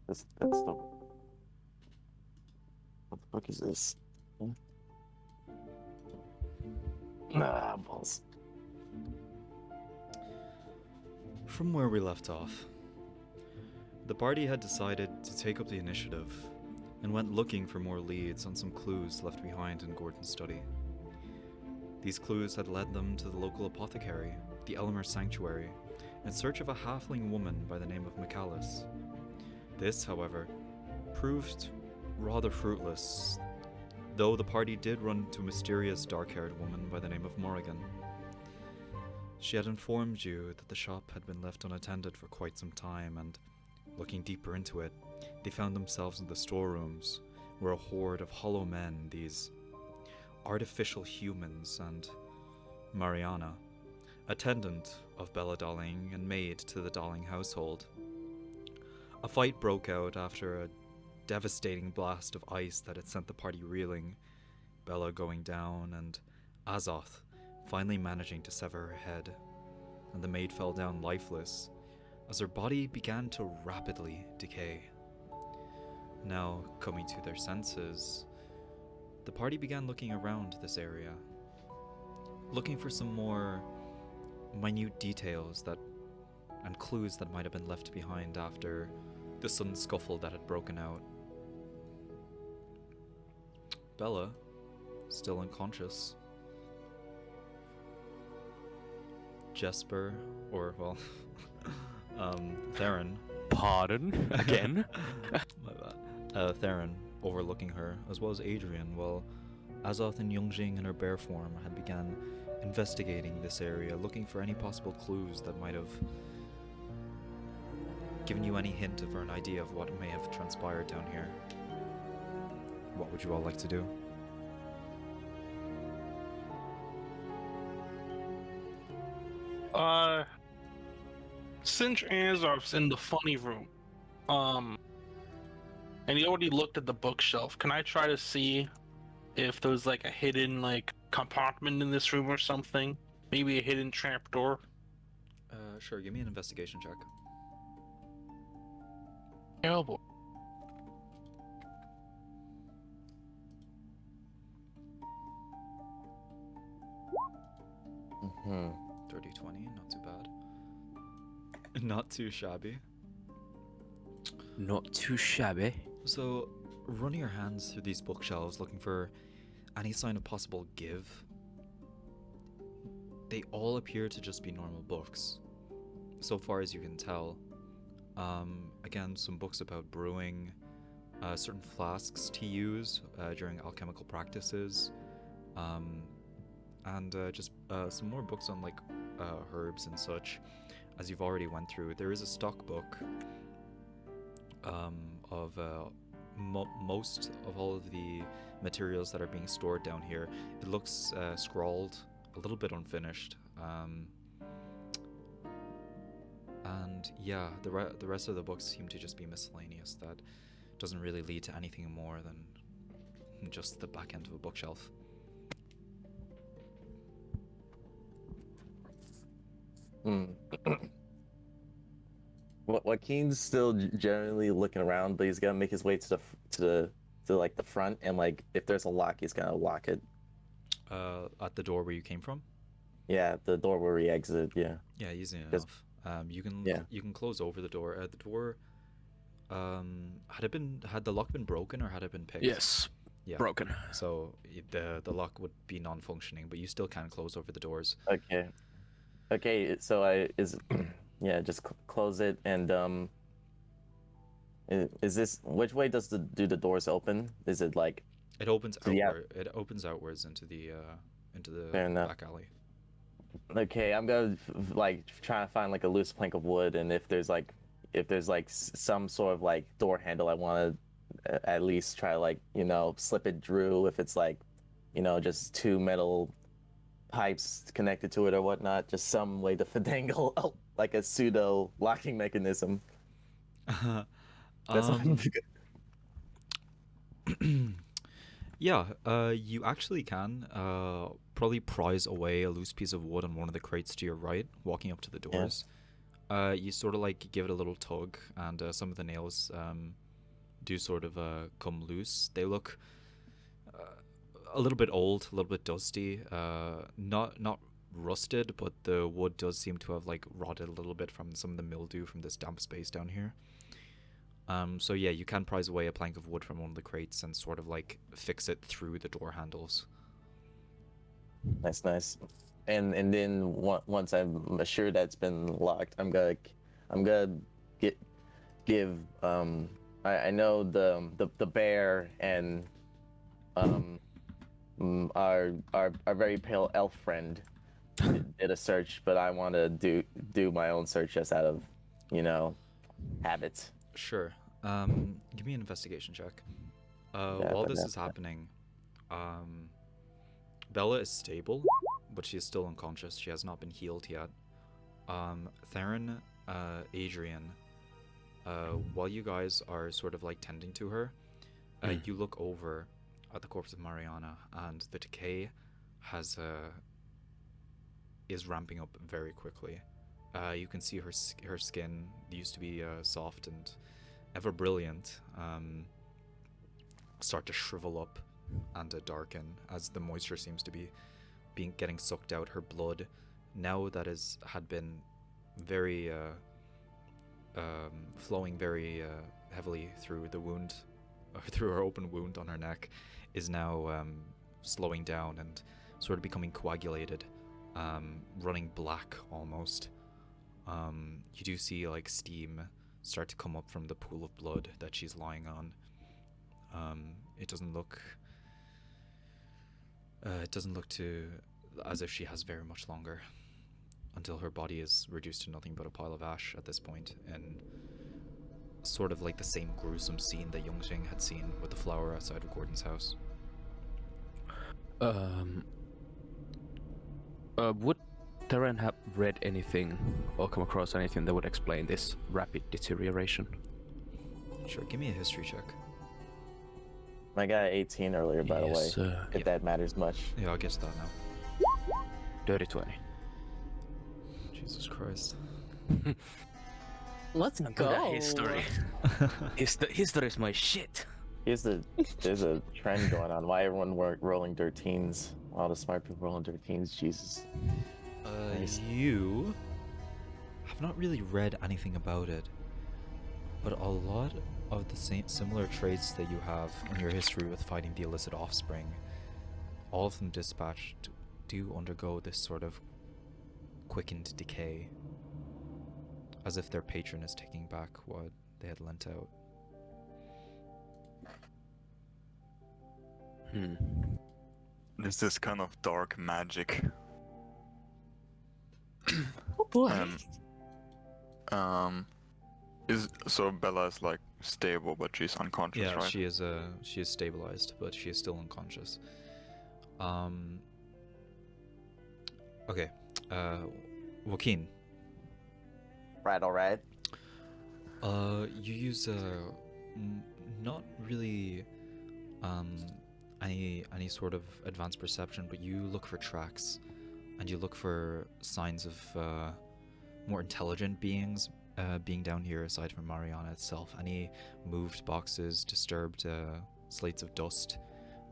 That's the. What the fuck is this? Ah, balls. From where we left off, the party had decided to take up the initiative and went looking for more leads on some clues left behind in Gordon's study. These clues had led them to the local apothecary, the Elmer Sanctuary, in search of a halfling woman by the name of Michalis. This, however, proved rather fruitless, though the party did run into a mysterious dark-haired woman by the name of Morrigan. She had informed you that the shop had been left unattended for quite some time, and looking deeper into it, they found themselves in the storerooms, where a horde of hollow men, these artificial humans, and Mariana, attendant of Bella Darling and maid to the Darling household. A fight broke out after a devastating blast of ice that had sent the party reeling, Bella going down and Azoth finally managing to sever her head, and the maid fell down lifeless as her body began to rapidly decay. Now, coming to their senses, the party began looking around this area, looking for some more minute details and clues that might have been left behind after the sudden scuffle that had broken out. Bella, still unconscious. Jesper, or, well, Theron. Pardon? Again? My bad. Theron overlooking her, as well as Adrian, while Azoth and Youngjing in her bear form had begun investigating this area, looking for any possible clues that might have given you any hint of or an idea of what may have transpired down here. What would you all like to do? Since Azoth's in the funny room, and he already looked at the bookshelf, can I try to see if there's like a hidden like compartment in this room or something? Maybe a hidden trapdoor? Sure, give me an investigation check. Oh boy. Mm-hmm. 30-20, not too bad. Not too shabby. Not too shabby. So, running your hands through these bookshelves looking for any sign of possible give, they all appear to just be normal books, so far as you can tell. Again, some books about brewing, certain flasks to use during alchemical practices, and just some more books on like herbs and such, as you've already went through. There is a stock book of most of all of the materials that are being stored down here. It looks scrawled, a little bit unfinished, and yeah, the rest of the books seem to just be miscellaneous. That doesn't really lead to anything more than just the back end of a bookshelf. Joaquin's still generally looking around, but he's gonna make his way to like the front, and like if there's a lock, he's gonna lock it. At the door where you came from? Yeah, the door where he exited. Yeah. Yeah, easy Just- enough. You can Yeah. you can close over the door. The door, had the lock been broken or had it been picked? Yes. Yeah. Broken. So the lock would be non-functioning, but you still can close over the doors. Okay. Okay. So yeah, just close it, and is this which way do the doors open? Is it like It opens So, yeah. outward. It opens outwards into the Fair enough. back alley. okay? I'm gonna like try to find like a loose plank of wood, and if there's like some sort of like door handle, I want to at least try to like slip it through if it's like just two metal pipes connected to it or whatnot, just some way to finagle like a pseudo locking mechanism. That's Yeah, you actually can probably prise away a loose piece of wood on one of the crates to your right, walking up to the doors. You sort of like give it a little tug, and some of the nails do sort of come loose. They look a little bit old, a little bit dusty. Not rusted, but the wood does seem to have like rotted a little bit from some of the mildew from this damp space down here. So yeah, you can prise away a plank of wood from one of the crates and sort of like fix it through the door handles. Nice. And then once I'm assured that's been locked, I'm gonna give I know the bear and our very pale elf friend did a search, but I want to do my own search just out of habit. Sure. Give me an investigation check. While this is happening, Bella is stable, but she is still unconscious. She has not been healed yet. Theron, Adrian, while you guys are sort of like tending to her, you look over at the corpse of Mariana, and the decay is ramping up very quickly. You can see her skin used to be soft and ever brilliant, start to shrivel up and darken as the moisture seems to be getting sucked out. Her blood, now that had been very flowing very heavily through the wound, through her open wound on her neck, is now slowing down and sort of becoming coagulated, running black almost. You do see like steam start to come up from the pool of blood that she's lying on. It doesn't look as if she has very much longer, until her body is reduced to nothing but a pile of ash at this point, and sort of like the same gruesome scene that Yongxing had seen with the flower outside of Gordon's house. Would Terran have read anything or come across anything that would explain this rapid deterioration? Sure, give me a history check. I got 18 earlier, by the way. If that matters much. Yeah, I'll get to that now. Dirty 20. Jesus Christ. Let's I'm go. good at history. History is my shit. There's a trend going on. Why everyone rolling 13s? All the smart people rolling 13s. Jesus. Nice. You have not really read anything about it, but a lot of the similar traits that you have in your history with fighting the illicit offspring, all of them dispatched, do undergo this sort of quickened decay, as if their patron is taking back what they had lent out. There's this kind of dark magic. Oh boy. So Bella is like stable, but she's unconscious, Yeah, right? she is stabilized, but she is still unconscious. Okay. Joaquin. Right, all right. You use not really any sort of advanced perception, but you look for tracks, and you look for signs of more intelligent beings being down here aside from Mariana itself. Any moved boxes, disturbed slates of dust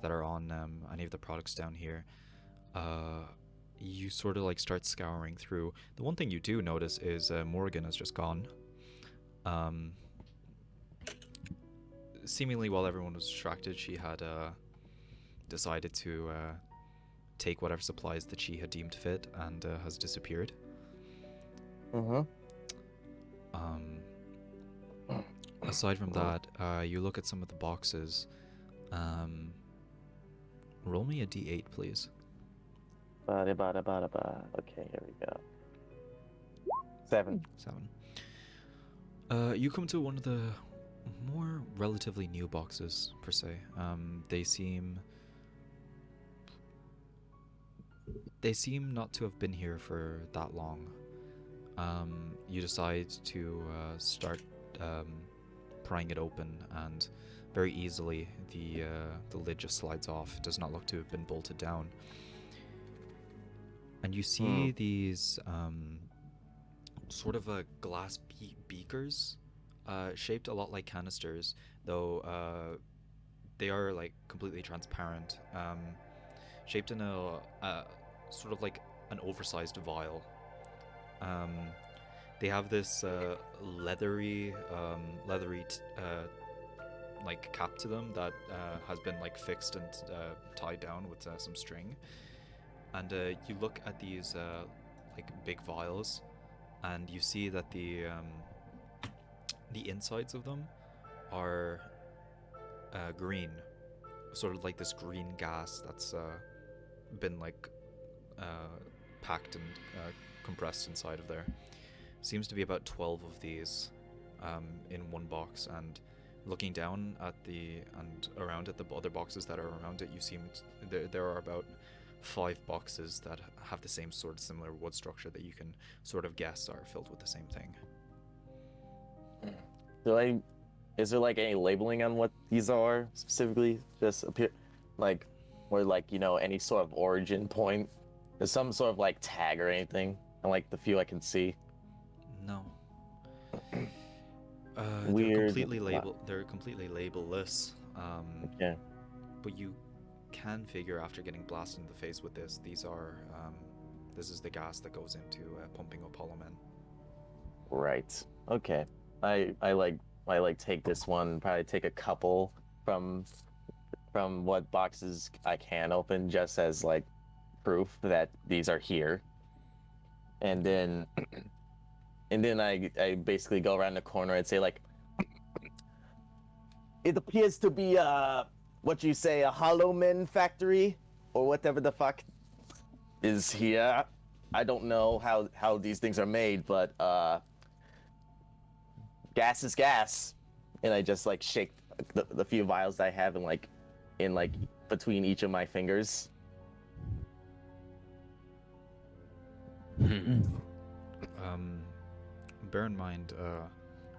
that are on any of the products down here. You sort of like start scouring through. The one thing you do notice is Morgan has just gone. Seemingly while everyone was distracted, she had decided to take whatever supplies that she had deemed fit and has disappeared. Aside from that, you look at some of the boxes. Roll me a d8, please. Okay, here we go. 7. 7. You come to one of the more relatively new boxes, per se. They seem not to have been here for that long. You decide to start prying it open, and very easily the lid just slides off. It does not look to have been bolted down. And you see these sort of a glass beakers, shaped a lot like canisters, though they are like completely transparent, shaped in a sort of like an oversized vial. They have this leathery like cap to them that has been like fixed and tied down with some string. And you look at these like big vials, and you see that the insides of them are green, sort of like this green gas that's been like packed and compressed inside of there. Seems to be about 12 of these in one box, and looking down at and around at the other boxes that are around it, you seem there are about 5 boxes that have the same sort of similar wood structure that you can sort of guess are filled with the same thing. Is there like any labeling on what these are specifically? Just appear like, or like, you know, any sort of origin point? There's some sort of like tag or anything? And like the few I can see. No. Weird. They're completely labelless. Yeah. But you can figure after getting blasted in the face with this, this is the gas that goes into pumping up hollow men. Right. Okay. I take this one. Probably take a couple from what boxes I can open, just as like proof that these are here. And then I basically go around the corner and say like, it appears to be what you say, a hollow men factory or whatever the fuck is here. I don't know how these things are made, but gas is gas. And I just like shake the few vials I have in between each of my fingers. Bear in mind,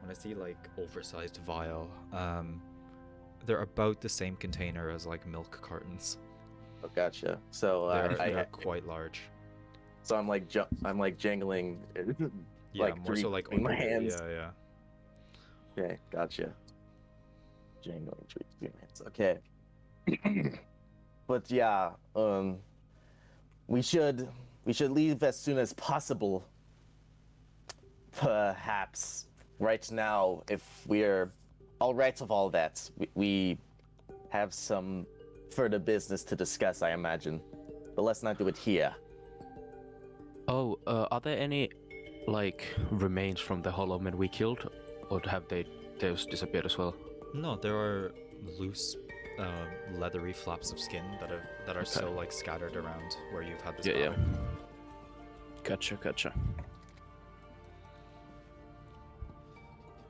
when I see like oversized vial, they're about the same container as like milk cartons. Oh, gotcha. So they're quite large. So I'm like jangling, Yeah, like more so like in my hands. Yeah. Okay, gotcha. Jangling between my hands. Okay. But yeah, we should leave as soon as possible. Perhaps right now, if we're all right of all that, we have some further business to discuss, I imagine. But let's not do it here. Oh, are there any like remains from the hollow men we killed, or have those disappeared as well? No, there are loose, leathery flaps of skin that are still like scattered around where you've had this battle. Gotcha.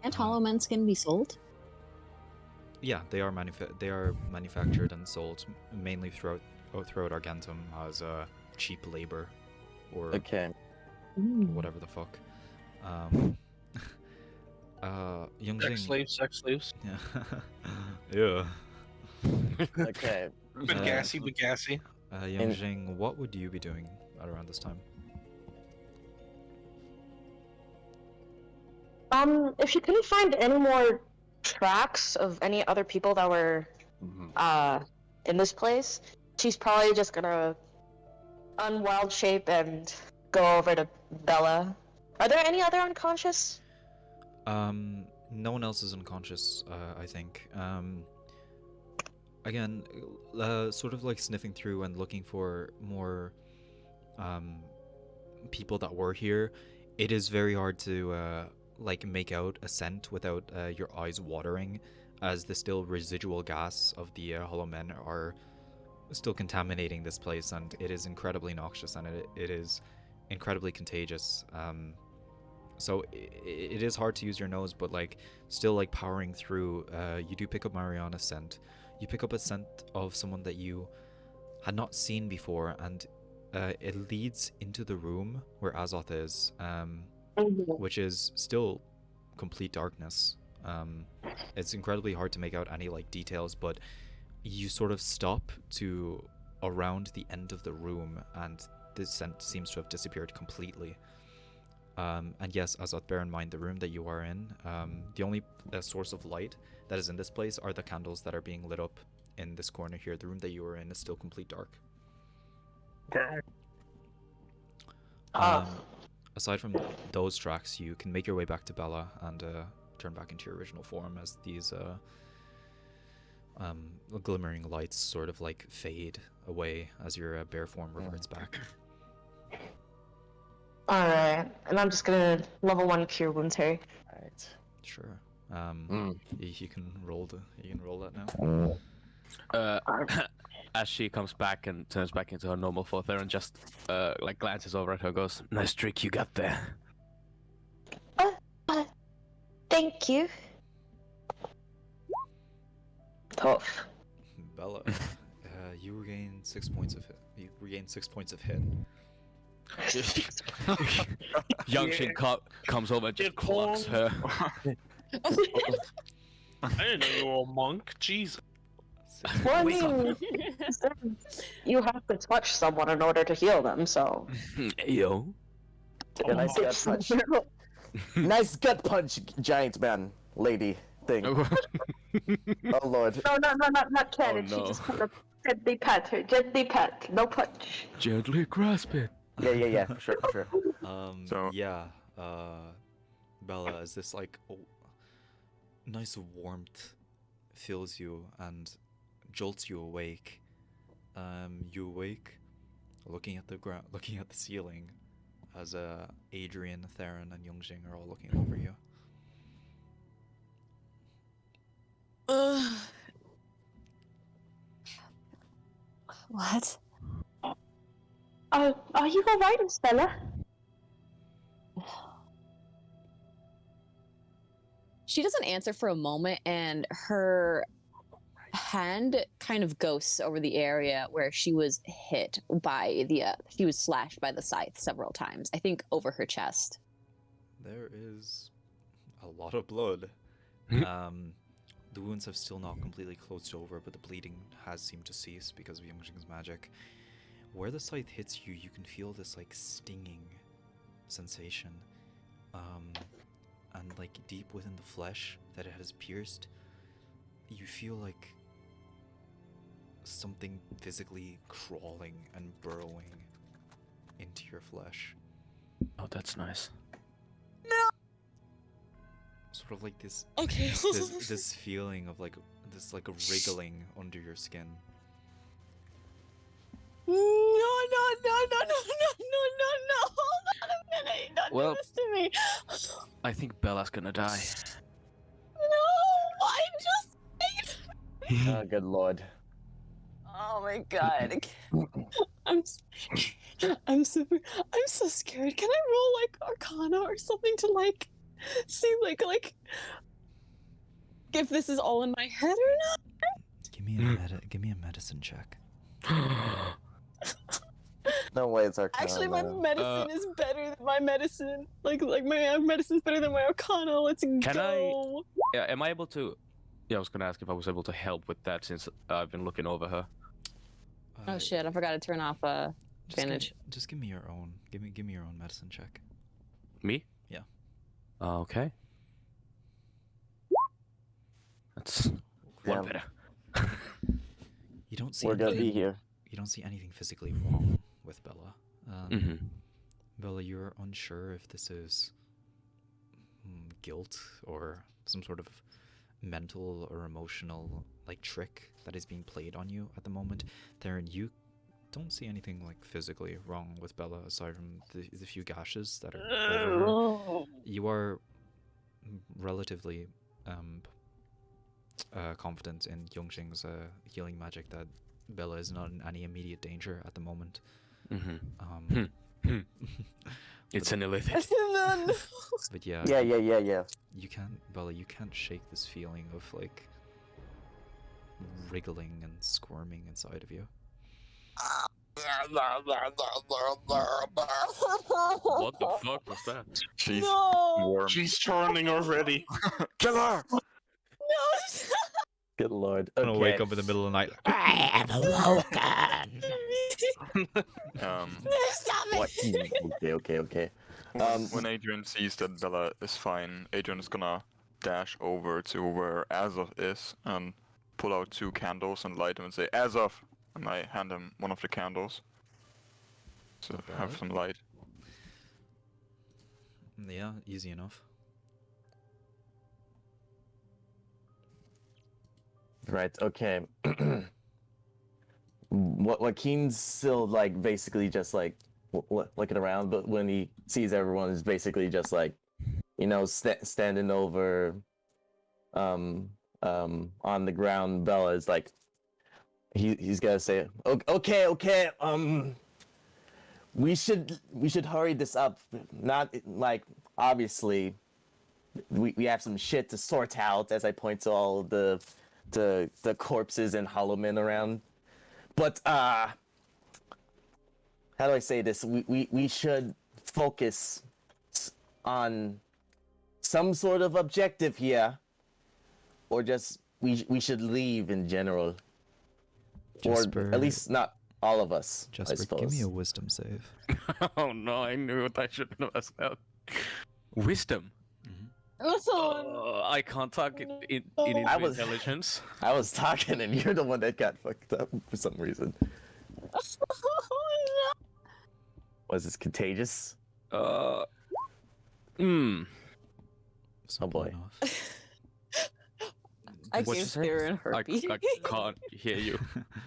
Can't hollow men skin be sold? Yeah, they are manufactured and sold mainly throughout Argentum as cheap labor, or Okay. whatever the fuck. Youngjing. Sex slaves. Yeah. Okay. But gassy. Youngjing, what would you be doing at around this time? If you couldn't find any more tracks of any other people that were in this place, she's probably just gonna unwild shape and go over to Bella. Are there any other unconscious? No one else is unconscious, I think. Again, sort of like sniffing through and looking for more people that were here. It is very hard to like make out a scent without your eyes watering, as the still residual gas of the hollow men are still contaminating this place, and it is incredibly noxious, and it is incredibly contagious. So it is hard to use your nose, but like still like powering through, you do pick up Mariana's scent. You pick up a scent of someone that you had not seen before, and it leads into the room where Azoth is, which is still complete darkness. It's incredibly hard to make out any like details, but you sort of stop to around the end of the room, and the scent seems to have disappeared completely. And yes, Azoth, bear in mind the room that you are in. The only source of light that is in this place are the candles that are being lit up in this corner here. The room that you are in is still complete dark. Aside from those tracks, you can make your way back to Bella and turn back into your original form as these glimmering lights sort of like fade away as your bare form reverts back. Alright, and I'm just gonna level 1 cure wounds Harry. Alright. Sure. You can roll that now. As she comes back and turns back into her normal form, Theron just like glances over at her and goes, "Nice trick you got there." Thank you. Tough. Bella, you regain 6 points of hit. You regain 6 points of hit. Youngshin comes over and just clocks her. I didn't know you were a monk. Jesus. Well, I mean, you have to touch someone in order to heal them, so. Yo. Take a nice gut punch. Nice gut punch, giant man, lady thing. Oh lord. No, not Ken. Oh, no. She just kind of gently pat her. Gently pat, no punch. Gently grasp it. Yeah, for sure. So- Yeah, Bella, as this like nice warmth fills you and jolts you awake. You awake, looking at the ground, looking at the ceiling, as Adrian, Theron, and Youngshin are all looking over you. What? Are you alright, Stella? She doesn't answer for a moment, and her hand kind of ghosts over the area where she was hit by she was slashed by the scythe several times. I think over her chest. There is a lot of blood. The wounds have still not completely closed over, but the bleeding has seemed to cease because of Youngshin's magic. Where the scythe hits you, you can feel this like stinging sensation. And like deep within the flesh that it has pierced, you feel like something physically crawling and burrowing into your flesh. Oh, that's nice. Sort of like this Okay. this feeling of like this like a wriggling under your skin. No. Hold on a minute. Don't Well- do this to me. I think Bella's gonna die. No, I just. Oh good lord. Oh my god. I'm so scared. Can I roll like Arcana or something to like see like if this is all in my head or not? Give me a medicine check. No way it's Arcana. Actually, my medicine is better than my medicine. Like my medicine's better than my Arcana. Let's go. Yeah, am I able to? Yeah, I was gonna ask if I was able to help with that since I've been looking over her. Oh shit! I forgot to turn off advantage. Just give me your own. Give me your own medicine check. Me? Yeah. Okay. That's one Damn. better. You don't see We're gonna anything, be here. you don't see anything physically wrong with Bella. Mm-hmm. Bella, you're unsure if this is guilt or some sort of mental or emotional like trick that is being played on you at the moment. Theron, you don't see anything like physically wrong with Bella aside from the few gashes that are over her. You are relatively confident in Youngshin's healing magic that Bella is not in any immediate danger at the moment. Mm-hmm. It's an illithid. But yeah, Yeah. you can't, Bella, you can't shake this feeling of like wriggling and squirming inside of you. What the fuck was that? She's No. warm. She's turning already. Kill her! No. Good lord. I'm gonna Okay. wake up in the middle of the night. Um, Stop it. What? Okay. When Adrian sees that Bella is fine, Adrian is gonna dash over to where Azoth is and pull out 2 candles and light them and say, Azoth! And I hand him one of the candles. So Not have bad. some light. Yeah, easy enough. Right. Okay. Joaquin's still like basically just like looking around, but when he sees everyone, is basically just like, standing over, on the ground. Bella is like, he's gotta say, okay, we should hurry this up. Not like obviously, we have some shit to sort out. As I point to all the corpses and hollow men around. But how do I say this? We should focus on some sort of objective here, or just we should leave in general, Jasper, or at least not all of us. I Jasper, suppose. give me a wisdom save. Oh no, I knew what I shouldn't have asked that. Wisdom. I can't talk in I was- intelligence. I was talking, and you're the one that got fucked up for some reason. Was this contagious? Hmm. Simple boy. enough. I What'd gave you say? Spear and I herpes. can't hear you.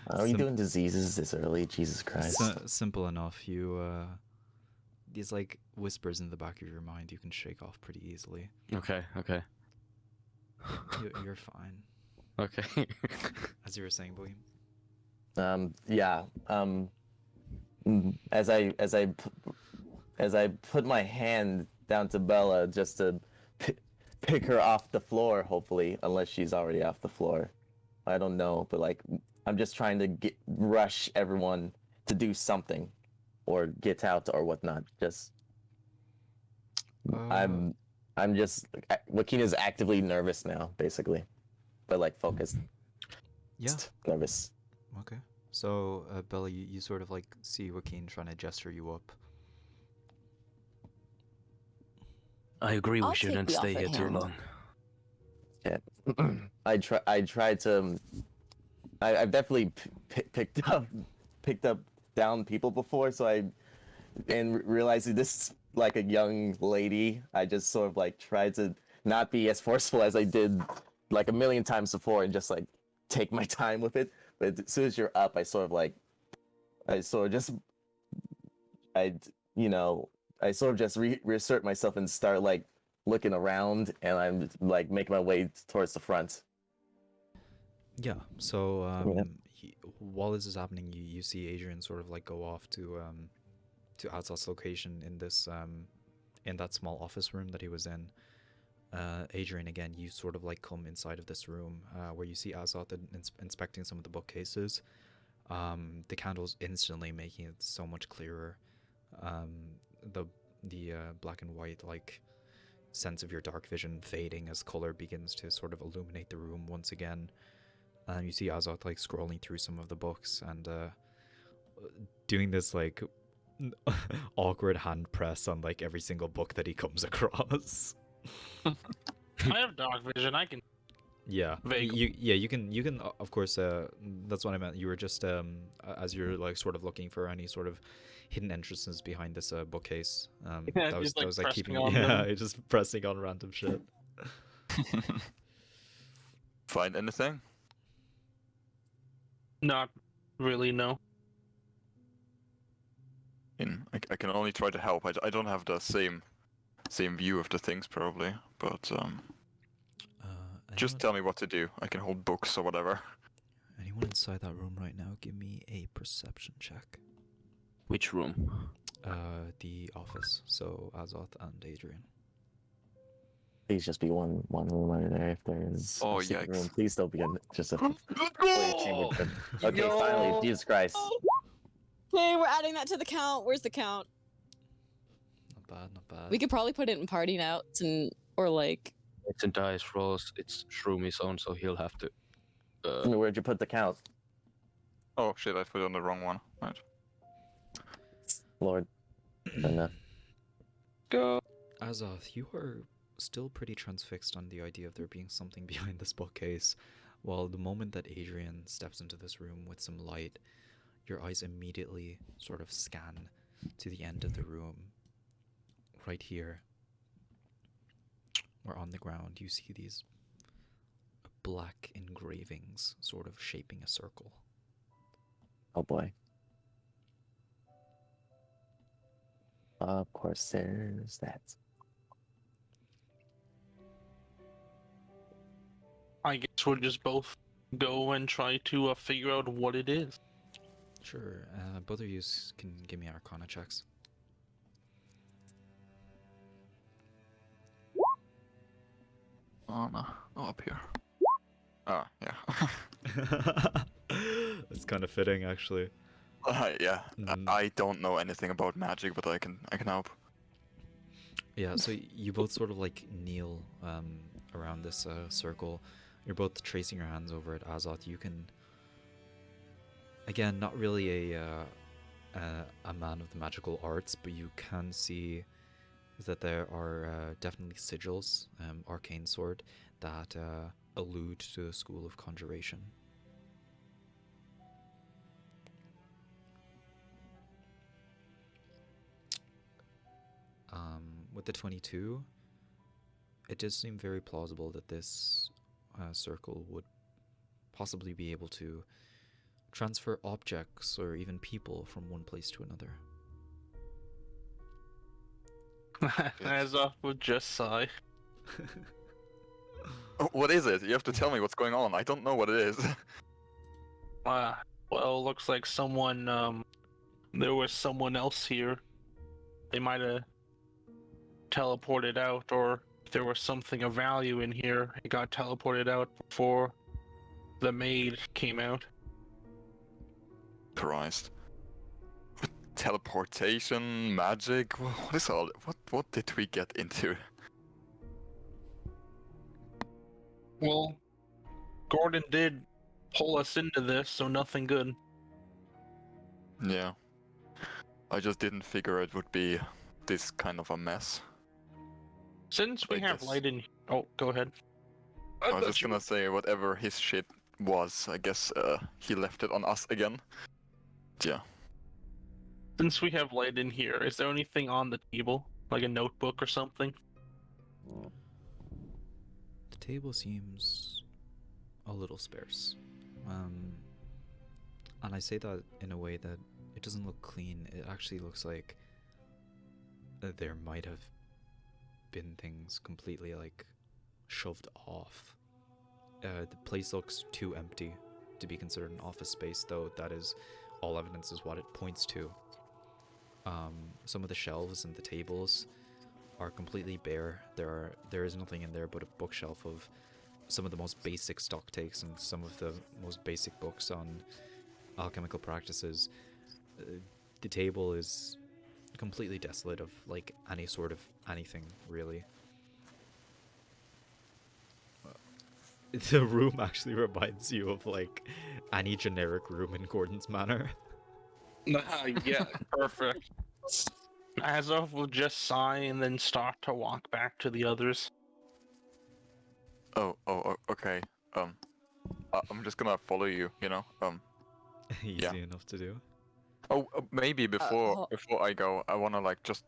Are we Sim- doing diseases this early? Jesus Christ. Simple enough. You these like whispers in the back of your mind you can shake off pretty easily. Okay. You're fine. Okay. As you were saying, Bohem. Yeah. As I put my hand down to Bella just to pick her off the floor, hopefully, unless she's already off the floor. I don't know, but like I'm just trying to rush everyone to do something, or get out or whatnot. Just I'm just Joaquin is actively nervous now, basically, but like focused. Yeah. Just nervous. Okay. So, Bella, you sort of like see Joaquin trying to gesture you up. I agree. I'll We take shouldn't the stay here offered too hand. long. I tried to. I've definitely picked up down people before, so realizing this is like a young lady, I just sort of like tried to not be as forceful as I did like a million times before, and just like take my time with it. But as soon as you're up, I sort of just reassert myself and start like looking around, and I'm like making my way towards the front. Yeah. So, Yeah. while this is happening, you see Adrian sort of like go off to Azoth's location in this in that small office room that he was in. Adrian, again, you sort of like come inside of this room where you see Azoth inspecting some of the bookcases. The candles instantly making it so much clearer. The black and white like sense of your dark vision fading as color begins to sort of illuminate the room once again. You see Azoth like scrolling through some of the books and doing this like awkward hand press on like every single book that he comes across. I have dark vision. I can. Yeah, Vaguely. you can of course. That's what I meant. You were just as you're like sort of looking for any sort of hidden entrances behind this bookcase. Yeah, that was like pressing keeping on yeah, them. just pressing on random shit. Find anything? Not really. No. I can only try to help. I don't have the same view of the things probably, but just Anyone- tell me what to do. I can hold books or whatever. Anyone inside that room right now? Give me a perception check. Which room? The office. So Azoth and Adrian. Please just be one room under there. If there is Oh, a secret yikes. room, please don't be just a. Let's chamber. Okay, finally, Jesus Christ. Okay, we're adding that to the count. Where's the count? Not bad, not bad. We could probably put it in party notes or like. It's in dice rolls. It's Shroomy zone, so he'll have to. I mean, where'd you put the count, Oh shit! I put it on the wrong one. Right. Lord? Enough. go. Azoth, you are still pretty transfixed on the idea of there being something behind this bookcase, while the moment that Adrian steps into this room with some light, your eyes immediately sort of scan to the end of the room. Right here, or on the ground, you see these black engravings sort of shaping a circle. Oh boy. Of course, there's that. I guess we'll just both go and try to figure out what it is. Sure, both of you can give me Arcana checks. Oh no. Oh, up here. Ah, yeah. It's kind of fitting, actually. Yeah. Mm. I don't know anything about magic, but I can help. Yeah, so you both sort of like kneel around this circle. You're both tracing your hands over it. Azoth, you can, again, not really a man of the magical arts, but you can see that there are definitely sigils, arcane sword, that allude to the school of conjuration. With the 22, it does seem very plausible that this circle would possibly be able to transfer objects or even people from one place to another. Azoth would just sigh. Oh, what is it? You have to tell me what's going on. I don't know what it is. Well, looks like there was someone else here. They might have teleported out, or if there was something of value in here, it got teleported out before the maid came out. Christ. Teleportation, magic. What is all? What did we get into? Well, Gordon did pull us into this, so nothing good. Yeah. I just didn't figure it would be this kind of a mess. Since we I have guess. light in, oh, go ahead. I was just gonna say whatever his shit was. I guess he left it on us again. Yeah. Since we have light in here, is there anything on the table, like a notebook or something? The table seems a little sparse. And I say that in a way that it doesn't look clean. It actually looks like there might have been things completely like shoved off. The place looks too empty to be considered an office space, though that is all evidence is what it points to. Some of the shelves and the tables are completely bare. There is nothing in there but a bookshelf of some of the most basic stock takes and some of the most basic books on alchemical practices. The table is completely desolate of like any sort of anything, really. The room actually reminds you of like any generic room in Gordon's Manor. Yeah, perfect. Azoth will just sigh and then start to walk back to the others. Oh, okay. I'm just gonna follow you. Easy Yeah. enough to do. Oh, maybe before I go, I wanna like just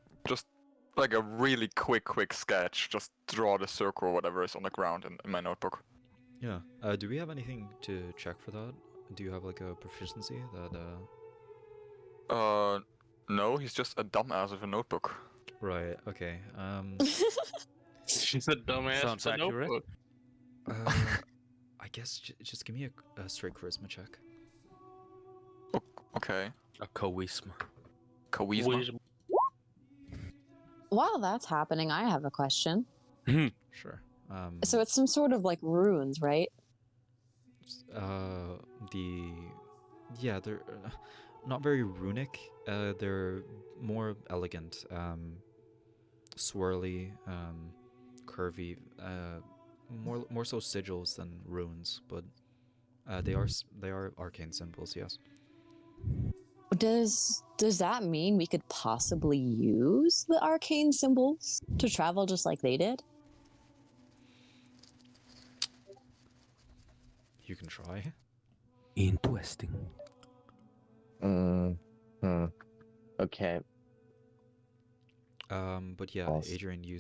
like a really quick sketch. Just draw the circle or whatever is on the ground in my notebook. Yeah. Do we have anything to check for that? Do you have like a proficiency that No, he's just a dumbass with a notebook. Right, okay. She's a dumbass. Sounds with a accurate. notebook. I guess just give me a straight charisma check. Okay. A charisma. Charisma. While that's happening, I have a question. Sure. So it's some sort of like runes, right? They're not very runic. They're more elegant, swirly, curvy, more so sigils than runes, but they are arcane symbols, yes. Does that mean we could possibly use the arcane symbols to travel just like they did? You can try. Interesting. Okay. But yeah, False. Adrian, you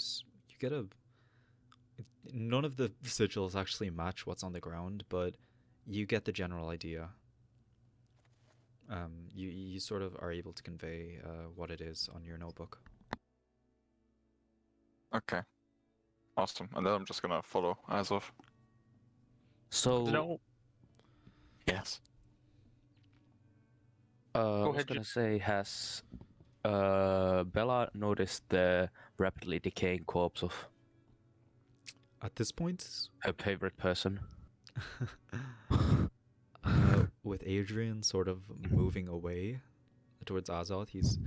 get a. None of the sigils actually match what's on the ground, but you get the general idea. You sort of are able to convey what it is on your notebook. Okay. Awesome. And then I'm just gonna follow Azoth. So, No. Yes. I Go was ahead, gonna say, has Bella noticed the rapidly decaying corpse of At this point, her favorite person? with Adrian sort of moving away towards Azoth, he's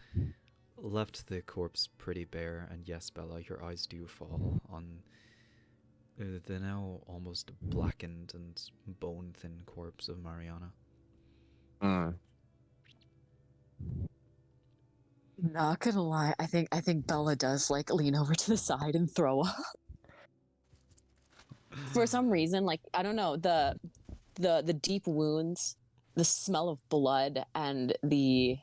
left the corpse pretty bare. And yes, Bella, your eyes do fall on the now almost blackened and bone-thin corpse of Mariana. Not gonna lie, I think Bella does like lean over to the side and throw up. For some reason, like I don't know, the deep wounds, the smell of blood, and the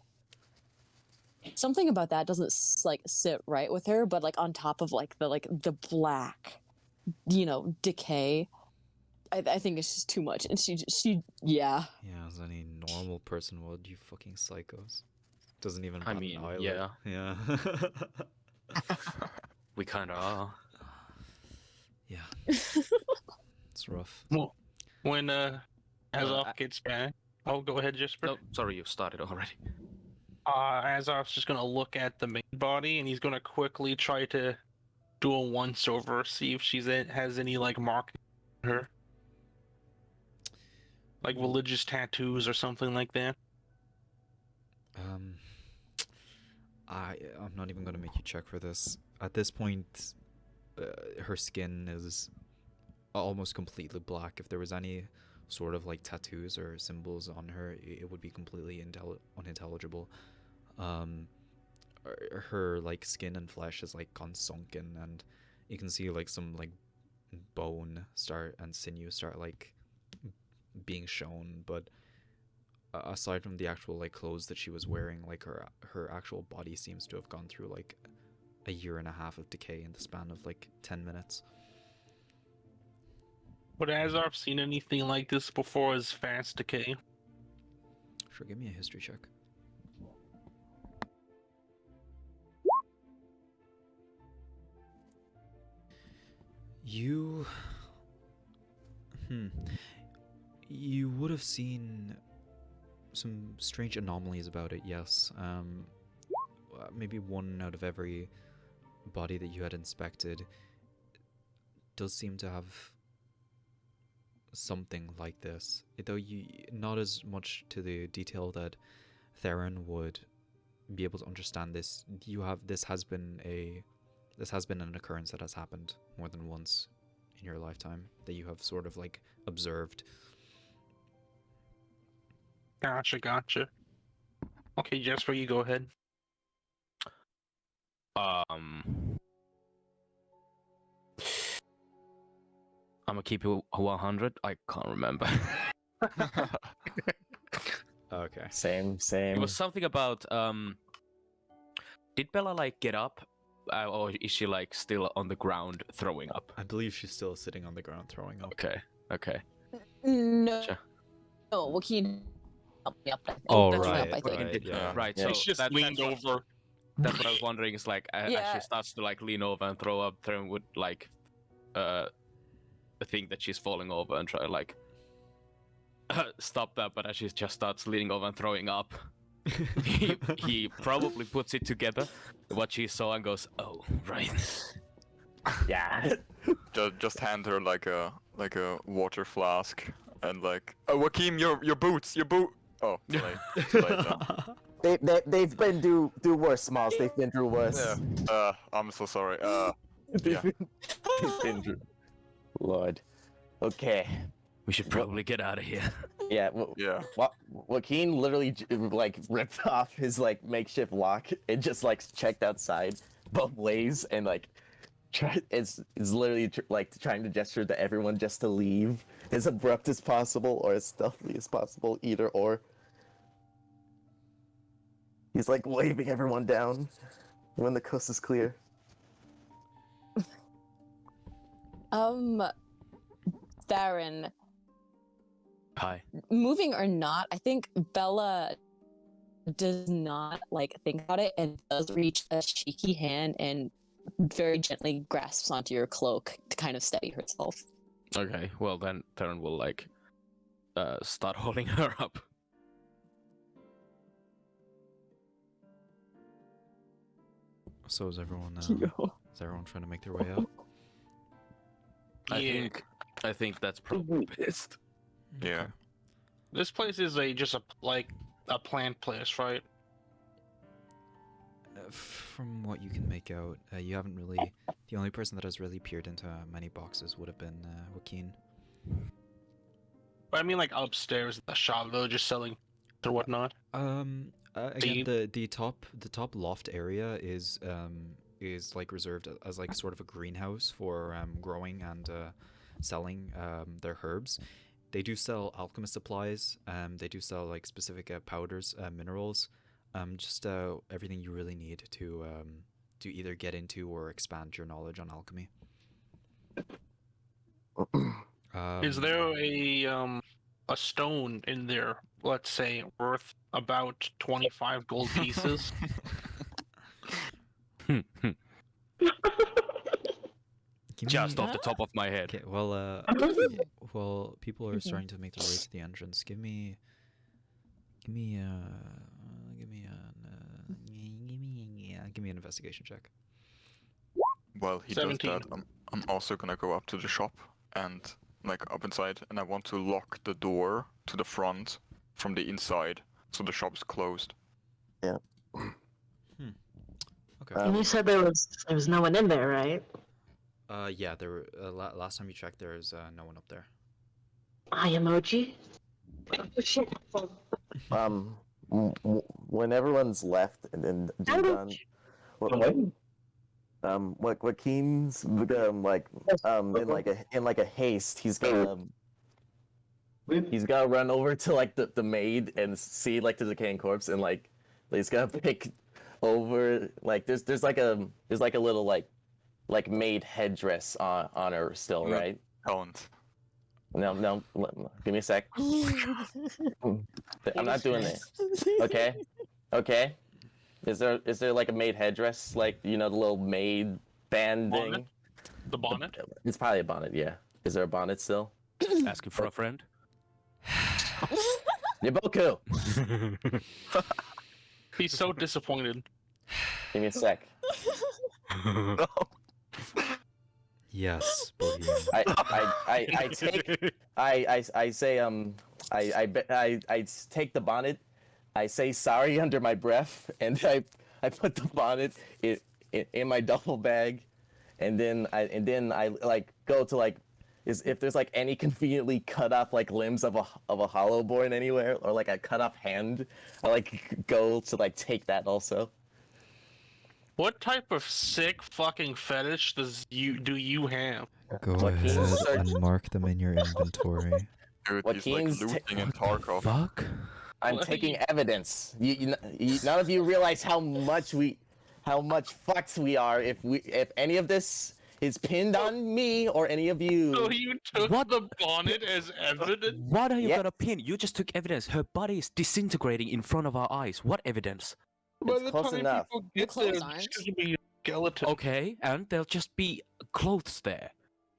something about that doesn't like sit right with her. But like on top of like the black, decay, I think it's just too much. And she yeah. Yeah, as any normal person would, you fucking psychos. Doesn't even I bat an mean, eyelid. yeah. Yeah. We kind of are. Yeah. It's rough. Well, when Azoth I- gets back, oh, go ahead, Jesper. No, sorry, you started already. Azoth's just gonna look at the main body, and he's gonna quickly try to do a once over, see if has any like mark on her, like religious tattoos or something like that. I'm not even gonna make you check for this. At this point, her skin is almost completely black. If there was any sort of like tattoos or symbols on her, it would be completely unintelligible. Her like skin and flesh is like gone sunken, and you can see like some like bone start and sinew start like being shown, but aside from the actual like clothes that she was wearing, like her actual body seems to have gone through like a year and a half of decay in the span of like 10 minutes. Would Azoth seen anything like this before as fast decay? Sure, give me a history check. You you would have seen some strange anomalies about it, yes. Maybe one out of every body that you had inspected does seem to have something like this, though you not as much to the detail that Theron would be able to understand this. This has been an occurrence that has happened more than once in your lifetime that you have sort of like observed. Gotcha. Okay, Jesper, you go ahead. I'm gonna keep it 100. I can't remember. Okay. Same. It was something about did Bella like get up, or is she like still on the ground throwing up? I believe she's still sitting on the ground throwing up. Okay. No. Sure. No, what can you help me up? Oh, That's right, up, I think. right, yeah. Right. Yeah. So He's just leaned that's over. That's what I was wondering. Is like as Yeah. she starts to like lean over and throw up, Theron would like think that she's falling over and try to like stop that. But as she just starts leaning over and throwing up, he probably puts it together what she saw and goes, "Oh, right." Yeah. Just hand her like a water flask and like, oh, Joaquin, your boots, your boot. Oh, too late then. They've been do worse, Smalls. They've been through worse. Yeah. I'm so sorry. Yeah. They've been through. Lord. Okay. We should probably get out of here. Yeah. Yeah. Joaquin literally like ripped off his like makeshift lock and just like checked outside both ways and like is literally like trying to gesture to everyone just to leave as abrupt as possible or as stealthily as possible, either or. He's like waving everyone down when the coast is clear. Theron, Hi. moving or not, I think Bella does not like think about it and does reach a cheeky hand and very gently grasps onto your cloak to kind of steady herself. Okay, well then Theron will like start holding her up. So is everyone trying to make their way out? Yeah. I think that's probably best. Yeah. This place is just a plant place, right? From what you can make out, you haven't really. The only person that has really peered into many boxes would have been Joaquin. But I mean, like upstairs in the shop, though, just selling or whatnot. Again, the top loft area is like reserved as like sort of a greenhouse for growing and selling their herbs. They do sell alchemist supplies. They do sell like specific powders, minerals, just everything you really need to either get into or expand your knowledge on alchemy. Is there a stone in there, let's say, worth about 25 gold pieces? Just off the top of my head. Okay, well, people are starting to make their way to the entrance. Give me an investigation check. While he 17. does that, I'm also gonna go up to the shop and like up inside, and I want to lock the door to the front from the inside, so the shop is closed. Okay. And you said there was no one in there, right? Yeah, there were, last time you checked, there's no one up there. Hi, emoji. Oh shit. When everyone's left and then done, Joaquin's like in like a haste, he's gonna run over to like the maid and see like the decaying corpse and like he's gonna pick over like there's like a little like maid headdress on her still, right? Don't. No, give me a sec. I'm not doing it. Okay. Is there like a maid headdress, like the little maid band thing? Bonnet? The bonnet? It's probably a bonnet, yeah. Is there a bonnet still? Asking for a friend. Yaboku! He's so disappointed. Give me a sec. No. Yes, Bohemian. I take the bonnet. I say sorry under my breath, and I put the bonnet in my duffel bag, and then I like go to like if there's like any conveniently cut off like limbs of a hollow born anywhere or like a cut off hand, I like go to like take that also. What type of sick fucking fetish do you have? Go Joaquin's ahead search- and mark them in your inventory. Dude, he's Joaquin's like looting in Tarkov. Fuck. I'm taking evidence. None of you realize how much fucked we are if any of this is pinned on me or any of you. So you took the bonnet as evidence? What are you Yeah. gonna pin? You just took evidence. Her body is disintegrating in front of our eyes. What evidence? By It's the close time enough. people The get clothes there, aren't. it's just be a skeleton. Okay, and there'll just be clothes there.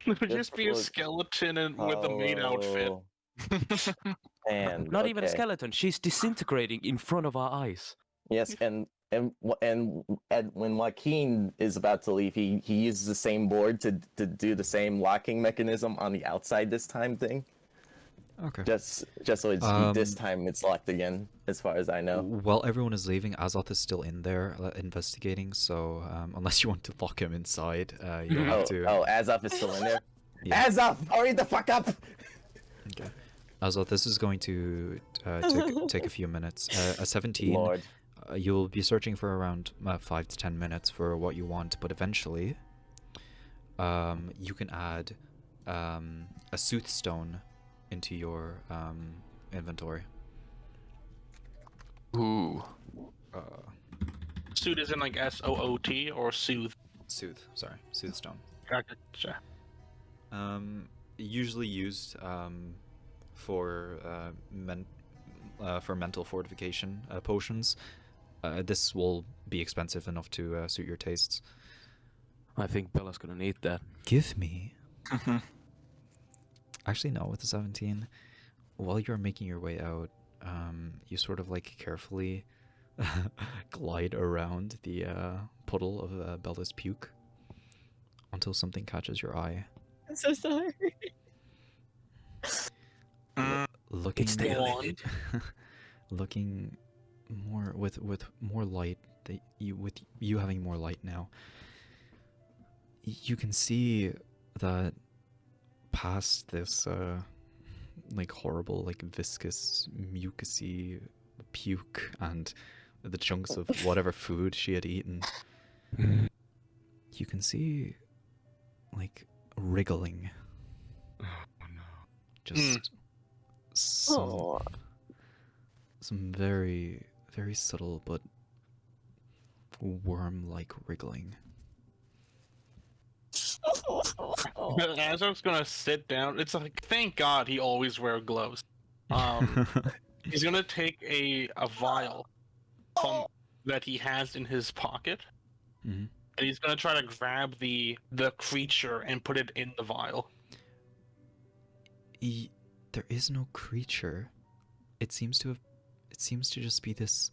There'll just be a clothes. skeleton with a maid outfit. Oh, And Not even a okay. skeleton. She's disintegrating in front of our eyes. Yes, and when Joaquin is about to leave, he uses the same board to do the same locking mechanism on the outside this time thing. Okay. Just so it's this time it's locked again, as far as I know. While everyone is leaving, Azoth is still in there investigating. So unless you want to lock him inside, you'll have to. Oh, Azoth is still in there. Yeah. Azoth, hurry the fuck up! Okay. Azoth, this is going to take a few minutes. A 17, Lord. you'll be searching for around 5 to 10 minutes for what you want, but eventually, you can add a soothstone into your inventory. Ooh. Soothe is in like SOOT or soothe. Soothstone. Gotcha. Usually used for mental fortification potions. This will be expensive enough to suit your tastes. I think Bella's gonna need that. Give me. Actually, no. With the 17, while you're making your way out, you sort of like carefully glide around the puddle of Bella's puke until something catches your eye. I'm so sorry. Looking It's the looking more with more light, that with you having more light now, you can see that past this like horrible, like viscous, mucusy puke and the chunks of whatever food she had eaten, you can see like wriggling. Oh no. Just some very, very subtle but worm-like wriggling. As I was gonna sit down, it's like, thank God he always wears gloves. He's gonna take a vial that he has in his pocket, Mhm. and he's gonna try to grab the creature and put it in the vial. There is no creature. It seems to just be this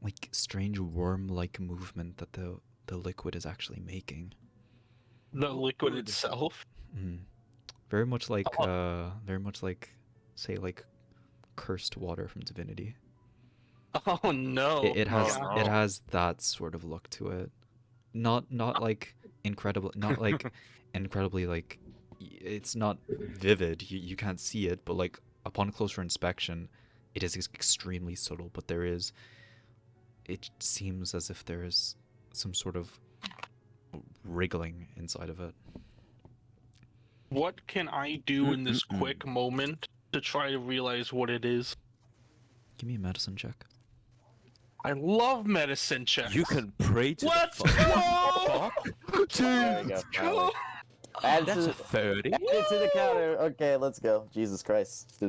like strange worm-like movement that the liquid is actually making. The liquid itself. Very much like say like cursed water from Divinity. Oh no! It has Oh, no. it has that sort of look to it. Not like incredible, not like incredibly like it's not vivid. You can't see it, but like upon closer inspection, it is extremely subtle. But it seems as if there is some sort of wriggling inside of it. What can I do in this quick moment to try to realize what it is? Give me a medicine check. I love medicine checks. You can pray to Let's the go! There we go. Finally. Add That's to, a 30. add it to the counter. Okay, let's go. Jesus Christ.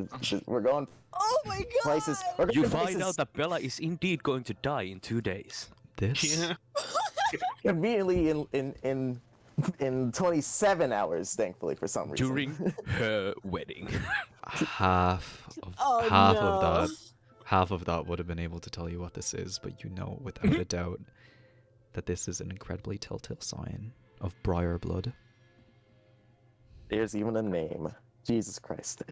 We're going Oh my god! places. We're You going find places. out that Bella is indeed going to die in 2 days. This Yeah. Conveniently in 27 hours, thankfully, for some reason. During her wedding. half of Oh, no. half of that would have been able to tell you what this is, but you know without a doubt that this is an incredibly telltale sign of briar blood. There's even a name. Jesus Christ.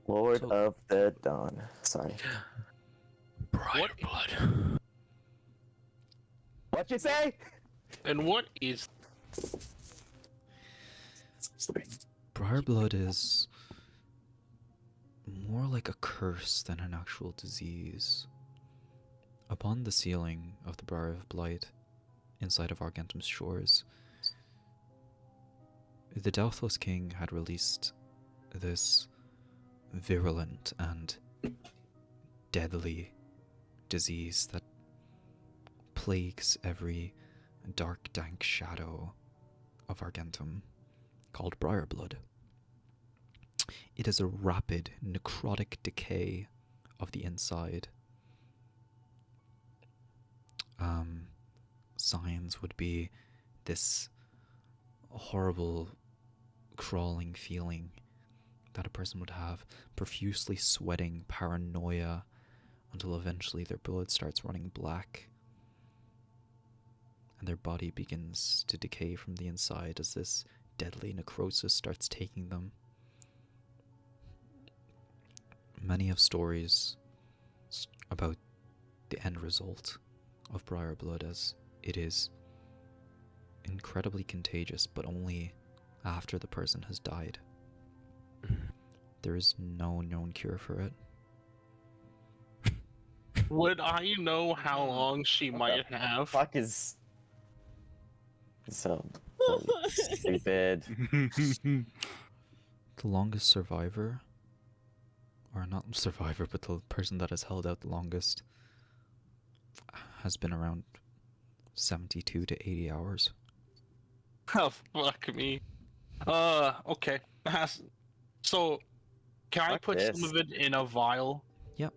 Lord So- of the Dawn. Sorry. Briar blood. What you say? And what is? Briar blood is more like a curse than an actual disease. Upon the sealing of the Briar of Blight inside of Argentum's shores, the Doubthless King had released this virulent and deadly disease that plagues every dark, dank shadow of Argentum, called Briar blood. It is a rapid, necrotic decay of the inside. Signs would be this horrible, crawling feeling that a person would have, profusely sweating, paranoia, until eventually their blood starts running black and their body begins to decay from the inside as this deadly necrosis starts taking them. Many have stories about the end result of Briar blood, as it is incredibly contagious, but only after the person has died. There is no known cure for it. Would I know how long she might have? Fuck is so stupid. The longest survivor, or not survivor, but the person that has held out the longest, has been around 72 to 80 hours. Oh, fuck me. Okay. So, can I Fuck put this. some of it in a vial? Yep.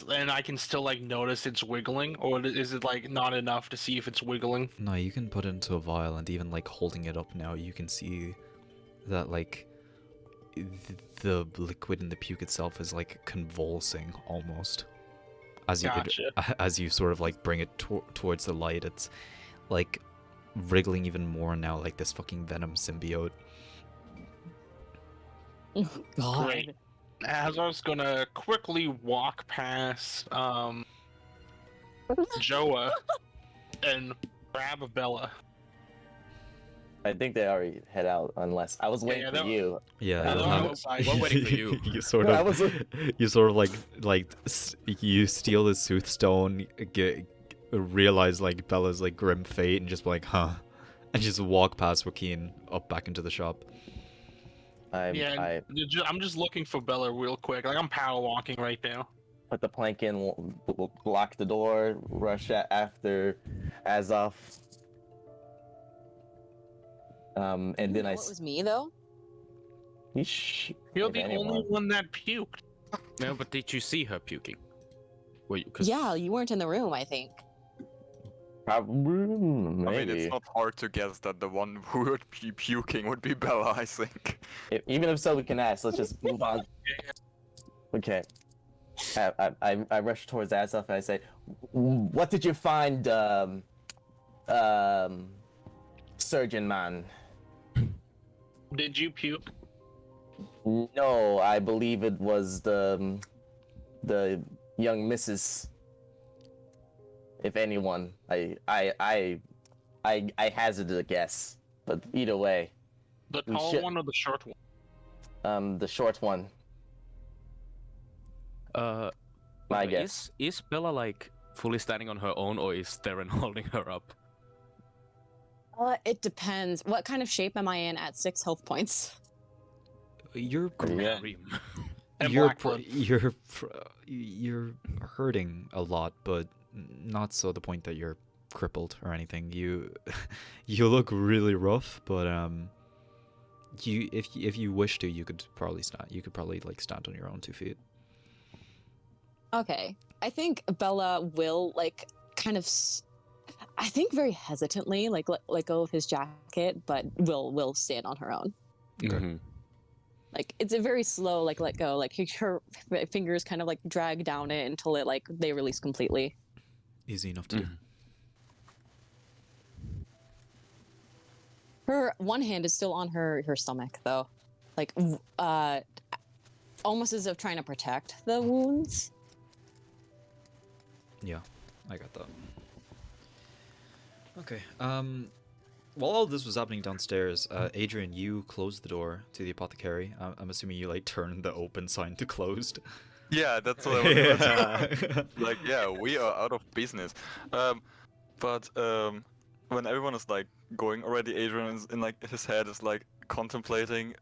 And I can still, like, notice it's wiggling? Or is it, like, not enough to see if it's wiggling? No, you can put it into a vial, and even like holding it up now, you can see that like the liquid in the puke itself is like convulsing almost. As you as you sort of like bring it towards the light, it's like wriggling even more now, like this fucking venom symbiote. God. Great. Azar's gonna quickly walk past, Joa and grab Bella. I think they already head out, unless I was waiting yeah, for that- you. Yeah, I you'll don't have know it. outside. We're waiting for you. You sort I of, was- you sort of you steal the Soothstone, realize like Bella's like grim fate, and just be like, huh, and just walk past Joaquin up back into the shop. I'm I'm just looking for Bella real quick. Like, I'm power walking right now. put the plank in, lock the door, rush after Azoth. And You then know I. it was me though. You're If the anyone. only one that puked. No, but did you see her puking? Were you? Yeah, you weren't in the room, I think. Maybe. I mean, it's not hard to guess that the one who would be puking would be Bella, I think. Even if so, we can ask. Let's just move on. Okay. I rush towards Azoth and I say, "What did you find, surgeon man?" Did you puke? No, I believe it was the young Mrs. If anyone, I hazarded a guess, but either way, The We tall should- one or the short one? the short one. My My guess. Is Bella like fully standing on her own, or is Theron holding her up? It depends. What kind of shape am I in at 6 health points? You're Yeah. Grim. And you're black blood. you're hurting a lot, but not so the point that you're crippled or anything. You look really rough, but you if you wish to, you could probably stand. You could probably like stand on your own 2 feet. Okay. I think Bella will like kind of I think very hesitantly like let go of his jacket, but will stand on her own. Mhm. Like it's a very slow like let go. Like her fingers kind of like drag down it until it like they release completely. Easy enough to do. Her one hand is still on her stomach though. Like almost as if trying to protect the wounds. Yeah, I got that. Okay. While all this was happening downstairs, Adrian, you closed the door to the apothecary. I'm assuming you like turned the open sign to closed. Yeah, that's what I was gonna say. Like, yeah, we are out of business. But when everyone is like going already, Adrian is in like his head is like contemplating.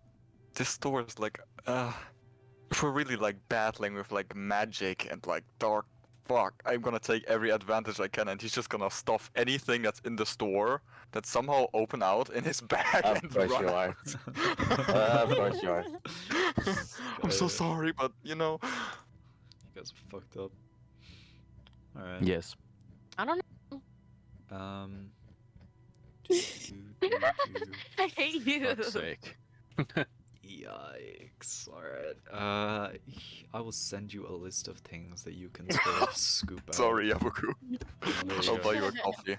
This store is like, if we're really like battling with like magic and like dark, fuck, I'm gonna take every advantage I can, and he's just gonna stuff anything that's in the store that somehow open out in his bag Of and course run you are. out. Of course you are. I'm so sorry, but you know. You guys are fucked up. All right. Yes. I don't know. I hate you. Fuck's sake. Yikes. Alright. I will send you a list of things that you can sort of scoop out. Sorry, Yaboku. There you I'll go. buy you a coffee.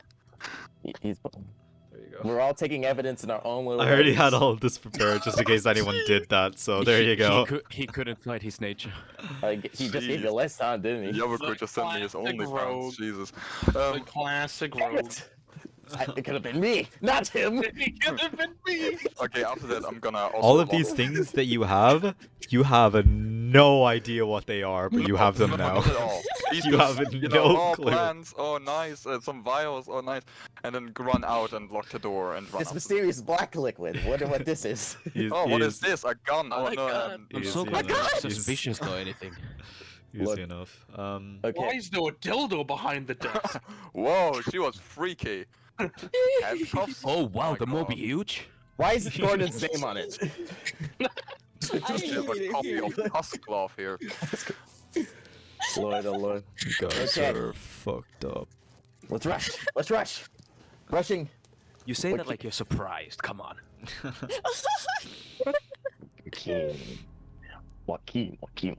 He's, There you go. we're all taking evidence in our own little I already ways. had all of this prepared just in case anyone did that, so there you go. He couldn't fight his nature. He just gave you a list, huh, didn't he? Yaboku The just sent me his classic OnlyFans. rogue. Jesus. The classic Damn rogue. it. It could have been me, not him. It could have been me. Okay, after that, I'm gonna also All of lock- these things that you have no idea what they are, but you have them No, now. not at all. These You just, have you no know, oh, clue. plants, oh, nice, some vials, oh, nice. And then run out and lock the door and run It's out. mysterious black liquid. Wonder what this is. Oh, what is this? A gun? Oh Oh, my no. God. I'm Easy so glad enough. you're not Easy- suspicious or anything. Easy Look. enough. Why Okay. is there a dildo behind the desk? Whoa, she was freaky. Handcuffs? Oh wow, my the mob God. huge. Why is Gordon's name on it? Just have a copy of Huskglove here. Lord, oh Lord. You guys Okay. are fucked up. Let's rush. Let's rush. Rushing. You say What that ki- like you're surprised. Come on. Joaquin. Okay.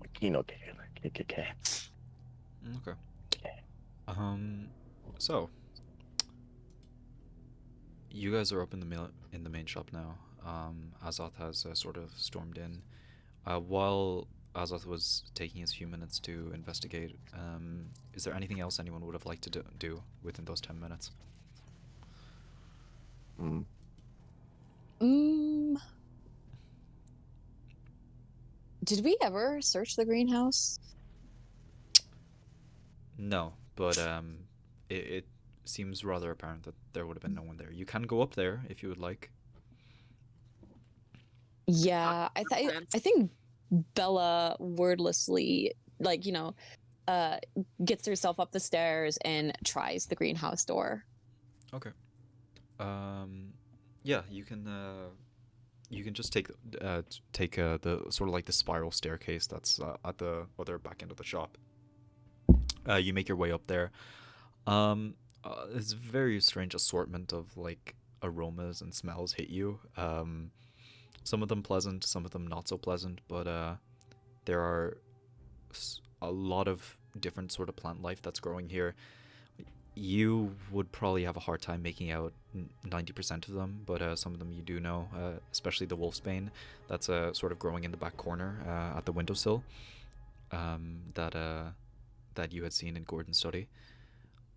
Okay. So you guys are up in the main shop now. Azoth has sort of stormed in. While Azoth was taking his few minutes to investigate, is there anything else anyone would have liked to do within those 10 minutes? Did we ever search the greenhouse? No, but it seems rather apparent that there would have been no one there. You can go up there if you would like. Yeah, I think Bella wordlessly, like, gets herself up the stairs and tries the greenhouse door. Okay. Yeah, you can just take the sort of like the spiral staircase that's at the other back end of the shop. You make your way up there. It's a very strange assortment of like aromas and smells hit you. Some of them pleasant, some of them not so pleasant, but there are a lot of different sort of plant life that's growing here. You would probably have a hard time making out 90% of them, but some of them you do know, especially the wolfsbane that's sort of growing in the back corner at the windowsill that you had seen in Gordon's study.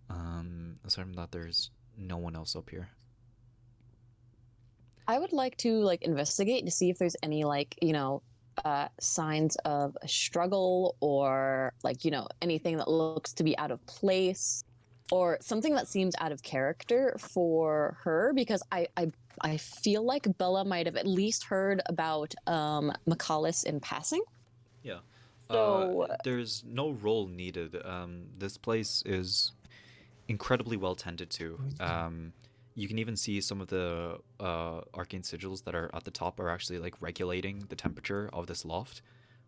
Aside from that, there's no one else up here. I would like to investigate to see if there's any signs of a struggle or anything that looks to be out of place or something that seems out of character for her, because I feel like Bella might have at least heard about Macallis in passing. Yeah. So There's no role needed. This place is incredibly well tended to. You can even see some of the arcane sigils that are at the top are actually like regulating the temperature of this loft,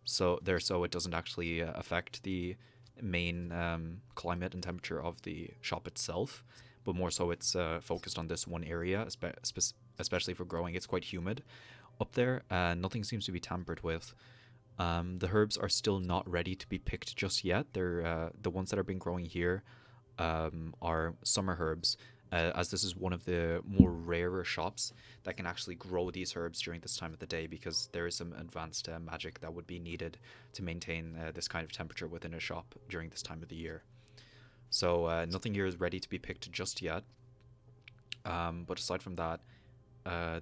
so it doesn't actually affect the main climate and temperature of the shop itself, but more so it's focused on this one area, especially for growing. It's quite humid up there, and nothing seems to be tampered with. The herbs are still not ready to be picked just yet. They're the ones that have been growing here are summer herbs, as this is one of the more rarer shops that can actually grow these herbs during this time of the day, because there is some advanced magic that would be needed to maintain this kind of temperature within a shop during this time of the year. So nothing here is ready to be picked just yet. But aside from that,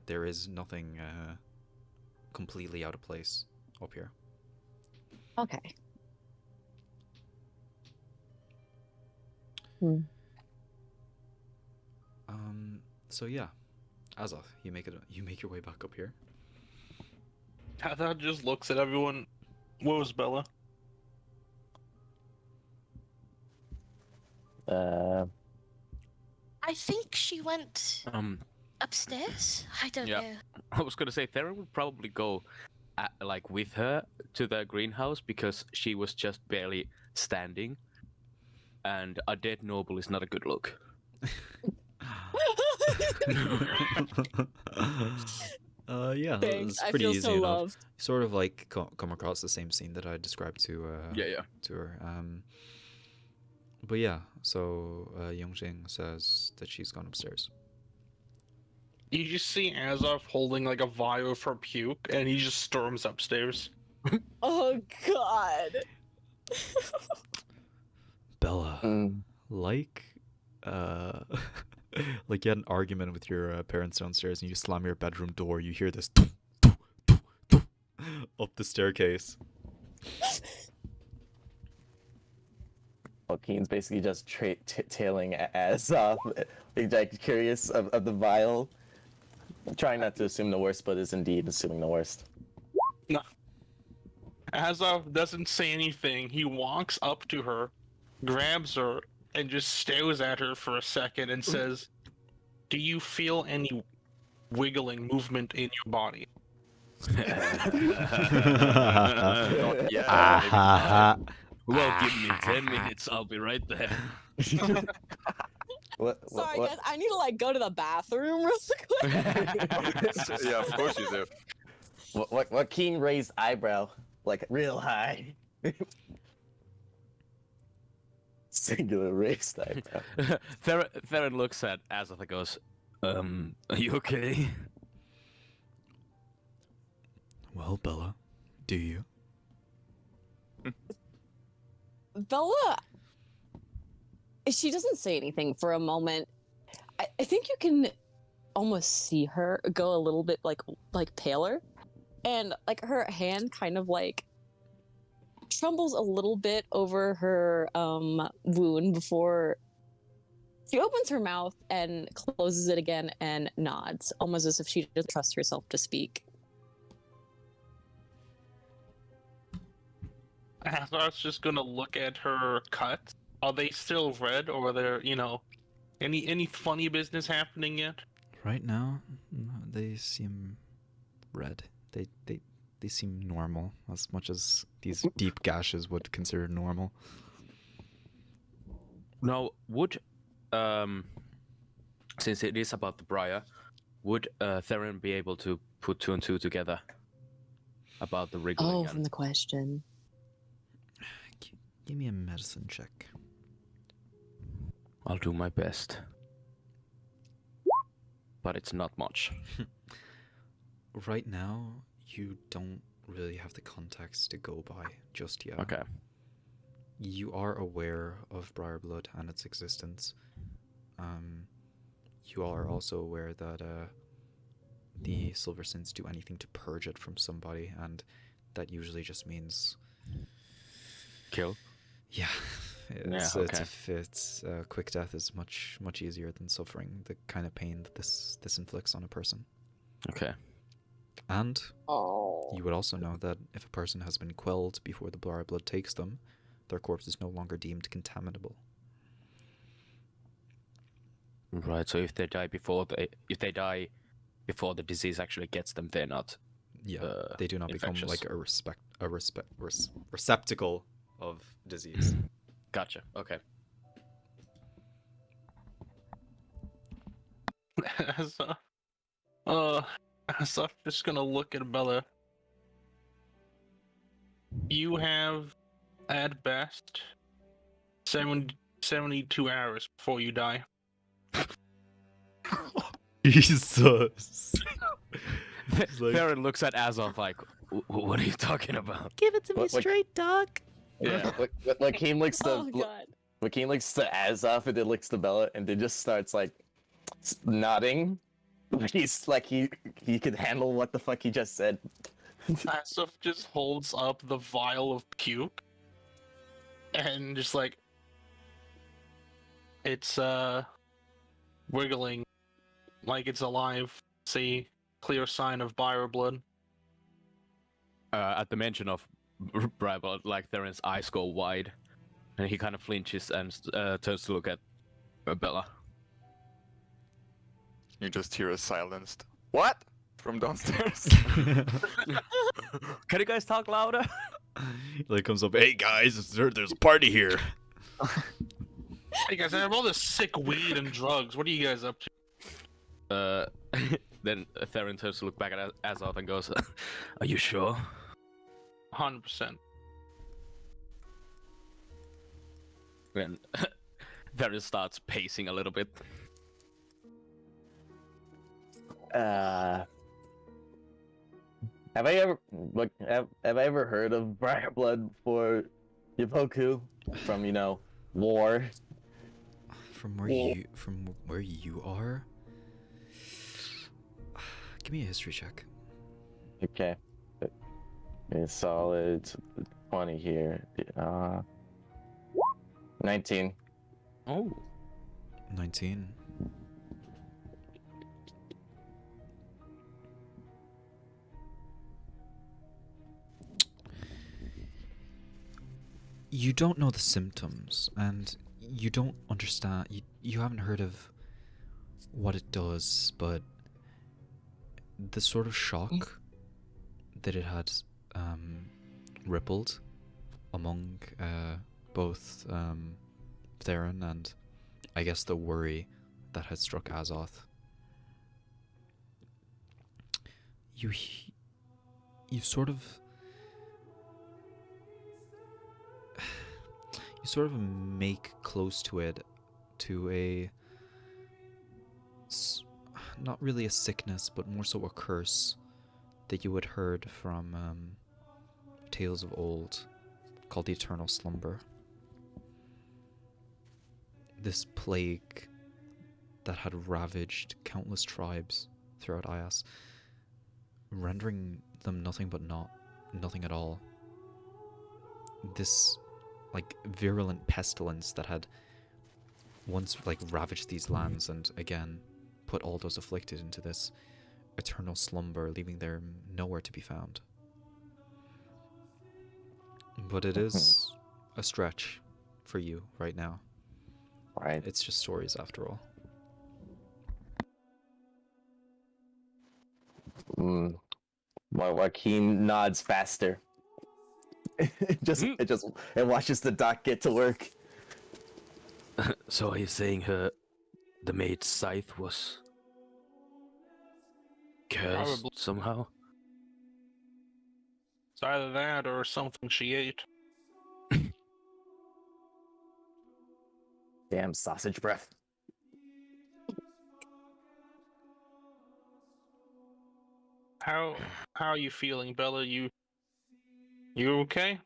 there is nothing completely out of place up here. okay. So yeah, Azoth, you make your way back up here. That just looks at everyone. What was Bella? Uh, I think she went upstairs. I don't Yeah. know. I was gonna say Theron would probably go with her to the greenhouse, because she was just barely standing, and a dead noble is not a good look. Yeah, Thanks. it's I pretty feel easy so enough. loved. Sort of like come across the same scene that I described to Yeah. to her. But yeah, so Yongxing says that she's gone upstairs. You just see Azoth holding like a vial for puke, and he just storms upstairs. Oh God. Bella, mm, like Like you had an argument with your parents downstairs, and you slam your bedroom door. You hear this up the staircase. Joaquin's basically just tailing Azoth, like curious of the vial. Trying not to assume the worst, but is indeed assuming the worst. No. Azoth doesn't say anything. He walks up to her, grabs her, and just stares at her for a second and says, "Do you feel any wiggling movement in your body?" Yeah. Well, give me 10 minutes. I'll be right there. Sorry, guys. I need to like go to the bathroom real quick. Yeah, of course you do. Joaquin raised eyebrow, like real high. Singular raised eyebrow. Theron looks at Azoth and goes, are you okay? Well, Bella, do you? Bella, she doesn't say anything for a moment. I think you can almost see her go a little bit like paler, and like her hand kind of like trembles a little bit over her wound before she opens her mouth and closes it again and nods, almost as if she doesn't trust herself to speak. Azoth's just gonna look at her cuts. Are they still red, or are there, any funny business happening yet? Right now, no, they seem red. They seem normal, as much as these deep gashes would consider normal. Now, would, since it is about the Briar, would Theron be able to put 2 and 2 together about the wriggling? Oh, from the question. Give me a medicine check. I'll do my best. But it's not much. Right now, you don't really have the context to go by just yet. Okay. You are aware of Briarblood and its existence. You are also aware that the Silver Sins do anything to purge it from somebody, and that usually just means Kill? yeah. Okay. It's quick death is much easier than suffering the kind of pain that this inflicts on a person. Okay. And Oh. you would also know that if a person has been quelled before the Briarblood takes them, their corpse is no longer deemed contaminable. Right, so if they die before the disease actually gets them, they're not. Yeah, they do not become infectious. like a receptacle of disease. Gotcha. Okay. Azoth just gonna look at Bella. You have, at best, 72 hours before you die. Jesus. Theron looks at Azoth like, what are you talking about? Give it to me What- what- straight, Doc. Yeah. Joaquin looks to Oh god. Joaquin looks to Azoth and then looks to Bella and then just starts like nodding. He's like he could handle what the fuck he just said. Azoth just holds up the vial of puke and just like it's wiggling like it's alive. See, clear sign of Briarblood. At the mention of Briarblood, like Theron's eyes go wide, and he kind of flinches and turns to look at Bella. You just hear a silenced "What?" from downstairs. Can you guys talk louder? Like comes up, hey guys, there's a party here. Hey guys, I have all this sick weed and drugs. What are you guys up to? Then Theron turns to look back at Azoth and goes, are you sure? 100%. Then Theron starts pacing a little bit. Have I ever heard of Briarblood for Yaboku from War? From where you are? Give me a history check. Okay. A solid 20 here. 19. Oh. 19. You don't know the symptoms, and you don't understand. You haven't heard of what it does, but the sort of shock that it had rippled among both Theron and I guess the worry that had struck Azoth. You sort of make close to it, to a not really a sickness, but more so a curse that you had heard from tales of old, called the Eternal Slumber. This plague that had ravaged countless tribes throughout Ias, rendering them nothing at all. This virulent pestilence that had once ravaged these lands and again put all those afflicted into this eternal slumber, leaving them nowhere to be found. But it is a stretch for you right now. Right. It's just stories after all. Joaquin nods faster. And watches the doc get to work. So he's saying the maid's scythe was cursed Probably. somehow? It's either that or something she ate. Damn sausage breath. How are you feeling, Bella? You okay?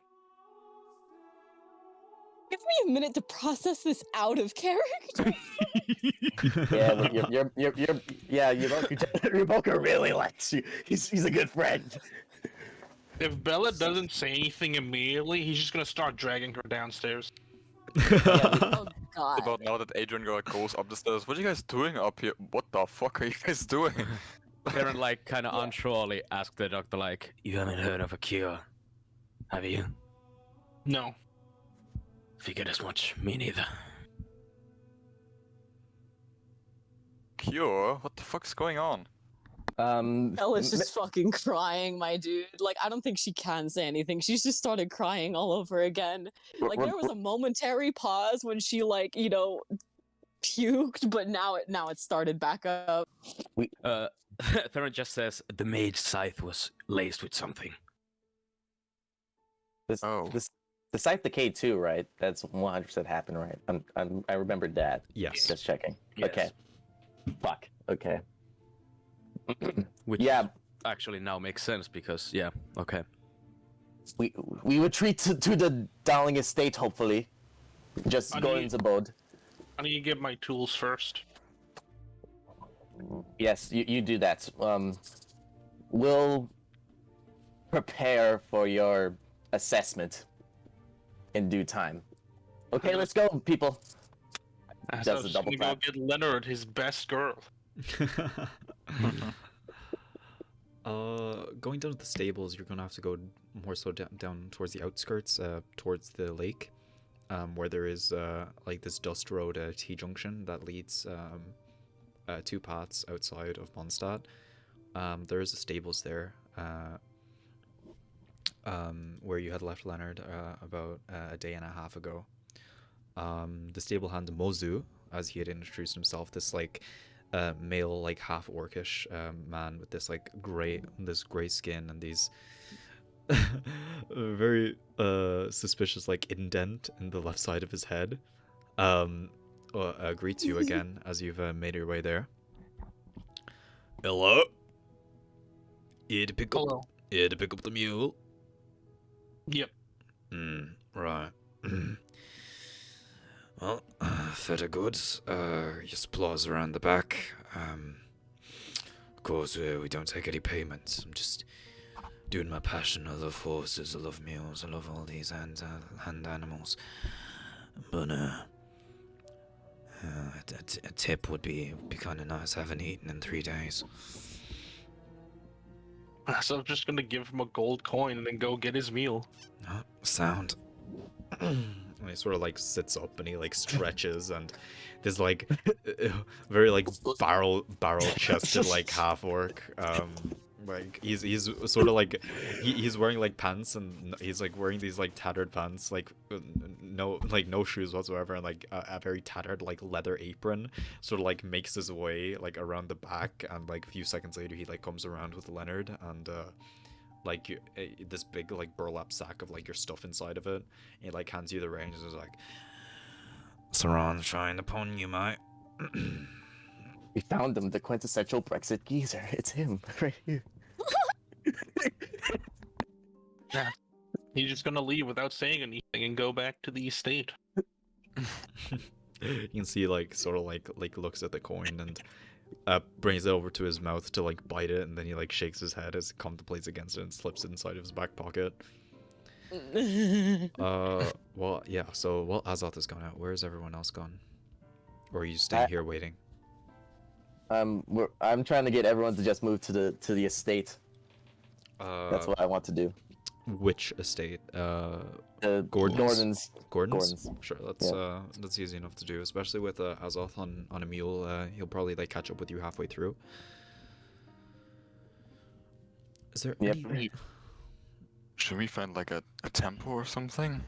Give me a minute to process this out of character. Yeah, but Yaboku really likes you. He's a good friend. If Bella doesn't say anything immediately, he's just gonna start dragging her downstairs. Oh About god. now that Adrian goes up the stairs. What are you guys doing up here? What the fuck are you guys doing? Karen kind of unsurely asked the doctor you haven't heard of a cure, have you? No. Figured as much. Me neither. Cure? What the fuck's going on? Bella's just fucking crying, my dude. I don't think she can say anything. She's just started crying all over again. There was a momentary pause when she puked, but now it started back up. Theron just says the maid's scythe was laced with something. The scythe decayed too, right? That's 100% happened, right? I remembered that. Yes. Just checking. Yes. Okay. Fuck. Okay. Which Yeah. actually now makes sense because okay. We retreat to the Darling Estate, hopefully. Just go into boat. I need to get my tools first. Yes, you do that. We'll prepare for your assessment in due time. Okay, let's go, people. I Does was a just double gonna go tap. get Leonard his best girl. Going down to the stables, you're gonna have to go more so down towards the outskirts, towards the lake, where there is this dust road T-junction that leads 2 paths outside of Mondstadt. There is a stables there, where you had left Leonard about a day and a half ago. The stable hand Mozu, as he had introduced himself, this male half orcish man with this gray skin and these very suspicious indent in the left side of his head, greets you again as you've made your way there. Hello. Here to pick up the mule. Yep. Right. Well, fairly good. Your supplies around the back. Of course, we don't take any payments. I'm just doing my passion. I love horses, I love mules, I love all these hand animals. But, a tip would be kind of nice. I haven't eaten in 3 days. So I'm just gonna give him a gold coin and then go get his meal. Oh, sound. And he sort of like sits up and he like stretches and there's like very like barrel chested like half orc. Like he's sort of like he's wearing like pants and he's like wearing these like tattered pants, like no shoes whatsoever, and like a very tattered like leather apron. Sort of like makes his way like around the back, and like a few seconds later he like comes around with Leonard and like this big like burlap sack of like your stuff inside of it. And he like hands you the range and is like, "Saran's trying upon you, mate." We found him, the quintessential Brexit geezer. It's him, right here. Yeah. He's just gonna leave without saying anything and go back to the estate. You can see like sort of like looks at the coin and brings it over to his mouth to like bite it, and then he like shakes his head as he contemplates against it and slips it inside of his back pocket. Well, yeah, so while Azoth has gone out, where is everyone else gone? Or are you staying here waiting? I'm trying to get everyone to just move to the estate. That's what I want to do. Which estate? Gordon's. Gordon's? Gordon's. Sure, that's easy enough to do, especially with Azoth on a mule. He'll probably like catch up with you halfway through. Is there any... Should we find like a temple or something?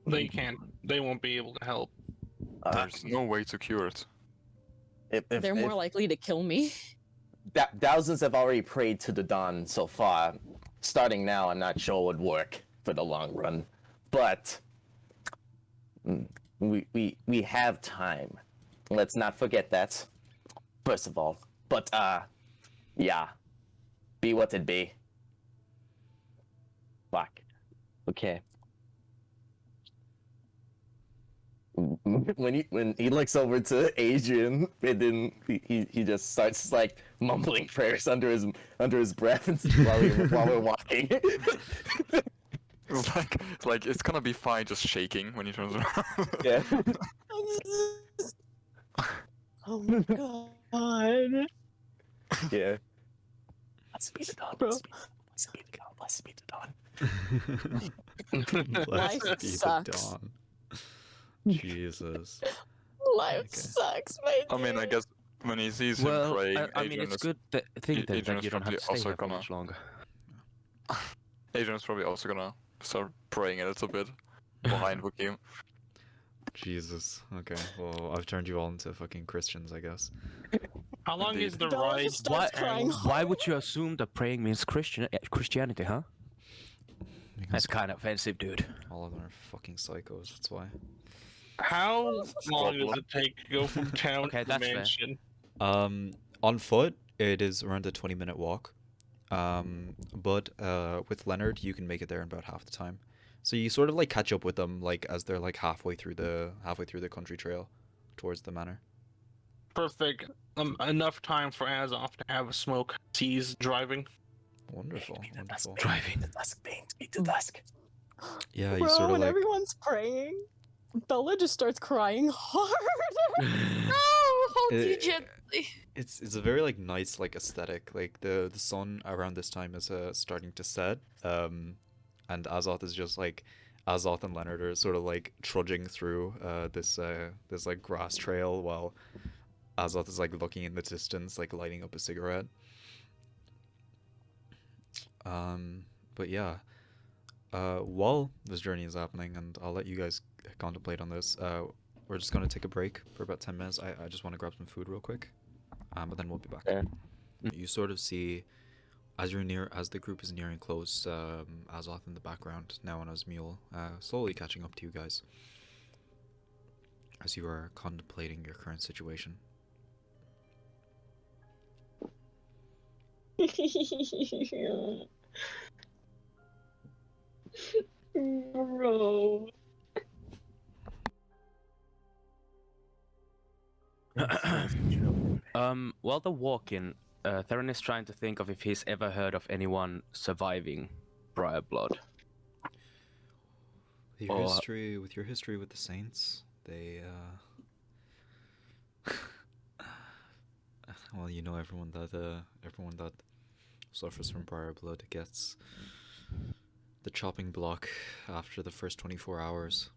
They can't. They won't be able to help. There's no way to cure it. They're more likely to kill me. Thousands have already prayed to the dawn so far. Starting now, I'm not sure would work for the long run, but we have time. Let's not forget that. First of all, but yeah, be what it be. Wack. Okay. When he looks over to Adrian, and then he just starts like mumbling prayers under his breath while we're walking. like it's gonna be fine just shaking when he turns around. Yeah. Oh my god. Yeah. Let's beat the dawn. Let's beat the dawn. Life Let's beat the sucks. dawn. Jesus. Life Okay. sucks, my I mean, I guess when he sees him Well, praying, I mean, it's good thing that Adrian you is don't have probably to stay also here for gonna- much longer. Adrian's probably also gonna start praying a little bit behind Wakim. Jesus. Okay. Well, I've turned you all into fucking Christians, I guess. How long Indeed. is the Bella ride? just starts crying Why would you assume that praying means Christianity, huh? Because That's kind of offensive, dude. all of them are fucking psychos. That's why. How long does it take to go from town Okay, to the that's fair. mansion? On foot, it is around a 20-minute walk. But with Leonard, you can make it there in about half the time. So you sort of like catch up with them like as they're like halfway through the country trail towards the manor. Perfect. Enough time for Azoth to have a smoke. He's driving. Wonderful, wonderful. Driving. The dusk, pains me to dusk. Yeah, you Bro, sort of when like everyone's praying, Bella just starts crying hard. No, hold you Uh, gently. it's a very like nice like aesthetic. Like the sun around this time is starting to set. And Azoth is just like Azoth and Leonard are sort of like trudging through this like grass trail while Azoth is like looking in the distance, like lighting up a cigarette. But yeah, while this journey is happening, and I'll let you guys contemplate on this, we're just gonna take a break for about 10 minutes. I just want to grab some food real quick, but then we'll be back. Okay. You sort of see, as the group is nearing close, Azoth in the background, now on his mule, slowly catching up to you guys, as you are contemplating your current situation. Bro. While they're walking, Theron is trying to think of if he's ever heard of anyone surviving Briar Blood. With your history with the Saints, they well, you know, everyone that suffers from Briar Blood gets the chopping block after the first 24 hours,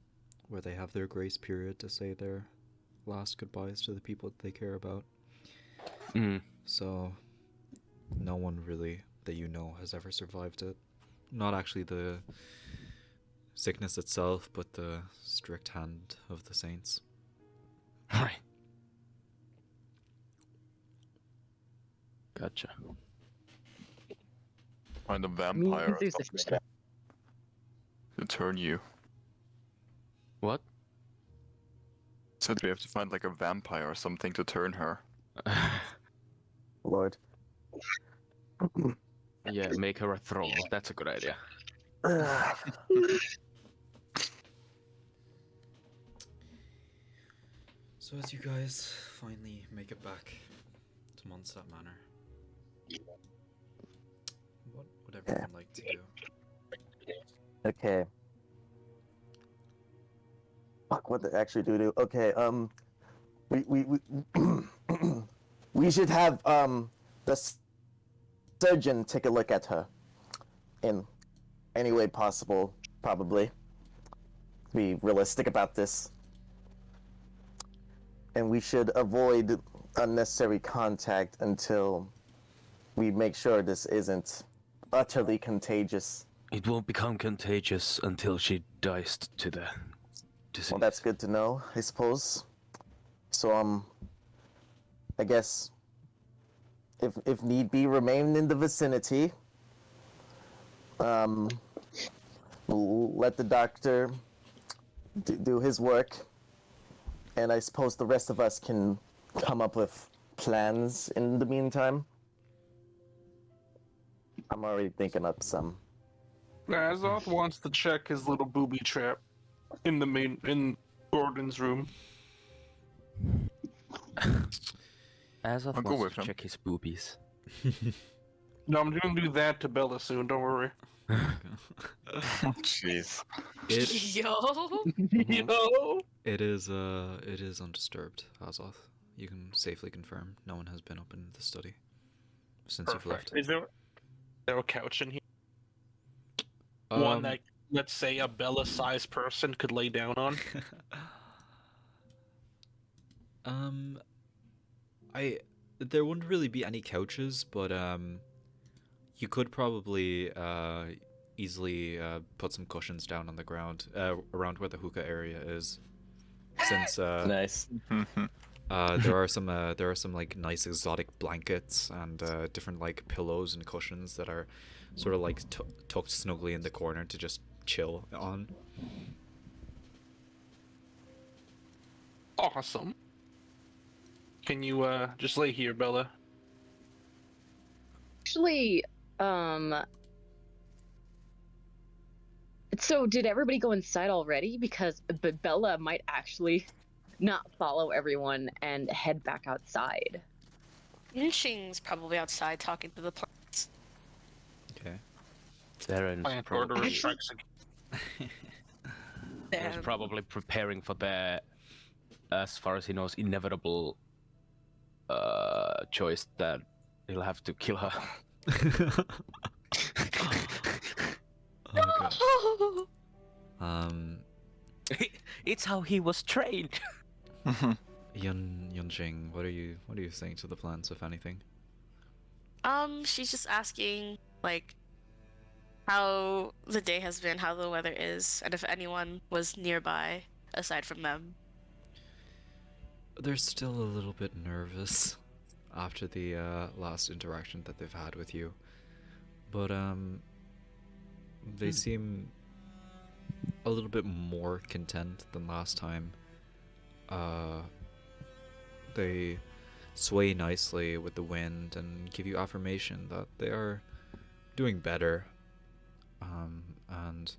where they have their grace period to say their last goodbyes to the people that they care about. So, no one really that you know has ever survived it. Not actually the sickness itself, but the strict hand of the Saints. Right. Gotcha. Find a vampire or Zeus the something to turn you. What? Said we have to find like a vampire or something to turn her. Lord. Yeah, make her a thrall. That's a good idea. So as you guys finally make it back to Mondstadt Manor, what would everyone like to do? Okay. Fuck, what the actually do? Okay, we we should have the surgeon take a look at her in any way possible, probably. Be realistic about this. And we should avoid unnecessary contact until we make sure this isn't utterly contagious. It won't become contagious until she dies to the disease. Well, that's good to know, I suppose. So, I guess if need be, remain in the vicinity. Let the doctor do his work, and I suppose the rest of us can come up with plans in the meantime. I'm already thinking up some. Azoth wants to check his little booby trap in Gordon's room. Azoth I'll go wants with to him. check his boobies. No, I'm gonna do that to Bella soon. Don't worry. Jeez. Yo. Yo. It is undisturbed, Azoth. You can safely confirm no one has been up in the study since you've left. Is there a couch in here? One that, let's say, a Bella-sized person could lay down on? There wouldn't really be any couches, but you could probably easily put some cushions down on the ground around where the hookah area is, since Nice. there are some like nice exotic blankets and different like pillows and cushions that are sort of like tucked snugly in the corner to just chill on. Awesome. Can you just lay here, Bella? Actually, so did everybody go inside already? Because Bella might actually not follow everyone and head back outside. Yinxing's probably outside talking to the plants. Okay. Theron's Plant order probably, strikes Theron's probably preparing for their, as far as he knows, inevitable choice that he'll have to kill her. Oh, God. It's how he was trained. Yunjing, what are you saying to the plants, if anything? She's just asking, like, how the day has been, how the weather is, and if anyone was nearby aside from them. They're still a little bit nervous after the last interaction that they've had with you, but they seem a little bit more content than last time. They sway nicely with the wind and give you affirmation that they are doing better, and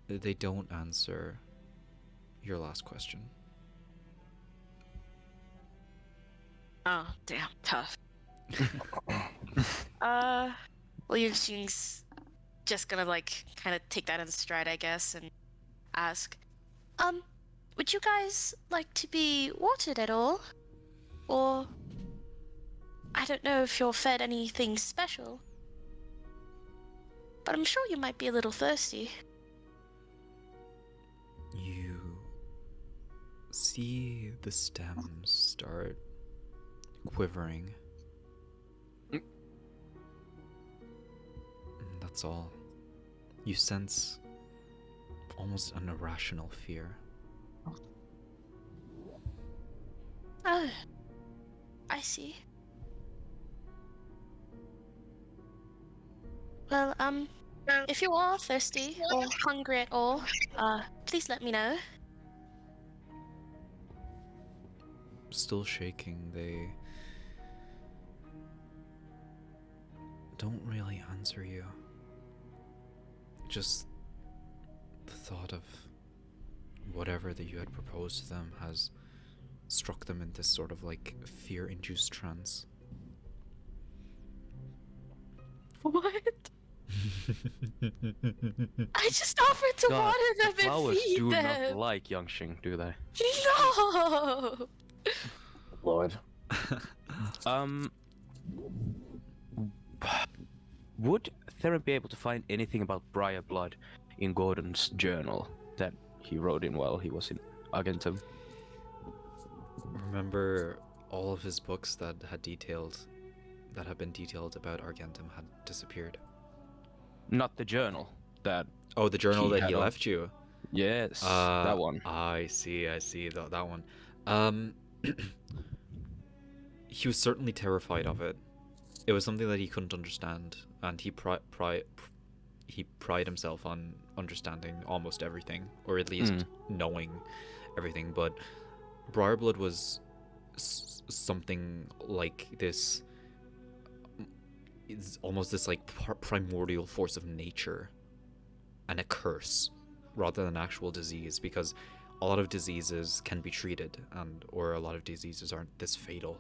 they don't answer your last question. Oh, damn, tough. Well, Yunxing's just gonna like kind of take that in stride, I guess, and ask, would you guys like to be watered at all? Or I don't know if you're fed anything special, but I'm sure you might be a little thirsty. You see the stems start quivering. And that's all. You sense almost an irrational fear. Oh, I see. Well, if you are thirsty or hungry at all, please let me know. Still shaking, they don't really answer you. Just the thought of whatever that you had proposed to them has struck them in this sort of like fear-induced trance. What? I just offered to God, water them and flowers feed do them. not like Yangxing, do they? No. Lord. Would Theron be able to find anything about Briar Blood in Gordon's journal that he wrote in while he was in Argentum? Remember, all of his books that had been detailed about Argentum had disappeared. Not the journal. That Oh, the journal He that had he on- left you. yes, that one. I see. That one. He was certainly terrified of it. It was something that he couldn't understand, and he prided himself on understanding almost everything, or at least knowing everything. But Briarblood was something like this. It's almost this like primordial force of nature, and a curse, rather than actual disease, because a lot of diseases can be treated, or a lot of diseases aren't this fatal.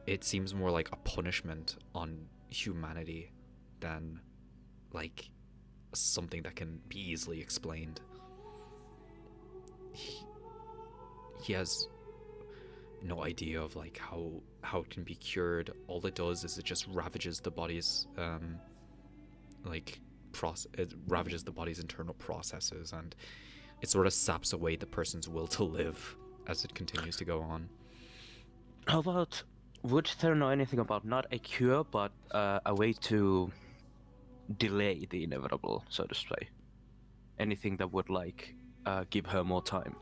It seems more like a punishment on humanity than like something that can be easily explained. He has no idea of like how it can be cured. All it does is it just ravages the body's it ravages the body's internal processes, and it sort of saps away the person's will to live as it continues to go on. How about, would Theron know anything about not a cure, but a way to delay the inevitable, so to say? Anything that would like give her more time?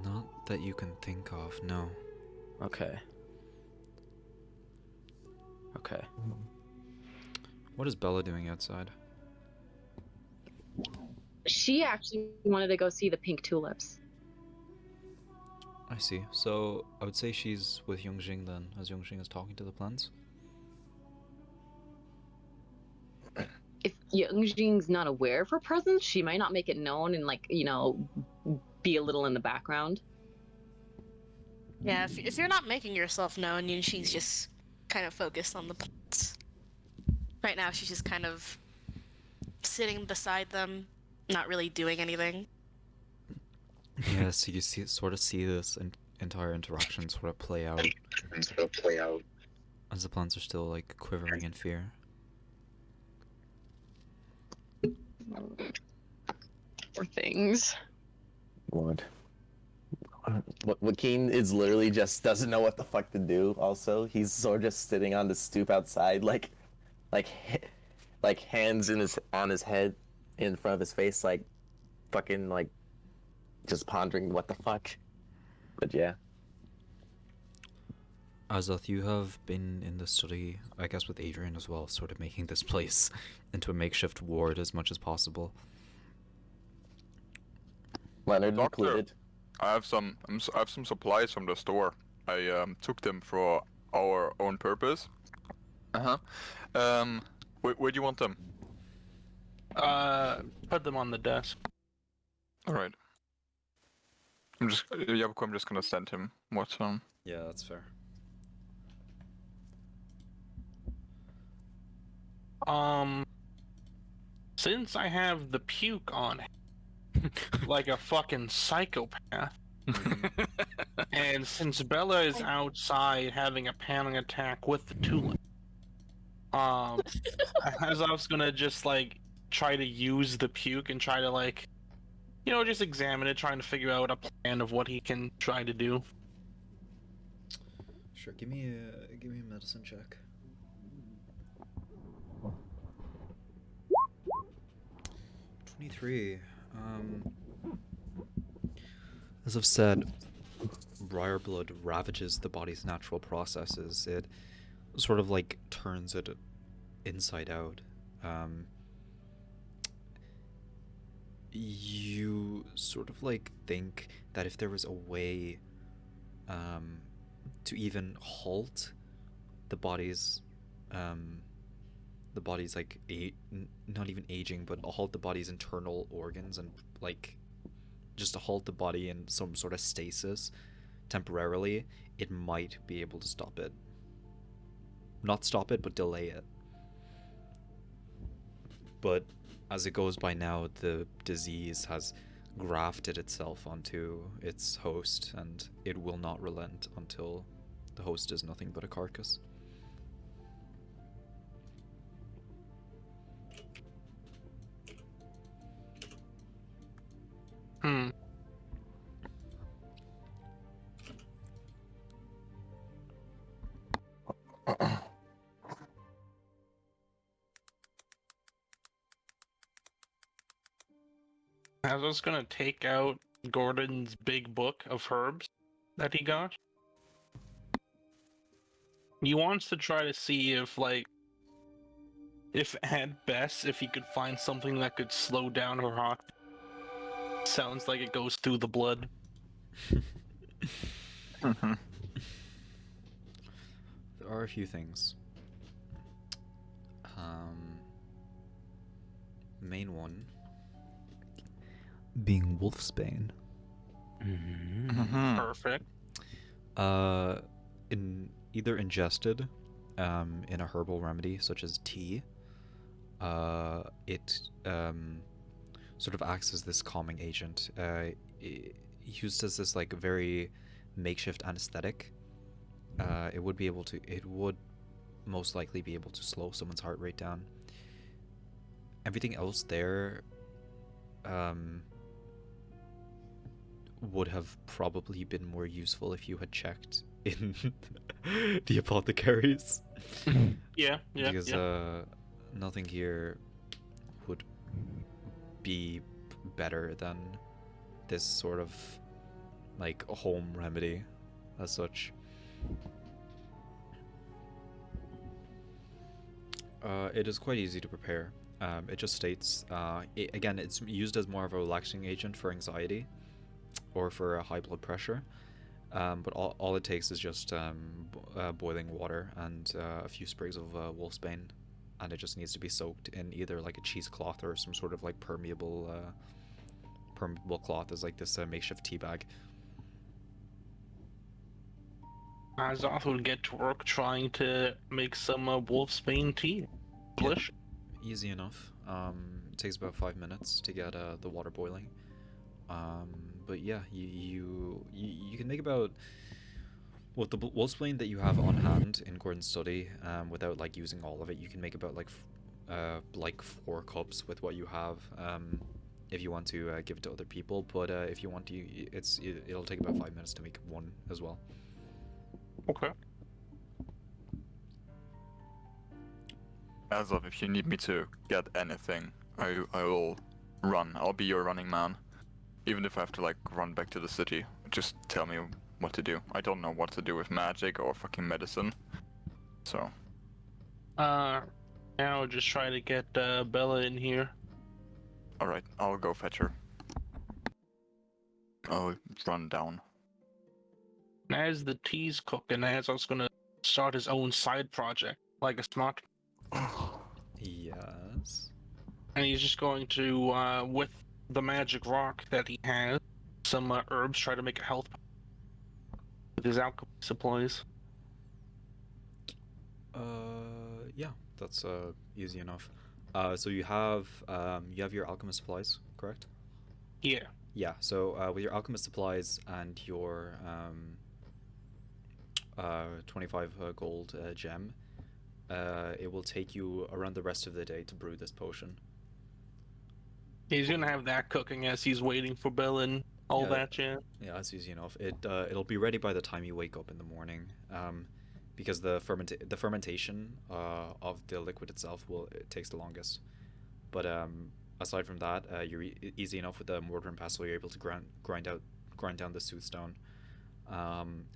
Not that you can think of, no. Okay. Okay. What is Bella doing outside? She actually wanted to go see the pink tulips. I see. So I would say she's with Yungjing then, as Yungjing is talking to the plants. If Yungjing's not aware of her presence, she might not make it known and, like, you know, be a little in the background. Yeah, if you're not making yourself known, she's just kind of focused on the plants. Right now, she's just kind of sitting beside them, not really doing anything. Yeah, so you sort of see this entire interaction sort of play out. As the plants are still like quivering in fear. Poor things. Lord. Joaquin is literally just doesn't know what the fuck to do. Also, he's sort of just sitting on the stoop outside, like hands on his head, in front of his face, like fucking like just pondering what the fuck. But yeah. Azoth, you have been in the study, I guess with Adrian as well, sort of making this place into a makeshift ward as much as possible. Leonard Doctor. included. I have some supplies from the store. I took them for our own purpose. Where do you want them? Put them on the desk. All right. Yaboku, I'm just gonna send him what Yeah, that's fair. Since I have the puke on like a fucking psychopath, and since Bella is outside having a panic attack with the tulip, Azoth's gonna just like try to use the puke and try to like, just examine it, trying to figure out a plan of what he can try to do. Sure, give me a medicine check. 23. As I've said, briar blood ravages the body's natural processes. It sort of like turns it inside out. You sort of like think that if there was a way to even halt the body's like not even aging, but halt the body's internal organs and like just to halt the body in some sort of stasis temporarily, it might be able to stop it. Not stop it, but delay it. But as it goes by now, the disease has grafted itself onto its host, and it will not relent until the host is nothing but a carcass. I was gonna take out Gordon's big book of herbs that he got. He wants to try to see if at best, if he could find something that could slow down her heart. Sounds like it goes through the blood. There are a few things. Main one being wolfsbane. Perfect. In either ingested in a herbal remedy such as tea, it sort of acts as this calming agent. Used as this like very makeshift anesthetic, it would most likely be able to slow someone's heart rate down. Everything else there would have probably been more useful if you had checked in the apothecaries. Yeah. Because nothing here would be better than this sort of like a home remedy as such. It is quite easy to prepare. It just states, again, it's used as more of a relaxing agent for anxiety or for high blood pressure. But all it takes is just boiling water and a few sprigs of wolfsbane, and it just needs to be soaked in either like a cheesecloth or some sort of like permeable cloth as like this makeshift tea bag. Azoth would get to work trying to make some wolfsbane tea. Delicious. Easy enough. It takes about 5 minutes to get the water boiling. But yeah, you can make about, with the wolfsbane that you have on hand in Gordon's study, without like using all of it, you can make about like 4 cups with what you have. If you want to give it to other people, but if you want to, it'll take about 5 minutes to make one as well. Okay. Azoth, if you need me to get anything, I will run. I'll be your running man. Even if I have to like run back to the city, just tell me what to do. I don't know what to do with magic or fucking medicine. So. Now just try to get Bella in here. Alright, I'll go fetch her. I'll run down. As the tea's cooking, Azot's gonna start his own side project, like a smart. Yes. And he's just going to, with the magic rock that he has, some herbs, try to make a health. with his alchemy supplies. Yeah, that's easy enough. So you have your alchemist supplies, correct? Yeah. Yeah. So with your alchemist supplies and your 25 gold gem, it will take you around the rest of the day to brew this potion. He's gonna have that cooking as he's waiting for Bill and all Yeah. that shit. Yeah, that's easy enough. It'll be ready by the time you wake up in the morning. Because the fermentation of the liquid itself it takes the longest. But aside from that, you're easy enough with the mortar and pestle. You're able to grind down the soothstone.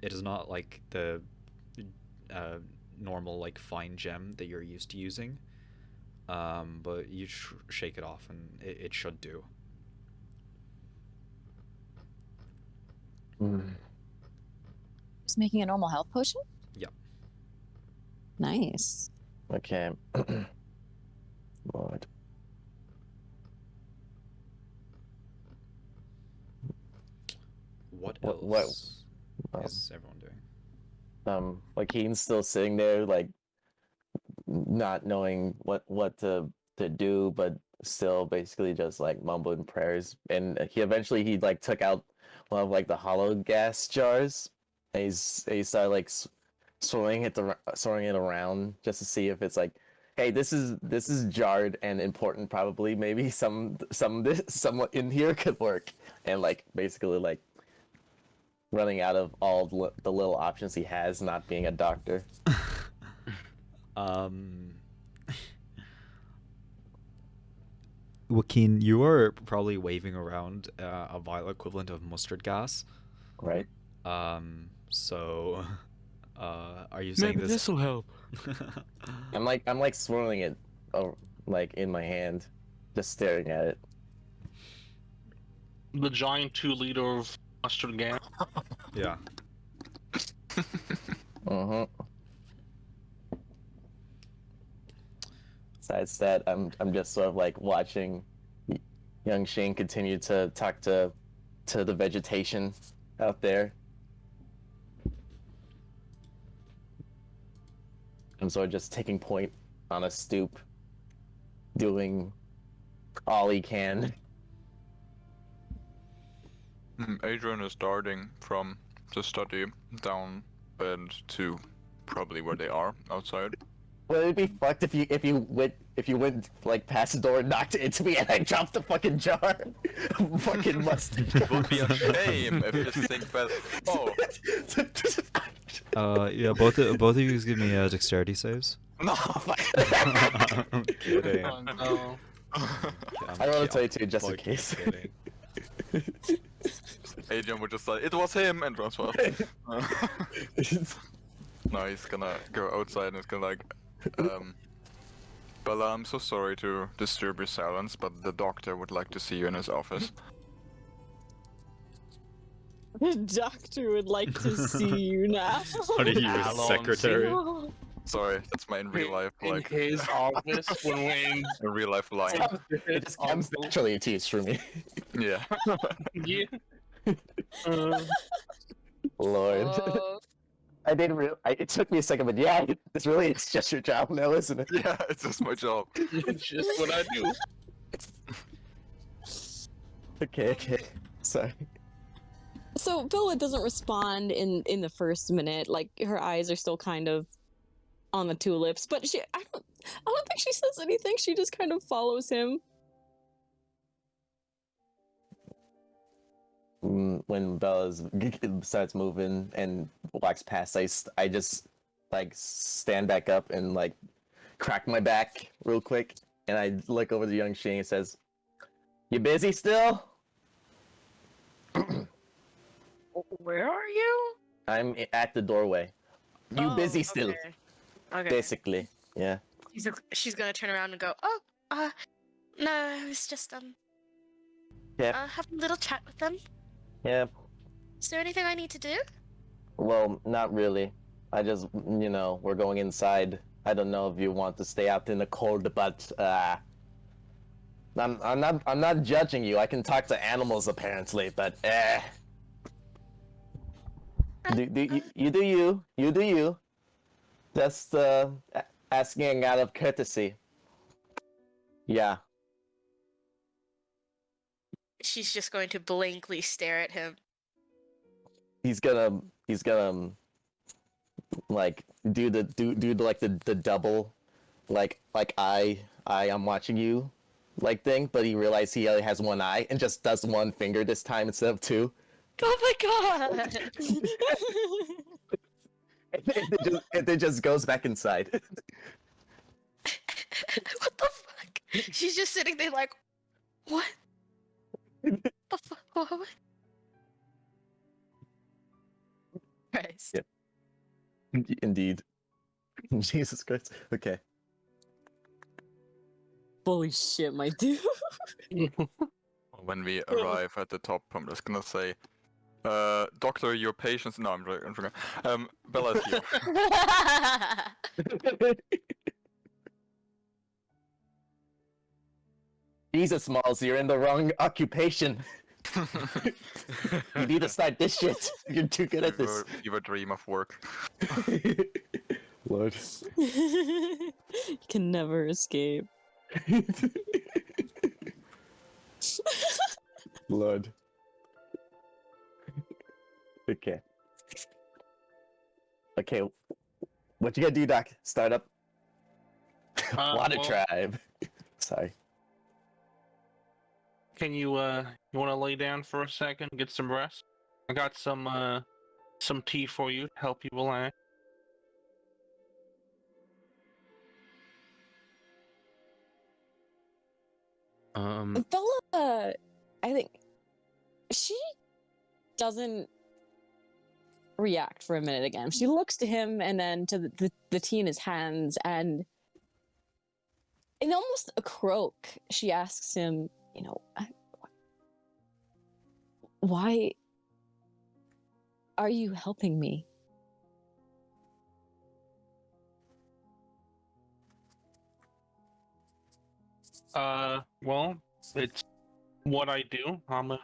It is not like the normal like fine gem that you're used to using. But you shake it off and it should do. Just making a normal health potion? Yep. Nice. Okay. Lord. What What- else is everyone doing? Joaquin's still sitting there, like not knowing what to do, but still basically just like mumbling prayers. And he eventually like took out one of like the hollow gas jars, and he started like swirling it around just to see if it's like, hey, this is jarred and important. Probably maybe someone in here could work, and like basically like running out of all the little options he has, not being a doctor. Joaquin, you are probably waving around a vial equivalent of mustard gas. Right. So, are you saying Maybe this will help. I'm like swirling it, like in my hand, just staring at it. The giant 2 liter of mustard gas. Yeah. Besides that, I'm just sort of like watching young Shane continue to talk to the vegetation out there. I'm sort of just taking point on a stoop, doing all he can. Adrian is darting from the study down and to probably where they are outside. Well, it'd be fucked if you went like past the door and knocked it into me and I dropped the fucking jar. Fucking mustard. It would be a shame if this thing fell. Oh, Yeah. Both of you give me dexterity saves. no! I'm kidding. Oh, no. I rolled a 22 just in fucking case. kidding. Adrian would just like, it was him, and runs fast. No, he's gonna go outside and he's gonna like, Bella, I'm so sorry to disturb your silence, but the doctor would like to see you in his office. The doctor would like to see you now. How do you use Alonso. secretary? Sorry, that's my in real life, In like, his office when in real life line. It just comes naturally to use for me. Yeah. Yeah. Lord. I didn't it took me a second, but yeah, it's just your job now, isn't it? Yeah, it's just my job. It's just what I do. Okay. Sorry. So Bella doesn't respond in the first minute. Like her eyes are still kind of on the tulips, but I don't think she says anything. She just kind of follows him. When Bella starts moving and walks past, I just like stand back up and like crack my back real quick, and I look over the young Shane and says, "You busy still?" Where are you? I'm at the doorway. You busy still? Okay. Basically, yeah. She's gonna turn around and go, oh, no, I was just, Yeah. having a little chat with them. Yeah. Is there anything I need to do? Well, not really. I just, we're going inside. I don't know if you want to stay out in the cold, but I'm not judging you. I can talk to animals apparently, but You do you. You do you. Just asking out of courtesy. Yeah. She's just going to blankly stare at him. He's gonna like do the double like I am watching you like thing, but he realized he only has one eye and just does one finger this time instead of two. Oh my god! And then just goes back inside. What the fuck? She's just sitting there like, what? The fuck? What? Christ. Yeah. Indeed. Jesus Christ. Okay. Holy shit, my dude. When we arrive at the top, I'm just gonna say, Doctor, your patients. No, I'm joking. Bella's here. Jesus, Smalls, you're in the wrong occupation. You need to start this shit. You're too good at this. You a dream of work. Lord. You can never escape. Lord. Okay. Okay. What you gotta do, Doc? Start up. Water well- tribe. Sorry. Can you want to lay down for a second, get some rest? I got some tea for you to help you relax. Bella, I think she doesn't react for a minute again. She looks to him and then to the tea in his hands, and in almost a croak, she asks him, you know, why are you helping me? Well, it's what I do. I'm a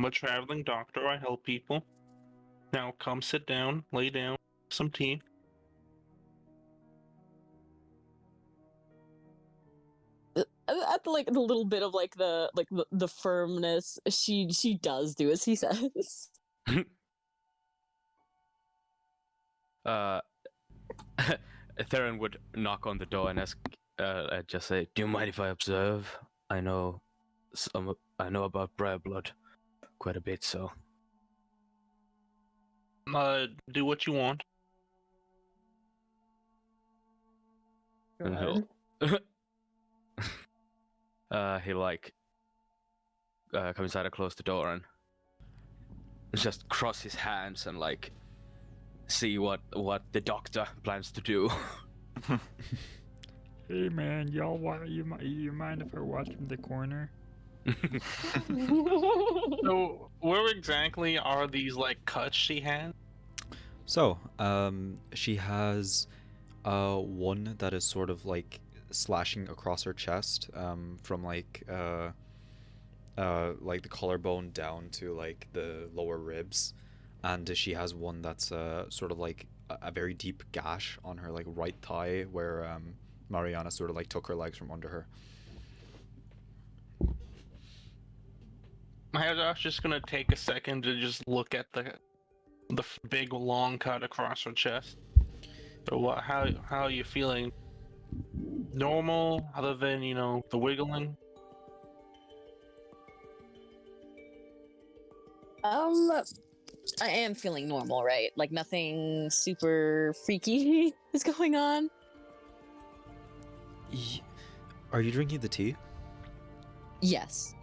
traveling doctor. I help people. Now come sit down, lay down, some tea. At like the little bit of like the firmness, she does do as he says. Theron would knock on the door and ask, just say, "Do you mind if I observe? I know about Briar Blood quite a bit, so." Do what you want. And he'll, he like come inside and close the door and just cross his hands and like see what the doctor plans to do. Hey man, you mind if I watch from the corner? So, where exactly are these like cuts she had? So, she has one that is sort of like slashing across her chest, from like the collarbone down to like the lower ribs, and she has one that's sort of like a very deep gash on her like right thigh where Mariana sort of like took her legs from under her. I was just gonna take a second to just look at the big long cut across her chest. So how are you feeling? Normal, other than the wiggling? I am feeling normal, right? Like nothing super freaky is going on. Are you drinking the tea? Yes.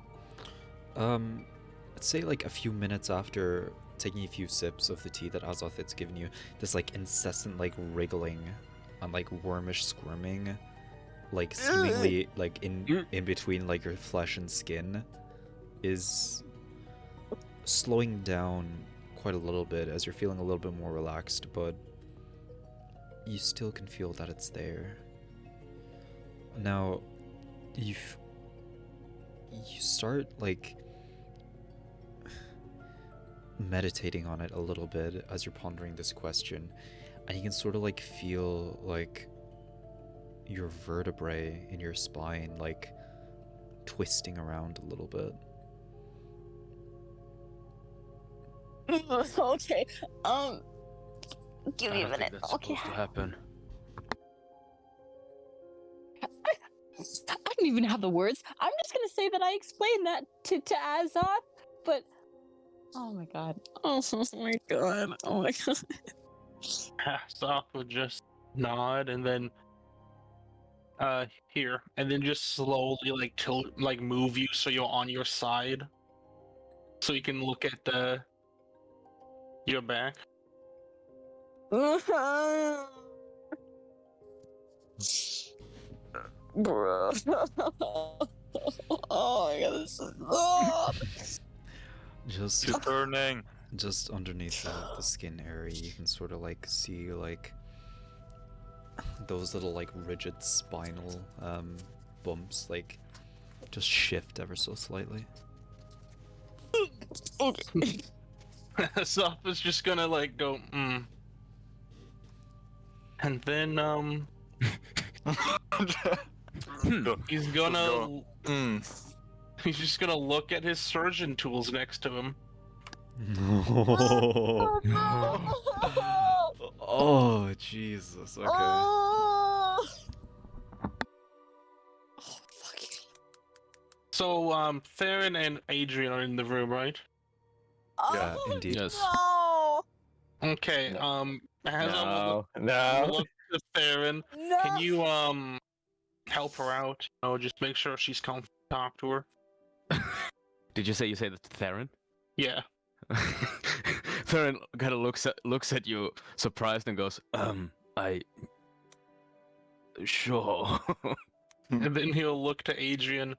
Let's say like a few minutes after taking a few sips of the tea that Azoth has given you, this like incessant like wriggling and like wormish squirming, like seemingly like in between like your flesh and skin, is slowing down quite a little bit as you're feeling a little bit more relaxed, but you still can feel that it's there. Now, you start like meditating on it a little bit as you're pondering this question, and you can sort of like feel like your vertebrae in your spine like twisting around a little bit. Okay. Give me I a don't think minute. that's Okay. supposed to happen. I don't even have the words. I'm just gonna say that I explained that to Azoth, but oh my god. Oh my god. Oh my god. Azoth would just nod and then here, and then just slowly like tilt, like move you so you're on your side, so you can look at your back. Bro. Oh my god, this is Just It's burning. just underneath the skin area, you can sort of like see like those little like rigid spinal bumps like just shift ever so slightly. okay. Azoth is just gonna like go and then he's gonna he's just gonna look at his surgeon tools next to him. No. Oh Jesus. Okay. Oh. Oh, fuck. So Theron and Adrian are in the room, right? Yeah, Oh, indeed. Yes. No. Okay. As No, I'm no. look to Theron, No. can you help her out? You know, just make sure she's comfortable. Talk to her. Did you say that to Theron? Yeah. Theron kind of looks at you surprised and goes, sure. And then he'll look to Adrian.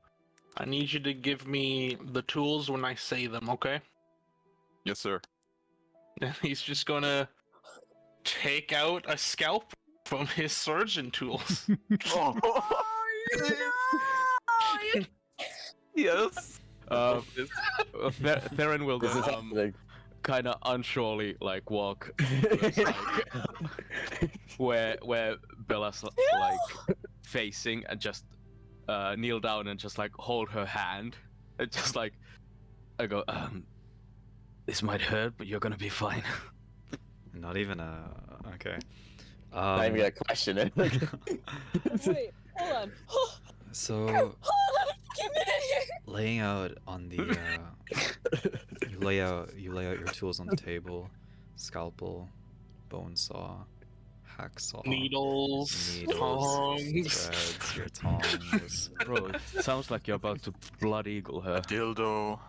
I need you to give me the tools when I say them, okay? Yes, sir. And he's just gonna take out a scalpel from his surgeon tools. No. You Yes. Theron will This is then kind of unsurely like walk where Bella's like facing and just kneel down and just like hold her hand and just like I go this might hurt but you're gonna be fine. Not even a okay. Not even gonna question it. Wait, hold on. So Hold on. Give me in here. laying out on the you lay out your tools on the table: scalpel, bone saw, hacksaw, Needles, needles, tongs. threads, your tongs. Bro, it sounds like you're about to blood eagle her. Dildo.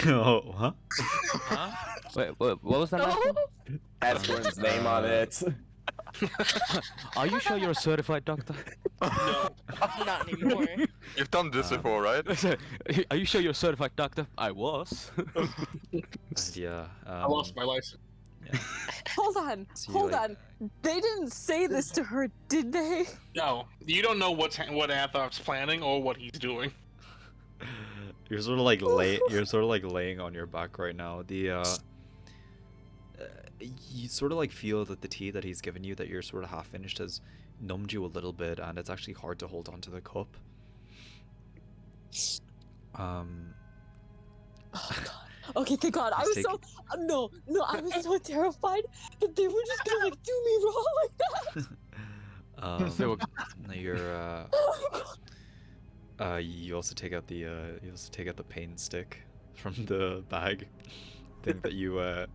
Oh, huh? Huh? Wait, what was that last one? Aswin's name on it. Are you sure you're a certified doctor? No. Not anymore. You've done this before, right? Are you sure you're a certified doctor? I was. And yeah. I lost my license. Hold on. So you, Hold like- on. They didn't say this to her, did they? No, you don't know what Azoth's planning or what he's doing. You're sort of like laying on your back right now. You sort of like feel that the tea that he's given you that you're sort of half finished has numbed you a little bit, and it's actually hard to hold onto the cup. Oh god. Okay, thank God. I was Let's so no, I was so terrified that they were just gonna like do me wrong like that. They were- You're you also take out the pain stick from the bag, thing that you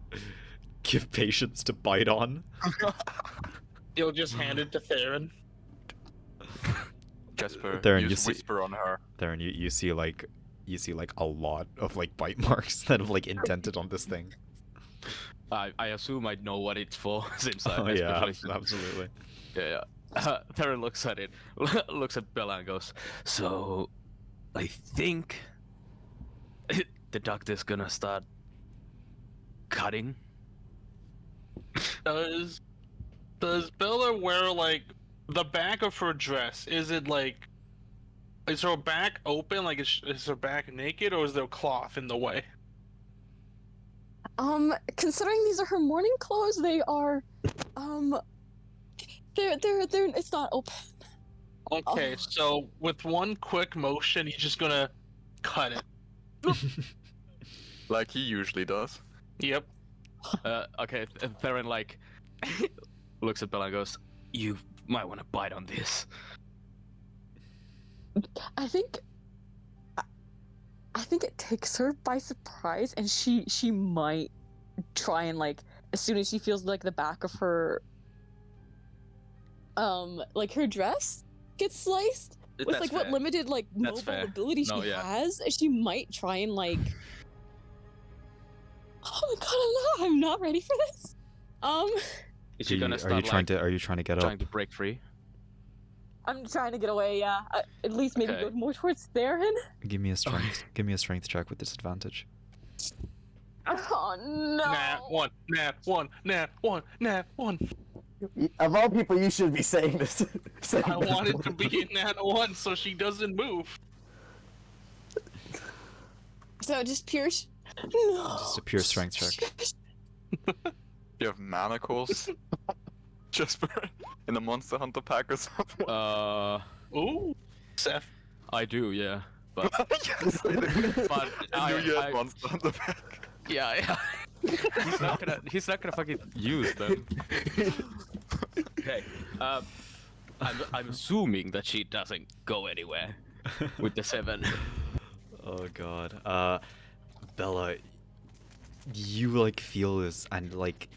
give patients to bite on. You'll just hand it to Theron. Jasper, Theron, use you see- whisper on her. Theron, you see like a lot of like bite marks that have like indented on this thing. I assume I know what it's for since I Oh yeah, especially- absolutely. Yeah. Theron looks at it, looks at Bella and goes, "So, I think the doctor's gonna start cutting." Does Bella wear like the back of her dress? Is it like is her back open? Like is her back naked, or is there cloth in the way? Considering these are her morning clothes, they are, they're, it's not open. Okay, so with one quick motion, he's just gonna cut it. Like he usually does. Yep. Okay, Theron like looks at Bella and goes, "You might want to bite on this." I think it takes her by surprise, and she might try and like as soon as she feels like the back of her like her dress gets sliced with That's like what fair. limited like That's mobile fair. ability No, she yeah. has, she might try and like oh my god, I'm not ready for this. Is she gonna Are start you trying like to? Are you trying to get trying up? to break free? I'm trying to get away, yeah. At least maybe Okay. go more towards Theron. Give me a strength. Give me a strength check with disadvantage. Oh no. Nat one, nat one, nat one, nat one. Of all people, you should be saying this. I want it to be a nat one so she doesn't move. So just pure no. Just a pure strength check. You have manacles. Just for in a Monster Hunter pack or something. Ooh, Seth. I do, yeah. But Yes, I knew you had Monster Hunter pack. yeah. He's not gonna fucking use them. Okay. I'm assuming that she doesn't go anywhere with the 7. Oh god. Bella, you like feel this and like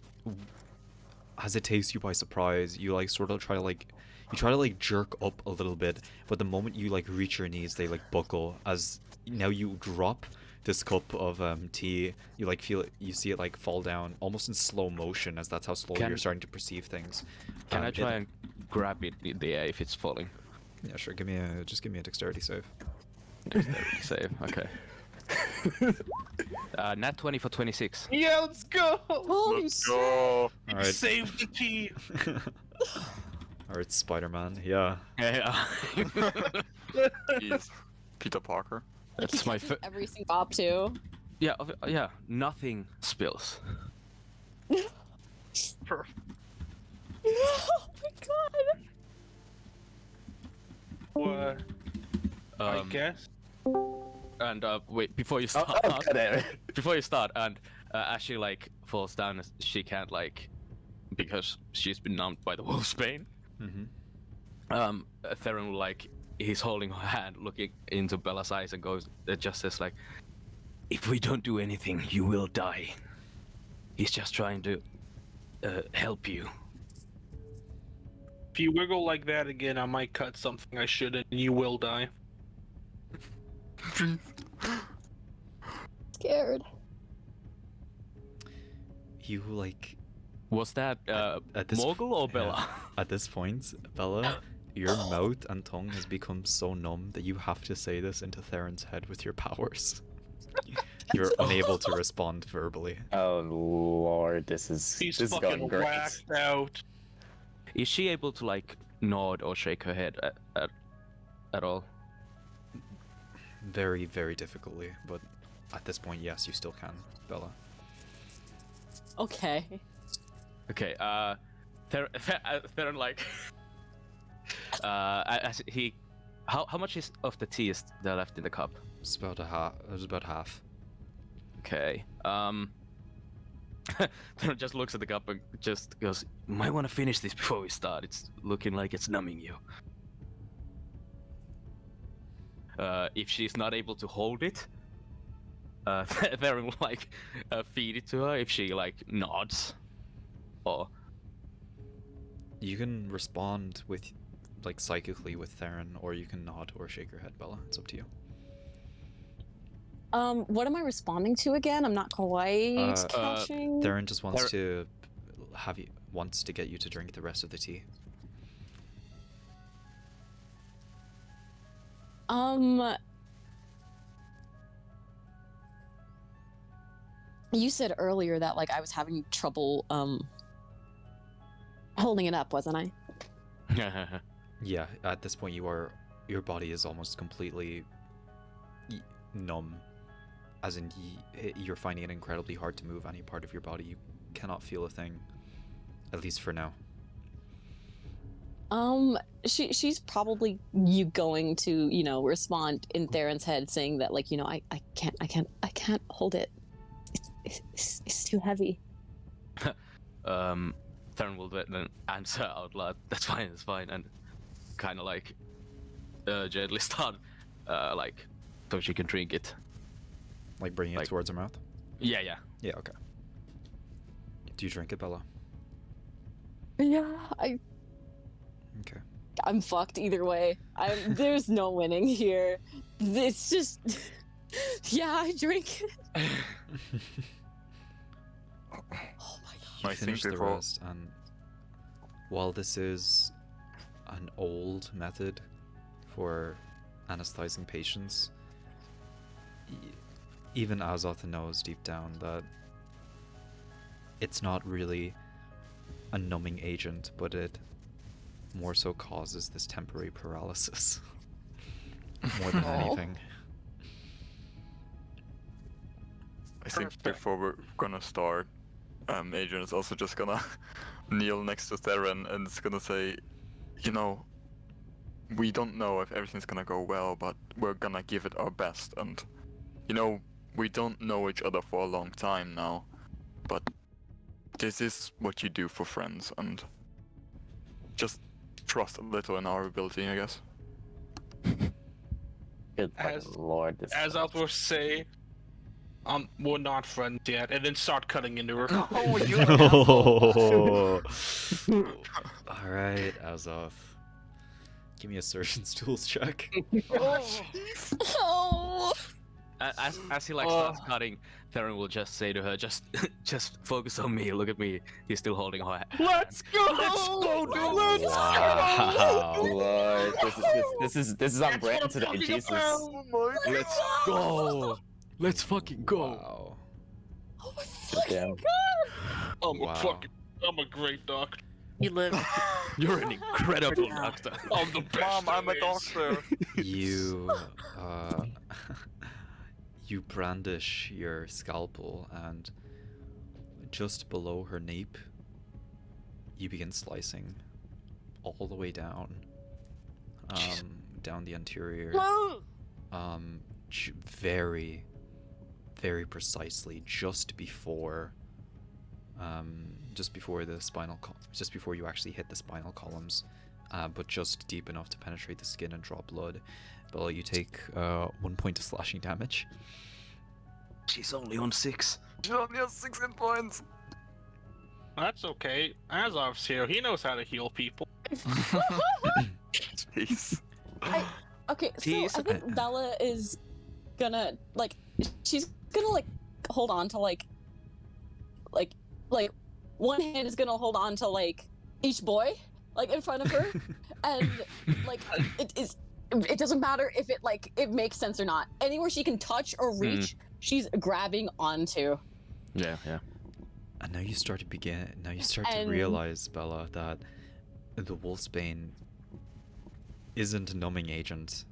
as it takes you by surprise, you like sort of try to like jerk up a little bit, but the moment you like reach your knees, they like buckle as now you drop this cup of tea. You like feel it, you see it like fall down almost in slow motion as that's how slowly Can- you're starting to perceive things. Can I try and grab it in the air if it's falling? Yeah, sure. Give me a dexterity save. Dexterity save. Okay. Nat 20 for 26. Yeah, let's go. Holy Let's shit. go. All right. Save the tea. All right, Spider-Man. Yeah. Yeah. Jeez. Peter Parker. That's my Every single op too. yeah. Yeah. Nothing spills. Perfect. Oh my god. What? I Um, guess. And wait, before you Oh, start, good. before you start, and as she like falls down, she can't like because she's been numbed by the wolf's bane. Mm-hmm. Theron will like he's holding her hand, looking into Bella's eyes, and goes, it just says like, "If we don't do anything, you will die. He's just trying to help you." If you wiggle like that again, I might cut something I shouldn't, and you will die. Scared. You like Was that at this Mogul or yeah. Bella? At this point, Bella, your mouth and tongue has become so numb that you have to say this into Theron's head with your powers. You're unable to respond verbally. Oh lord, this is He's this is fucking going great. whacked out. Is she able to like nod or shake her head at all? Very, very difficultly, but at this point, yes, you still can, Bella. Okay. Okay, Theron like, as he, how much is of the tea is there left in the cup? It's about a half. It was about half. Okay, Theron just looks at the cup and just goes, "Might want to finish this before we start. It's looking like it's numbing you." If she's not able to hold it, Theron will like feed it to her if she like nods, or You can respond with, like, psychically with Theron, or you can nod or shake your head, Bella. It's up to you. What am I responding to again? I'm not quite Uh, catching. Theron just wants to wants to get you to drink the rest of the tea. You said earlier that like I was having trouble holding it up, wasn't I? Yeah, at this point your body is almost completely numb. as in you're finding it incredibly hard to move any part of your body. You cannot feel a thing, at least for now. She's probably going to, respond in Theron's head, saying that, like, I can't hold it. It's too heavy. Theron will then answer out loud. That's fine, and kind of like gently start like so she can drink it. Like bringing it towards her mouth? Yeah. Yeah, okay. Do you drink it, Bella? Yeah, Okay. I'm fucked either way. There's no winning here. It's just, yeah, I drink it. Oh my god. You finish the rest, and while this is an old method for anesthetizing patients, even Azoth knows deep down that it's not really a numbing agent, but it more so causes this temporary paralysis more than anything. I think before we're gonna start, Adrian is also just gonna kneel next to Theron and it's gonna say, we don't know if everything's gonna go well, but we're gonna give it our best. And, we don't know each other for a long time now, but this is what you do for friends, and just trust a little in our ability, I guess. Good lord. As I will say, we're not friends yet, and then start cutting into her. Oh, you Alright, Azoth. Give me a surgeon's tools check. Oh. As he starts cutting, Theron will just say to her, just focus on me, look at me. He's still holding her hand. Let's go, dude! Let's Wow. Lord, this is on brand today, Jesus. Let's go! Let's fucking go! Wow. Oh my fucking Damn. god. I'm a great doctor. You live. You're an incredible doctor. I'm the best. Mom, I'm a doctor. You brandish your scalpel, and just below her nape, you begin slicing all the way down, down the anterior, very, very precisely, just before the spinal just before you actually hit the spinal columns, but just deep enough to penetrate the skin and draw blood. Bella, you take 1 point of slashing damage. She's only on 6. She only has 6 hit points. That's okay. Azov's here. He knows how to heal people. Jeez. Okay, so I think Bella is gonna she's gonna hold on to like one hand is gonna hold on to each boy in front of her, and it doesn't matter if it makes sense or not. Anywhere she can touch or reach, she's grabbing onto. Yeah. And now you start to realize, Bella, that the Wolfsbane isn't a numbing agent.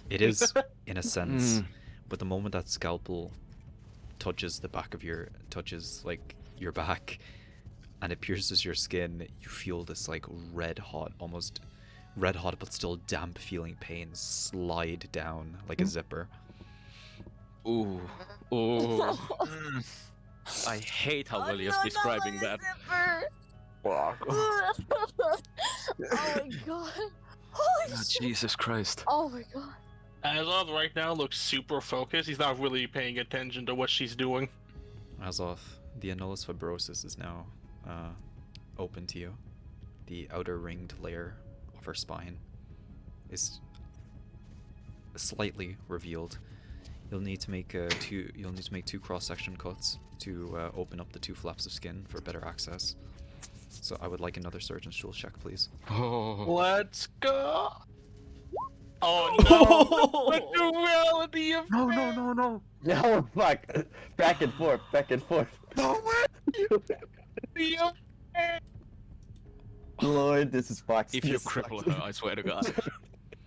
It is in a sense, but the moment that scalpel touches the back of your back, and it pierces your skin, you feel this red hot but still damp feeling pain slide down like a zipper. Ooh. I hate how Lilia's describing that. Wow. Oh my god. Holy shit. Jesus Christ. Oh my god. Azoth right now looks super focused. He's not really paying attention to what she's doing. Azoth, the annulus fibrosis is now open to you. The outer ringed layer of her spine is slightly revealed. You'll need to make two cross-section cuts to open up the 2 flaps of skin for better access. So I would like another surgeon's tool check, please. Let's go. Oh no! The duality of No. No, fuck. Back and forth. No way! Lord, this is fucked. If you cripple her, I swear to God.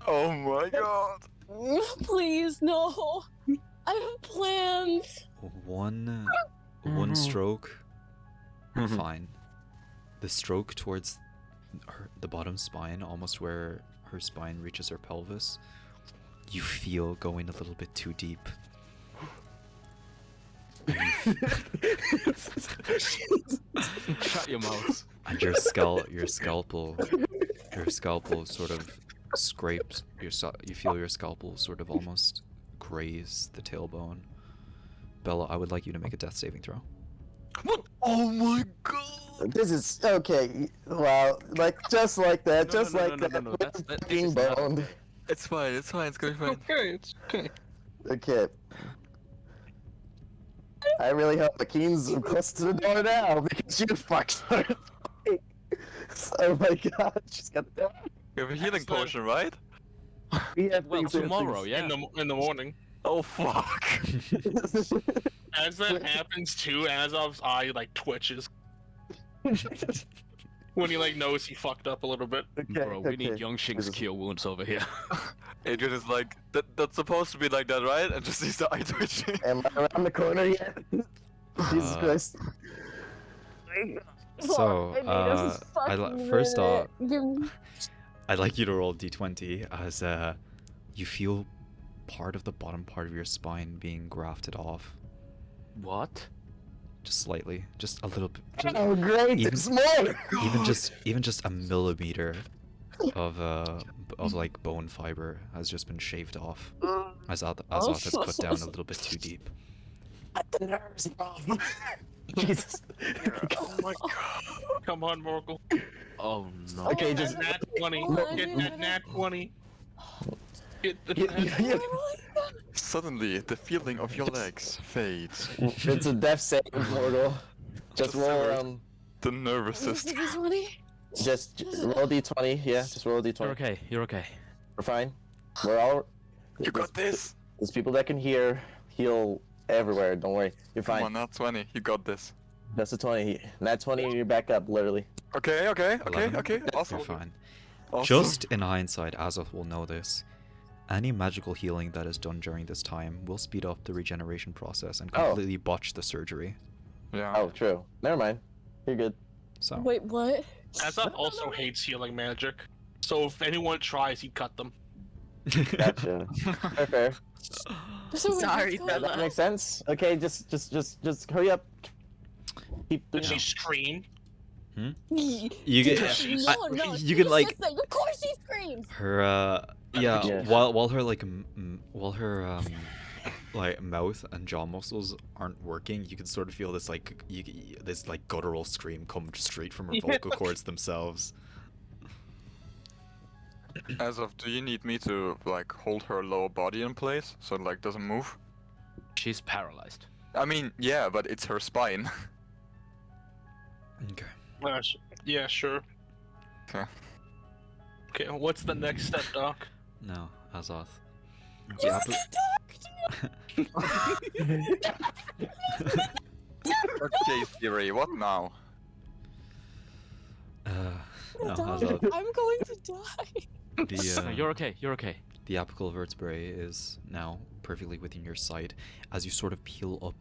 Oh my god. Please, no. I have plans. One stroke, fine. The stroke towards the bottom spine, almost where her spine reaches her pelvis, you feel going a little bit too deep. Shut your mouth. And your scalpel sort of scrapes you feel your scalpel sort of almost graze the tailbone. Bella, I would like you to make a death saving throw. What? Oh my god! This is okay. Wow, like just like that, No, that's being boned. It's fine, it's gonna be fine. Okay, it's okay. Okay. I really hope McKean's close to the door now because you fucked her. Oh my god, she's got that. You have a healing potion, right? Well, tomorrow, yeah. In the morning. Oh fuck! As that happens too, Azov's eye like twitches. When he like knows he fucked up a little bit. Bro, we need Yongxing's cure wounds over here. Adrian is like, that's supposed to be like that, right? And just sees the eye twitching. Am I around the corner yet? Jesus Christ. So, first off, I'd like you to roll d20 as you feel part of the bottom part of your spine being grafted off. What? Just slightly, just a little bit. Oh great, there's more! Even just a millimeter of like bone fiber has just been shaved off. As Azoth has cut down a little bit too deep. Let the nerves off. Jesus. Oh my god. Come on, Morgul. Oh no. Okay, just Nat 20. Get that Nat 20. Get the Yeah, Nat yeah, 20. Suddenly, the feeling of your legs fades. It's a death save, Mortal. Just roll The nervous system. just roll d20. Yeah, just roll d20. You're okay. You're okay. We're fine. We're all. You got this! There's people that can heal everywhere. Don't worry, you're fine. Come on, not 20. You got this. That's a 20. Nat 20, and you're back up, literally. Okay. 11. Awesome. You're fine. Awesome. Just in hindsight, Azoth will know this. Any magical healing that is done during this time will speed up the regeneration process and completely botch the surgery. Yeah. Oh, true. Never mind. You're good. So. Wait, what? Azov also hates healing magic. So if anyone tries, he'd cut them. Gotcha. Fair. Sorry, That Bella. makes sense. Okay, just hurry up. Keep Did doing she scream? You get. No, you can like. of course he screams. Her Yeah. while her like like mouth and jaw muscles aren't working, you can sort of feel this like this like guttural scream come straight from her vocal cords themselves. Azov, do you need me to like hold her lower body in place so it like doesn't move? She's paralyzed. I mean, yeah, but it's her spine. Okay. Yeah, sure. Okay. Okay, what's the next step, Doc? No, Azoth. Okay, Siri, what now? No, Azoth. I'm going to die. No, you're okay. You're okay. The apical vertebrae is now perfectly within your sight as you sort of peel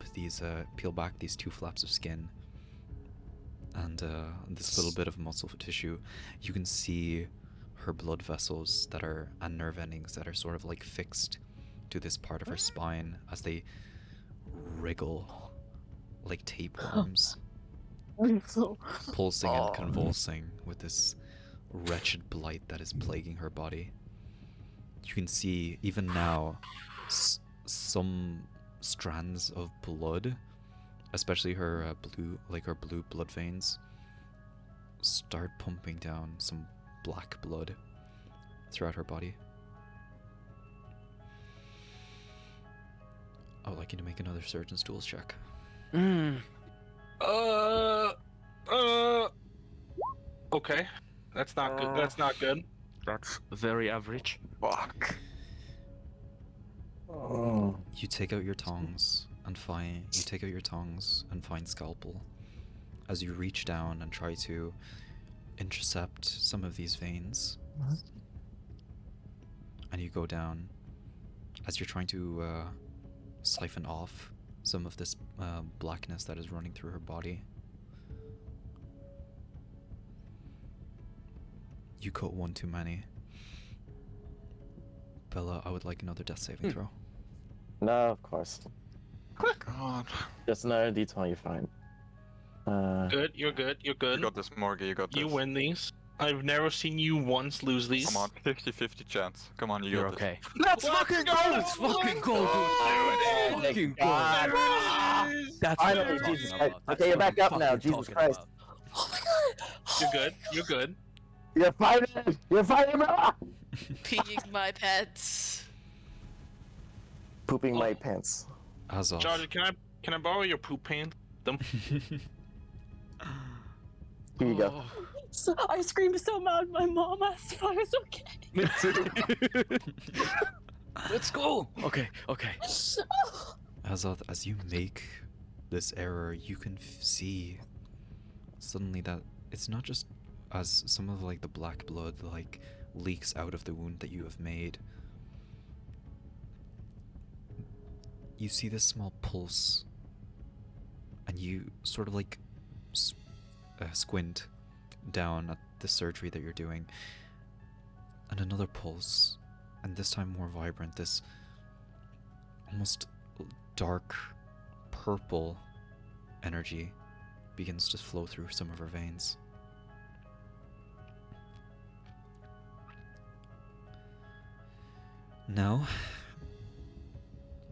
back these two flaps of skin and this little bit of muscle tissue. You can see her blood vessels and nerve endings that are sort of like fixed to this part of her spine as they wriggle like tapeworms, pulsing and convulsing with this wretched blight that is plaguing her body. You can see even now some strands of blood, especially her blue blood veins, start pumping down some black blood throughout her body. I would like you to make another surgeon's tools check. Okay. That's not good. That's not good. That's very average. Fuck. Oh. You take out your tongs and find scalpel as you reach down and try to intercept some of these veins. And you go down as you're trying to siphon off some of this blackness that is running through her body. You caught one too many. Bella, I would like another death saving throw. No, of course. Oh God. Just another D20, you're fine. Good, you're good, you're good. You got this, Morgan. You got this. You win these. I've never seen you once lose these. Come on, 50-50 chance. Come on, you You're got okay. Let's fucking go! Let's fucking go, dude! Fucking go! That's what Finally, I'm talking Jesus about. Christ. That's Okay, you're what I'm back up now, fucking Jesus talking Christ. about. Oh my god! You're good, you're good. You're fighting! You're fighting! Ah! Peeing my pets. Pooping my pants. Azoth. Charlie, can I borrow your poop pants? Them. Here you go. So, I screamed so loud, my mom asked if I was okay. Me too. Let's go! Okay, okay. Azoth, as you make this error, you can see suddenly that it's not just as some of like the black blood like leaks out of the wound that you have made. You see this small pulse, and you sort of like squint down at the surgery that you're doing, and another pulse, and this time more vibrant, this almost dark purple energy begins to flow through some of her veins. Now,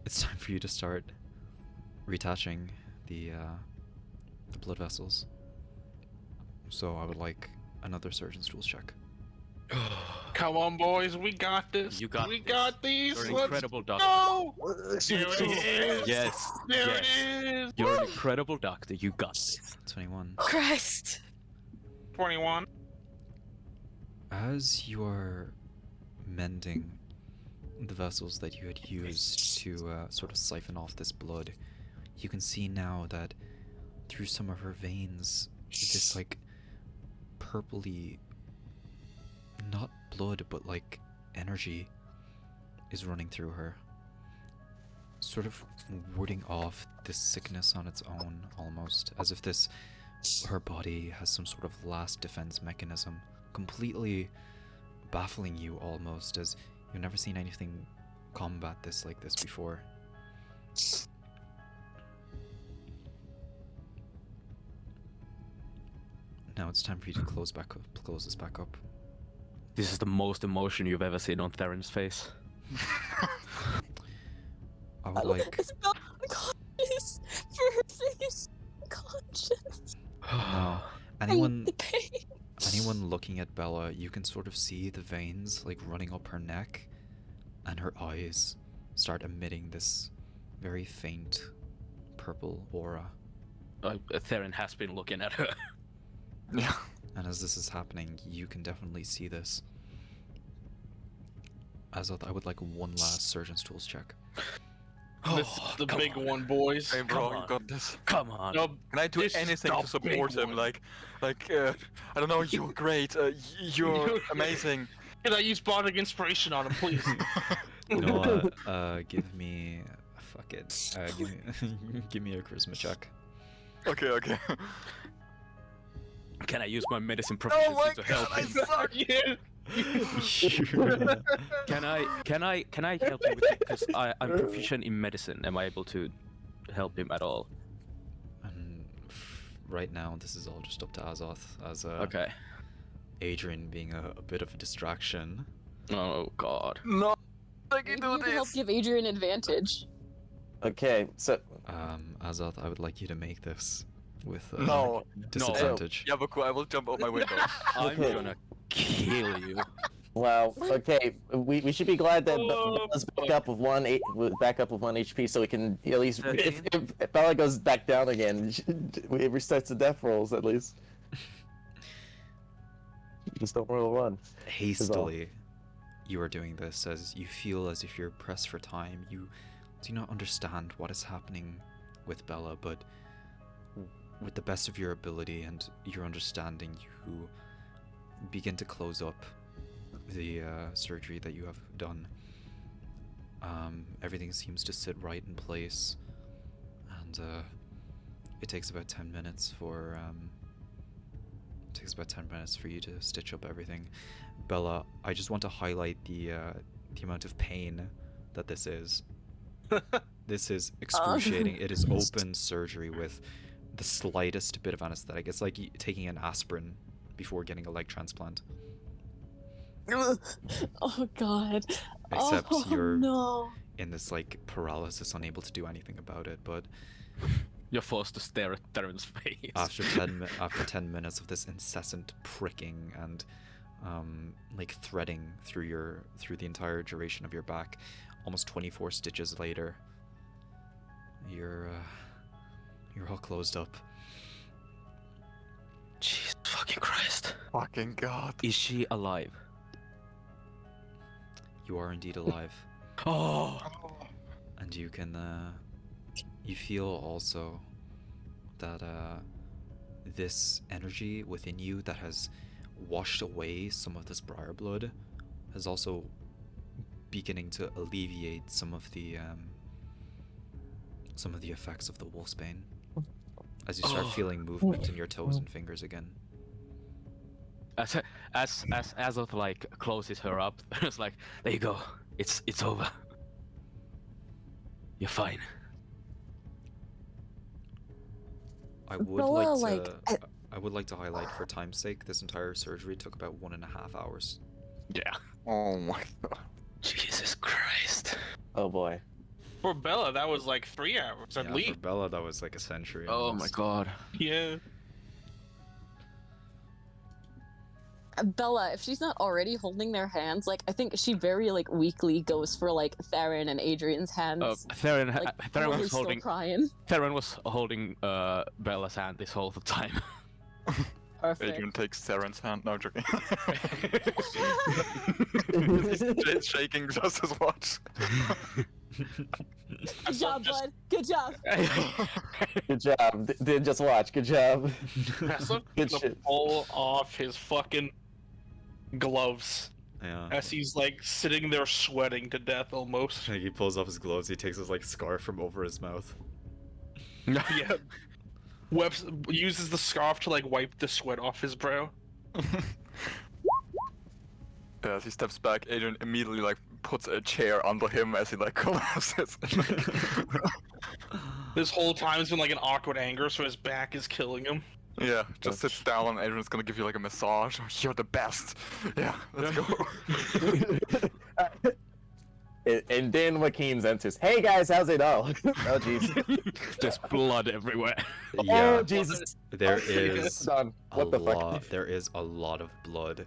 it's time for you to start retaching the blood vessels. So I would like another surgeon's tools check. Come on, boys, we got this. You got We this. got these. You're an Let's incredible doctor. go. There it is. Yes, There yes. it is. You're an incredible doctor. You got this. 21. Christ. 21. As you are mending the vessels that you had used to sort of siphon off this blood, you can see now that through some of her veins, this like purpley, not blood, but like energy is running through her, sort of warding off this sickness on its own, almost as if this her body has some sort of last defense mechanism, completely baffling you almost, as you've never seen anything combat this like this before. Now it's time for you to close this back up. This is the most emotion you've ever seen on Theron's face. I would like It's not conscious for her sake. It's conscious. no. I Anyone need the pain. anyone looking at Bella, you can sort of see the veins like running up her neck, and her eyes start emitting this very faint purple aura. Theron has been looking at her. Yeah. And as this is happening, you can definitely see this. Azoth, I would like one last surgeon's tools check. This is the come big on. one, boys. Hey, bro, Come you on. got this. Come on. No, Can I do this is anything the to support big him? one. Like, I don't know. You're great. You're amazing. Can I use bardic inspiration on him, please? You know what? Give me. Fuck it. Give me a charisma check. Okay, okay. Can I use my medicine Oh proficiency my to god, help I him? suck. Yeah. Sure. Can I help you with it? Because I'm proficient in medicine. Am I able to help him at all? And right now, this is all just up to Azoth, as Okay. Adrian being a bit of a distraction. Oh god. No, I can Maybe do you can help this. give Adrian advantage. Okay, so Azoth, I would like you to make this with No. disadvantage. Yaboku, I will jump out my window. I'm Okay. gonna kill you. wow. Okay, we should be glad that Oh, Bella's back up with back up with 1 HP, so we can at least if 13. Bella goes back down again, it restarts the death rolls at least. Just don't roll a 1. Hastily, you are doing this as you feel as if you're pressed for time. You do not understand what is happening with Bella, but with the best of your ability and your understanding, you begin to close up the surgery that you have done. Everything seems to sit right in place, and it takes about 10 minutes for you to stitch up everything. Bella, I just want to highlight the amount of pain that this is. This is excruciating. It is open surgery with the slightest bit of anesthetic. It's like taking an aspirin before getting a leg transplant. Oh God. Except oh you're no. in this like paralysis, unable to do anything about it. But You're forced to stare at Theron's face. after 10 minutes of this incessant pricking and like threading through the entire duration of your back, almost 24 stitches later, you're all closed up. Jesus fucking Christ. Fucking god. Is she alive? You are indeed alive. Oh! And you can you feel also that this energy within you that has washed away some of this briar blood is also beginning to alleviate some of the effects of the wolfsbane as you start feeling movement in your toes and fingers again. As Azoth like closes her up, it's like, there you go. It's over. You're fine. I would Bella, like to like, I would like to highlight, for time's sake, this entire surgery took about 1.5 hours. Yeah. Oh my god. Jesus Christ. Oh boy. For Bella, that was like 3 hours at Yeah, least. for Bella that was like a century. Oh my almost. god. Yeah. Bella, if she's not already holding their hands, like I think she very like weakly goes for like Theron and Adrian's hands. Theron, like, Theron probably was still holding crying. Theron was holding Bella's hand this whole time. Perfect. Adrian takes Saren's hand. No, I'm joking. He's shaking just as much. Good job, bud. Good job. Good job. Didn't just watch. Good job. Azoth Good gonna shit. pull off his fucking gloves Yeah. as he's like sitting there sweating to death almost. Like he pulls off his gloves, he takes his like scarf from over his mouth. Yeah. Uses the scarf to like wipe the sweat off his brow. As he steps back, Adrian immediately like puts a chair under him as he like collapses. This whole time has been like an awkward anger, so his back is killing him. Yeah, just sits down and Adrian's gonna give you like a massage. You're the best. Yeah, let's go. And then Joaquin's enters. Hey guys, how's it all? Oh jeez. There's blood everywhere. Yeah. Oh Jesus. There Oh, is done. What the fuck? There is a lot of blood.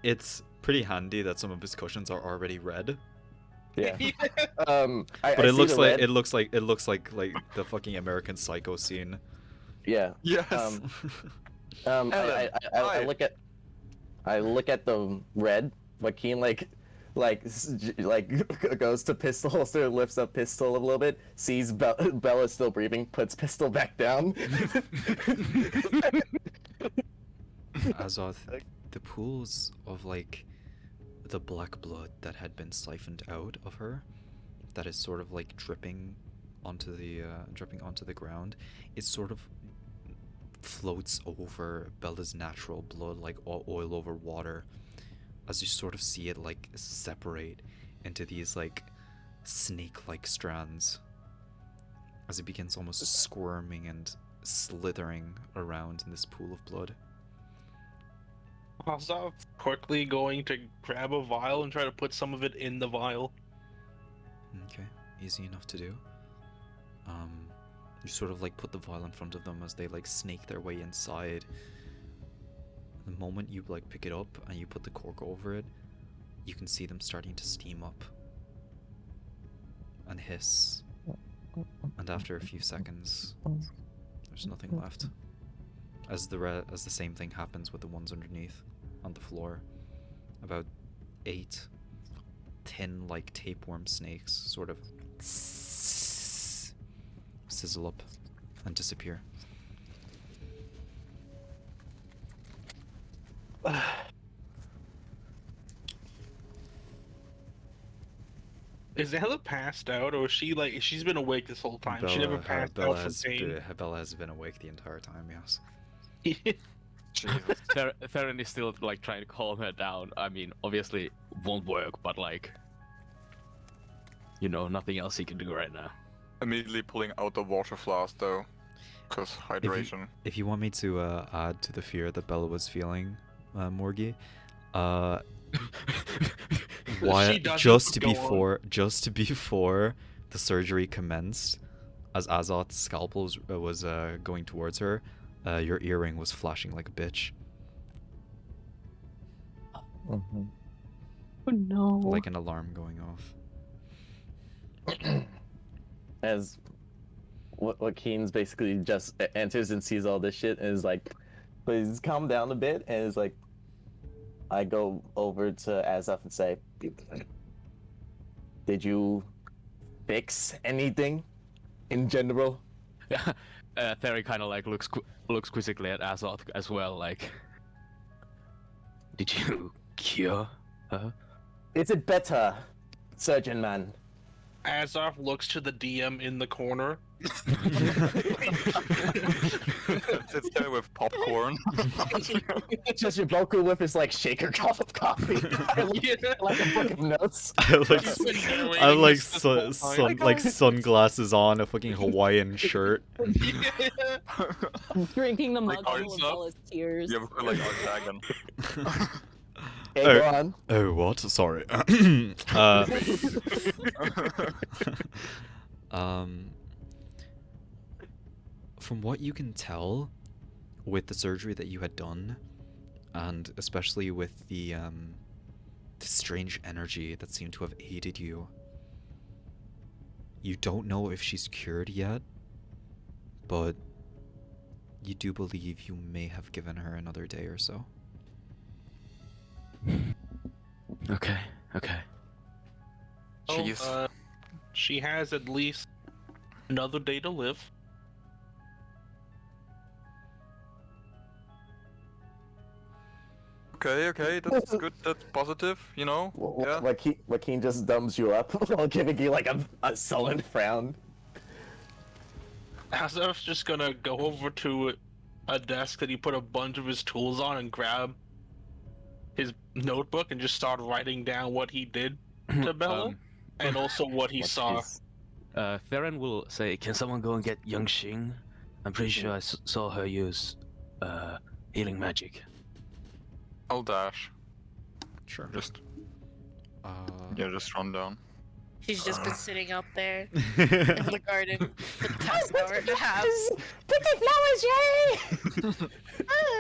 It's pretty handy that some of his cushions are already red. Yeah. But I it see looks the like red. it looks like the fucking American Psycho scene. Yeah. Yes. I hi. look at the red. Joaquin like goes to pistol holster, lifts up pistol a little bit, sees Bella still breathing, puts pistol back down. Azoth, the pools of like the black blood that had been siphoned out of her, that is sort of like dripping onto the ground, it sort of floats over Bella's natural blood like oil over water, as you sort of see it like separate into these like snake-like strands as it begins almost squirming and slithering around in this pool of blood. Azoth quickly going to grab a vial and try to put some of it in the vial. Okay, easy enough to do. You sort of like put the vial in front of them as they like snake their way inside. The moment you like pick it up and you put the cork over it, you can see them starting to steam up and hiss. And after a few seconds, there's nothing left. As the same thing happens with the ones underneath on the floor. About 8 thin like tapeworm snakes sort of sizzle up and disappear. Is Ella passed out, or is she like she's been awake this whole time? She never passed out from pain. Bella has been awake the entire time. Yes. Jesus. Theron is still like trying to calm her down. I mean, obviously won't work, but like, you know, nothing else he can do right now. Immediately pulling out the water flask though, because hydration. If you want me to add to the fear that Bella was feeling, Morgie, why She doesn't just go on. before the surgery commenced, as Azoth's scalpel was going towards her, your earring was flashing like a bitch, Mhm. Oh no. like an alarm going off. As what Keen's basically just enters and sees all this shit and is like, please calm down a bit, and is like, I go over to Azoth and say, did you fix anything in general? Theron kind of like looks quizzically at Azoth as well, like, did you cure her? Is it better, surgeon man? Azoth looks to the DM in the corner. Sits there with popcorn. Just Yaboku with his like shaker cup of coffee, like a book of notes. I have like, He's been narrating I have like this whole time. like sunglasses on, a fucking Hawaiian shirt. Drinking the Like mug full of Arthur? Bella's tears. You have like our dragon. Hey, Oh. go on. Oh, what? Sorry. From what you can tell, with the surgery that you had done, and especially with the strange energy that seemed to have aided you, you don't know if she's cured yet, but you do believe you may have given her another day or so. Okay. Jeez. She has at least another day to live. Okay, that's good. That's positive. You know. Yeah. Joaquin just dumbs you up while giving you like a sullen frown. Azoth's just gonna go over to a desk that he put a bunch of his tools on and grab his notebook and just start writing down what he did to Bella and also what he saw. Theron will say, "Can someone go and get Young Xing? I'm pretty sure I saw her use healing magic." I'll dash. Sure. Just run down. She's just been sitting out there in the garden for the past hour and a half. Pretty flowers, yay!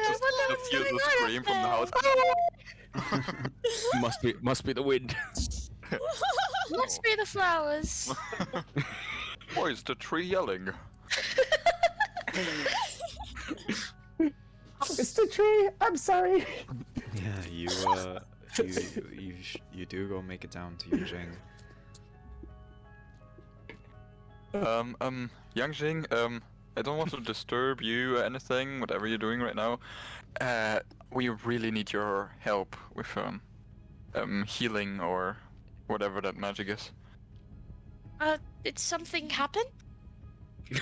Just hear the scream from the house. Must be the wind. Must be the flowers. Why is the tree yelling? It's the tree. I'm sorry. Yeah, you do go make it down to Yunjing. Yangjing, I don't want to disturb you or anything, whatever you're doing right now. We really need your help with healing or whatever that magic is. Did something happen? You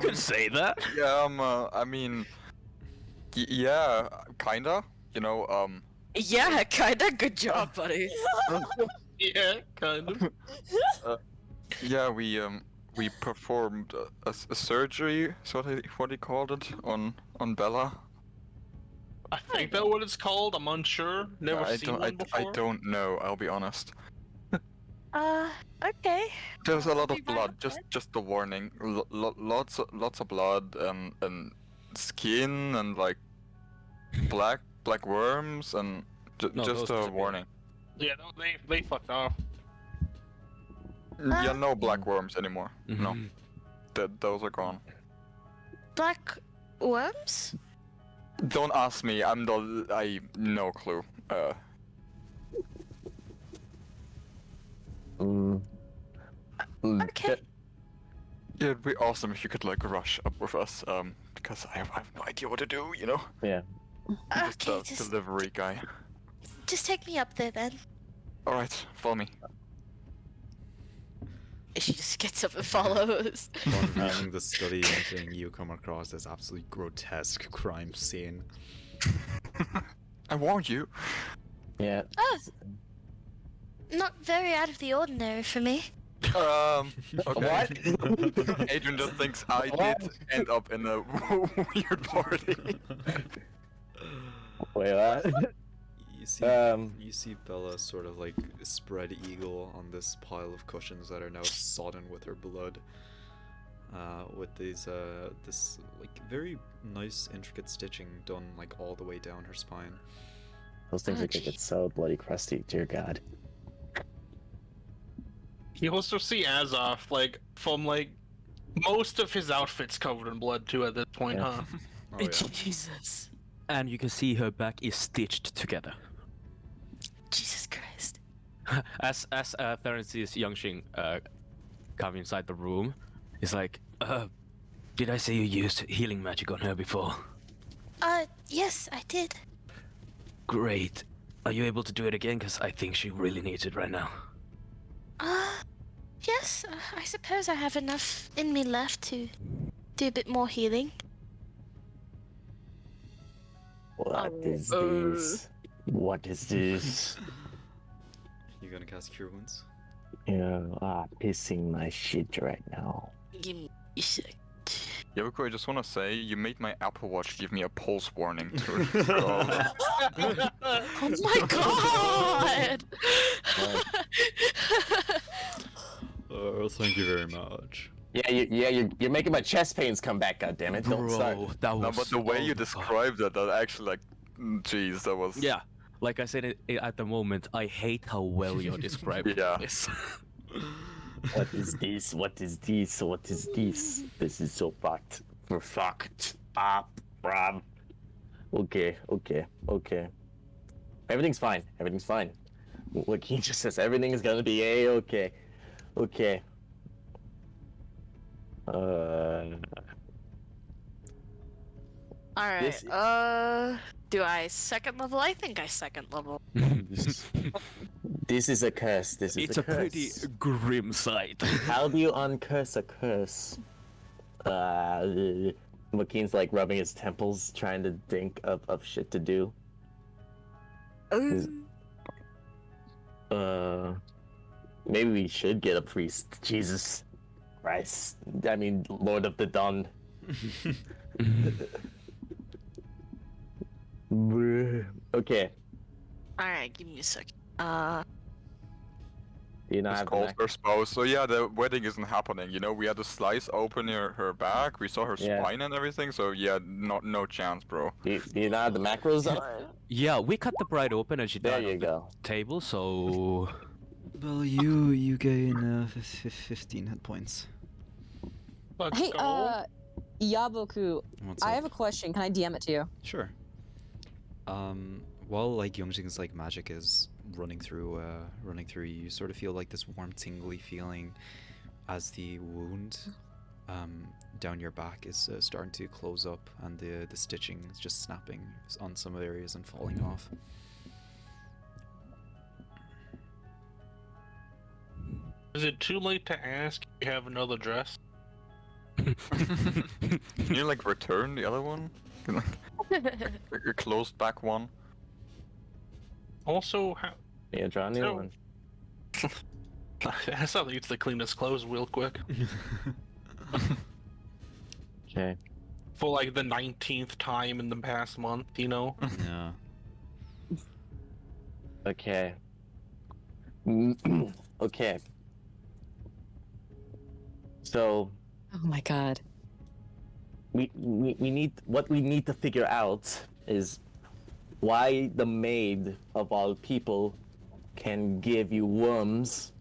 could say that. Yeah, I mean, yeah, kinda. You know, Yeah, kinda. Good job, buddy. Yeah, kind of. yeah, we performed a surgery, sort of what he called it, on Bella. I think that's what it's called. I'm unsure. Never seen one before. I don't know. I'll be honest. Okay. There's a lot Be of blood. right Just a warning. Lots of blood and skin and like black worms and No, just those a disappear. warning. Yeah, no, they fucked off. Yeah, no black worms anymore. No, Mhm. those are gone. Black worms? Don't ask me. I no clue. Okay. Yeah, it'd be awesome if you could like rush up with us. Because I have no idea what to do. You know. Yeah. I'm just Okay, a just delivery guy. take me up there then. All right, follow me. She just gets up and follows. Upon reaching the study, anything you come across this absolutely grotesque crime scene. I warned you. Yeah. Oh, not very out of the ordinary for me. Okay. Adrian just thinks I did end up in a weird party. Wait, what? You see Bella sort of like spread eagle on this pile of cushions that are now sodden with her blood. With these this like very nice intricate stitching done like all the way down her spine. Those things Oh, are gonna get so bloody crusty, dear God. You also see Azoth, like, from, like, most of his outfit's covered in blood, too, at this point, Yeah. huh? Oh yeah. Jesus. And you can see her back is stitched together. Jesus Christ. As Theron sees Youngxing come inside the room, he's like, did I say you used healing magic on her before? Yes, I did. Great. Are you able to do it again? Because I think she really needs it right now. Yes, I suppose I have enough in me left to do a bit more healing. What is this? What is this? You gonna cast Cure Wounds? Pissing my shit right now. Give me a sec. Yaboku, I just want to say, you made my Apple Watch give me a pulse warning to Oh my god! Thank you very much. You're making my chest pains come back. God damn it! Don't start. Bro, that was No, but the way oh you my God. described it, that actually, like, jeez, that was... Yeah, like I said at the moment, I hate how well you're describing Yeah. this. What is this? What is this? What is this? This is so fucked. We're fucked up, bruv. Okay. Everything's fine. Everything's fine. What he just says, everything is gonna be a-okay. Okay. Alright, This- do I second level? I think I second level. This is a curse. This is It's a a curse. pretty grim sight. How do you uncurse a curse? McKean's like rubbing his temples, trying to think of shit to do. Is- Maybe we should get a priest. Jesus Christ. I mean, Lord of the Dawn. Okay. Alright, give me a second. Do you not It's have the called Mac? her spouse. So yeah, the wedding isn't happening. You know, we had to slice open her back. We saw her Yeah. spine and everything. So yeah, no chance, bro. Do you not have the macros on? Yeah, we cut the bride open and she There died you on the go. table, so... Well, you gain 15 hit points. Let's Hey, go. Yaboku, What's I up? have a question. Can I DM it to you? Sure. While like Youngjing's like magic is running through you, you sort of feel like this warm, tingly feeling as the wound down your back is starting to close up, and the stitching is just snapping on some areas and falling off. Is it too late to ask if you have another dress? Can you like return the other one? Your closed back one. Also, how... Yeah, draw a new So- one. That's not like it's the cleanest clothes real quick. Okay. For like the 19th time in the past month, you know? Yeah. Okay. Okay. So Oh my god. we need what we need to figure out is why the maid of all people can give you worms,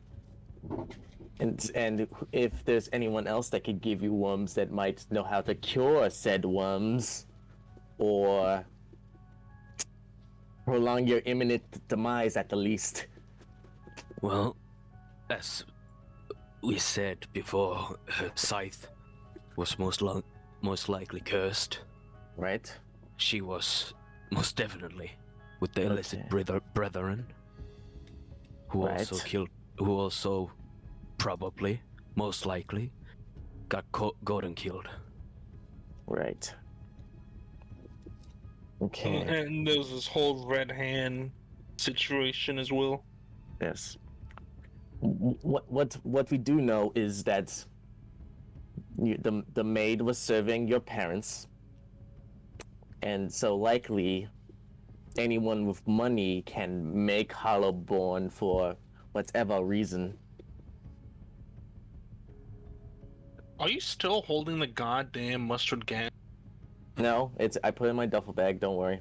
and if there's anyone else that could give you worms that might know how to cure said worms, or prolong your imminent demise at the least. Well, as we said before, her scythe was most likely cursed. Right? She was most definitely with the illicit Okay. brethren. who also Right. killed, who also probably, most likely, got Gordon killed. Right. Okay. And there's this whole red hand situation as well. Yes. What we do know is that the maid was serving your parents, and so likely anyone with money can make Hollowborn for whatever reason. Are you still holding the goddamn mustard gas? No, I put it in my duffel bag. Don't worry,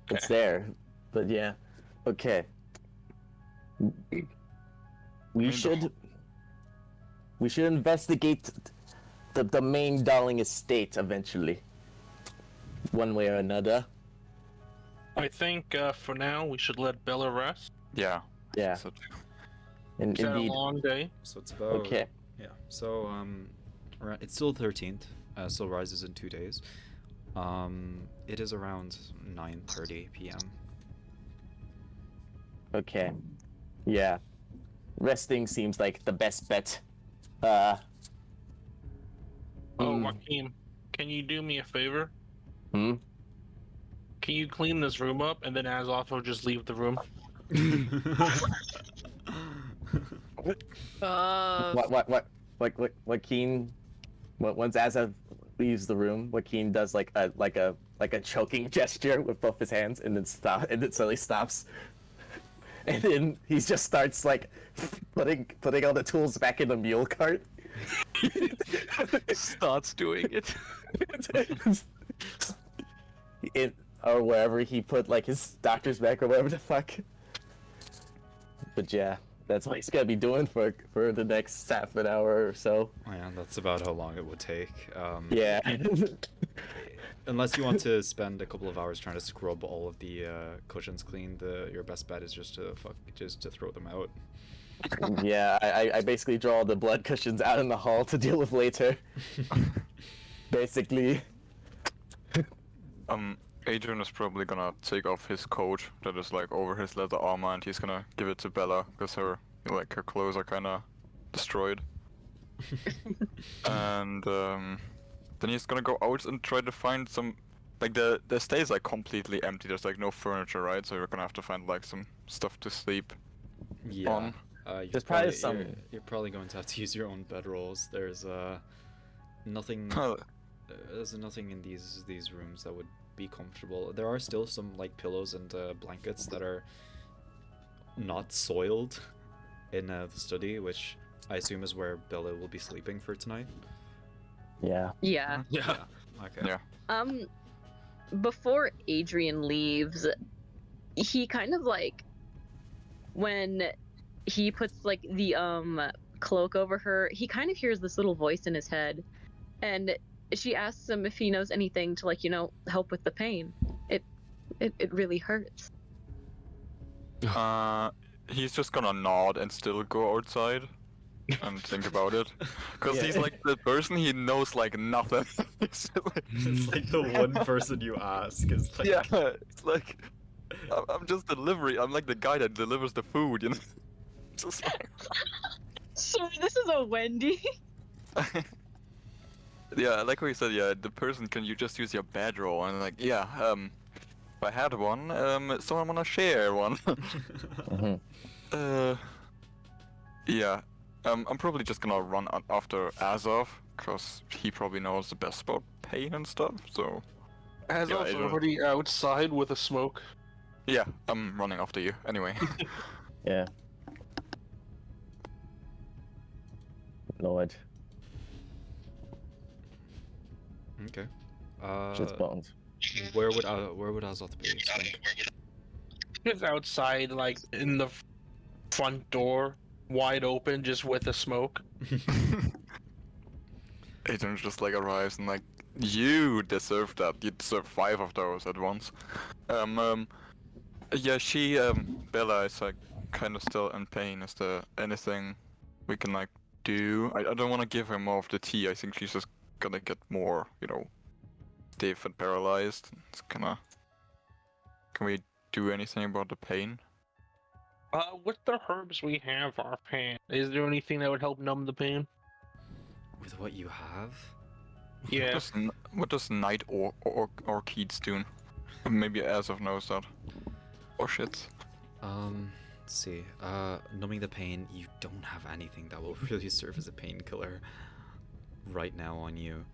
it's there. But yeah, okay. We mean, should investigate the main Darling estate eventually, one way or another. I think for now we should let Bella rest. Yeah. Yeah, So, and It's had a indeed. long day. So it's about Okay. yeah. So it's still 13th. Still rises in 2 days. It is around 9:30 p.m. Okay. Yeah. Resting seems like the best bet. Oh, Hmm. Joaquin, can you do me a favor? Hmm? Can you clean this room up and then Azoth will just leave the room? What Joaquin, once Azza leaves the room, Joaquin does like a choking gesture with both his hands and then suddenly stops. And then he just starts like putting all the tools back in the mule cart. Starts doing it. Or wherever he put like his doctor's bag or whatever the fuck. But yeah, that's what he's gonna be doing for the next half an hour or so. Yeah, that's about how long it would take. Yeah. Unless you want to spend a couple of hours trying to scrub all of the cushions clean, your best bet is just to throw them out. Yeah, I basically draw the blood cushions out in the hall to deal with later. Basically. Adrian is probably gonna take off his coat that is like over his leather armor, and he's gonna give it to Bella because her clothes are kind of destroyed. And then he's gonna go out and try to find some, like the stay is like completely empty. There's like no furniture, right? So you're gonna have to find like some stuff to sleep Yeah. on. There's probably some- You're probably going to have to use your own bedrolls. There's nothing. There's nothing in these rooms that would be comfortable. There are still some like pillows and blankets that are not soiled in the study, which I assume is where Bella will be sleeping for tonight. Yeah. Yeah. Yeah. Okay. Yeah. Before Adrian leaves, he kind of like when he puts like the cloak over her, he kind of hears this little voice in his head, and she asks him if he knows anything to like, help with the pain. It really hurts. He's just gonna nod and still go outside and think about it, because Yeah. he's like the person, he knows like nothing. It's like the one person you ask is like. Yeah, it's like I'm just delivery. I'm like the guy that delivers the food, you know. Just like, Sorry, this is a Wendy. yeah, like we said, yeah, the person, can you just use your bedroll? And like, yeah, if I had one, someone wanna share one. Mhm. Yeah, I'm probably just gonna run after Azoth, cause he probably knows the best about pain and stuff. So Azoth's Adrian. already outside with a smoke. yeah, I'm running after you anyway. Yeah. Lord. Okay. Just bones. Where would Azoth be? Spink? He's outside, like in the front door, wide open, just with a smoke. Adrian just like arrives and like, you deserve that. You deserve 5 of those at once. Yeah, Bella is like kind of still in pain. Is there anything we can like do? I don't want to give her more of the tea. I think she's just gonna get more, stiff and paralyzed. It's kinda. Can we do anything about the pain? With the herbs we have offhand, is there anything that would help numb the pain? With what you have? Yeah. What does night orchids do? Maybe Azoth knows that. Oh shit. Let's see. Numbing the pain, you don't have anything that will really serve as a painkiller right now on you.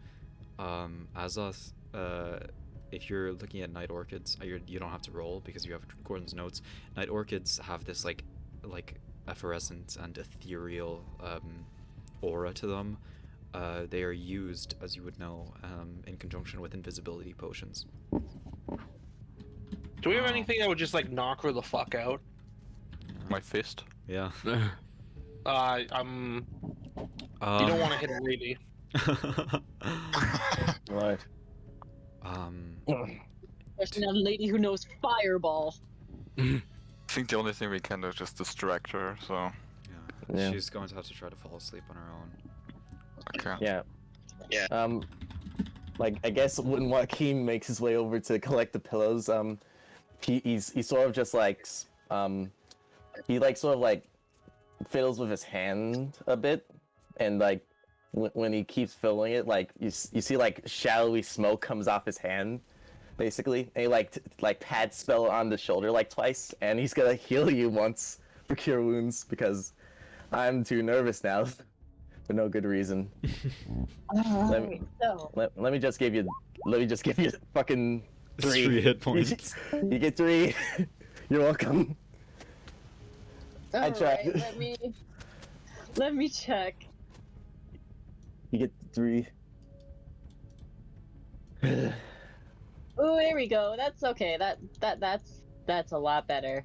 Azoth, if you're looking at night orchids, you don't have to roll because you have Gordon's notes. Night orchids have this like effervescent and ethereal aura to them. They are used, as you would know, in conjunction with invisibility potions. Do we have anything that would just like knock her the fuck out? My fist. Yeah. You don't want to hit a lady. Right. Especially a lady who knows fireball. I think the only thing we can do is just distract her, so... Yeah. Yeah. She's going to have to try to fall asleep on her own. Okay. Yeah. Like I guess when Joaquin makes his way over to collect the pillows, he's sort of just like he like sort of like fiddles with his hand a bit, and like when he keeps filling it, like you see like shadowy smoke comes off his hand, basically, and he like pats Spell on the shoulder like twice, and he's gonna heal you once for cure wounds because I'm too nervous now. For no good reason. Alright, so Let me just give you fucking 3. 3 hit points. You get 3. You're welcome. I tried. Alright, let me check. You get 3. Oh, there we go. That's okay. That's a lot better.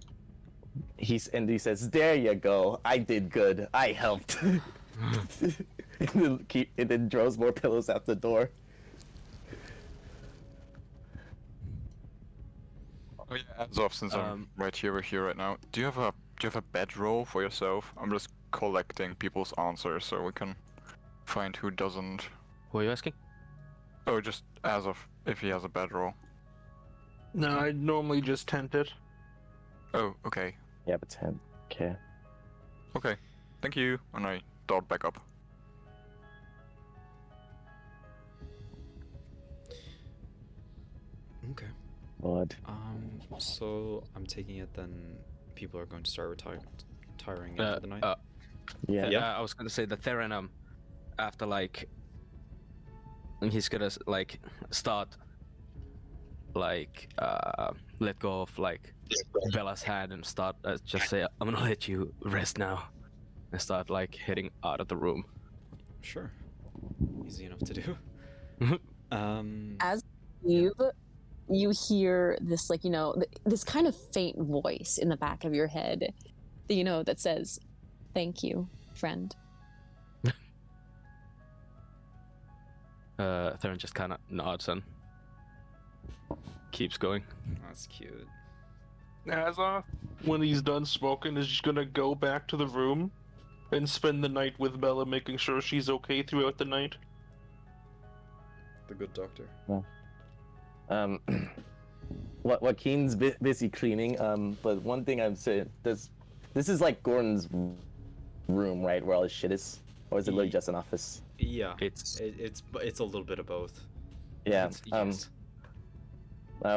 He says, "There you go. I did good. I helped." and then throws more pillows out the door. Oh yeah, Azoth, since I'm right here, we're here right now. Do you have a bedroll for yourself? I'm just collecting people's answers so we can find who doesn't. Who are you asking? Oh, just Azoth, if he has a bedroll. No, I normally just tent it. Oh, okay. Yeah, but 10. Okay. Okay. Thank you. And I dart back up. Okay. Blood. So I'm taking it then people are going to start retiring into the night. Yeah. Yeah. I was gonna say that Theron, after like, he's gonna like start, like, let go of like Bella's hand and start just say, "I'm gonna let you rest now," and start like heading out of the room. Sure. Easy enough to do. As you hear this, like, this kind of faint voice in the back of your head that that says, "Thank you, friend." Theron just kind of nods and keeps going. That's cute. Azoth, when he's done smoking, is just gonna go back to the room and spend the night with Bella, making sure she's okay throughout the night. The good doctor. Joaquin's busy cleaning. But one thing I'm saying, this is like Gordon's room, right, where all his shit is, or is it literally just an office? Yeah. It's It's a little bit of both. Yeah. yes. I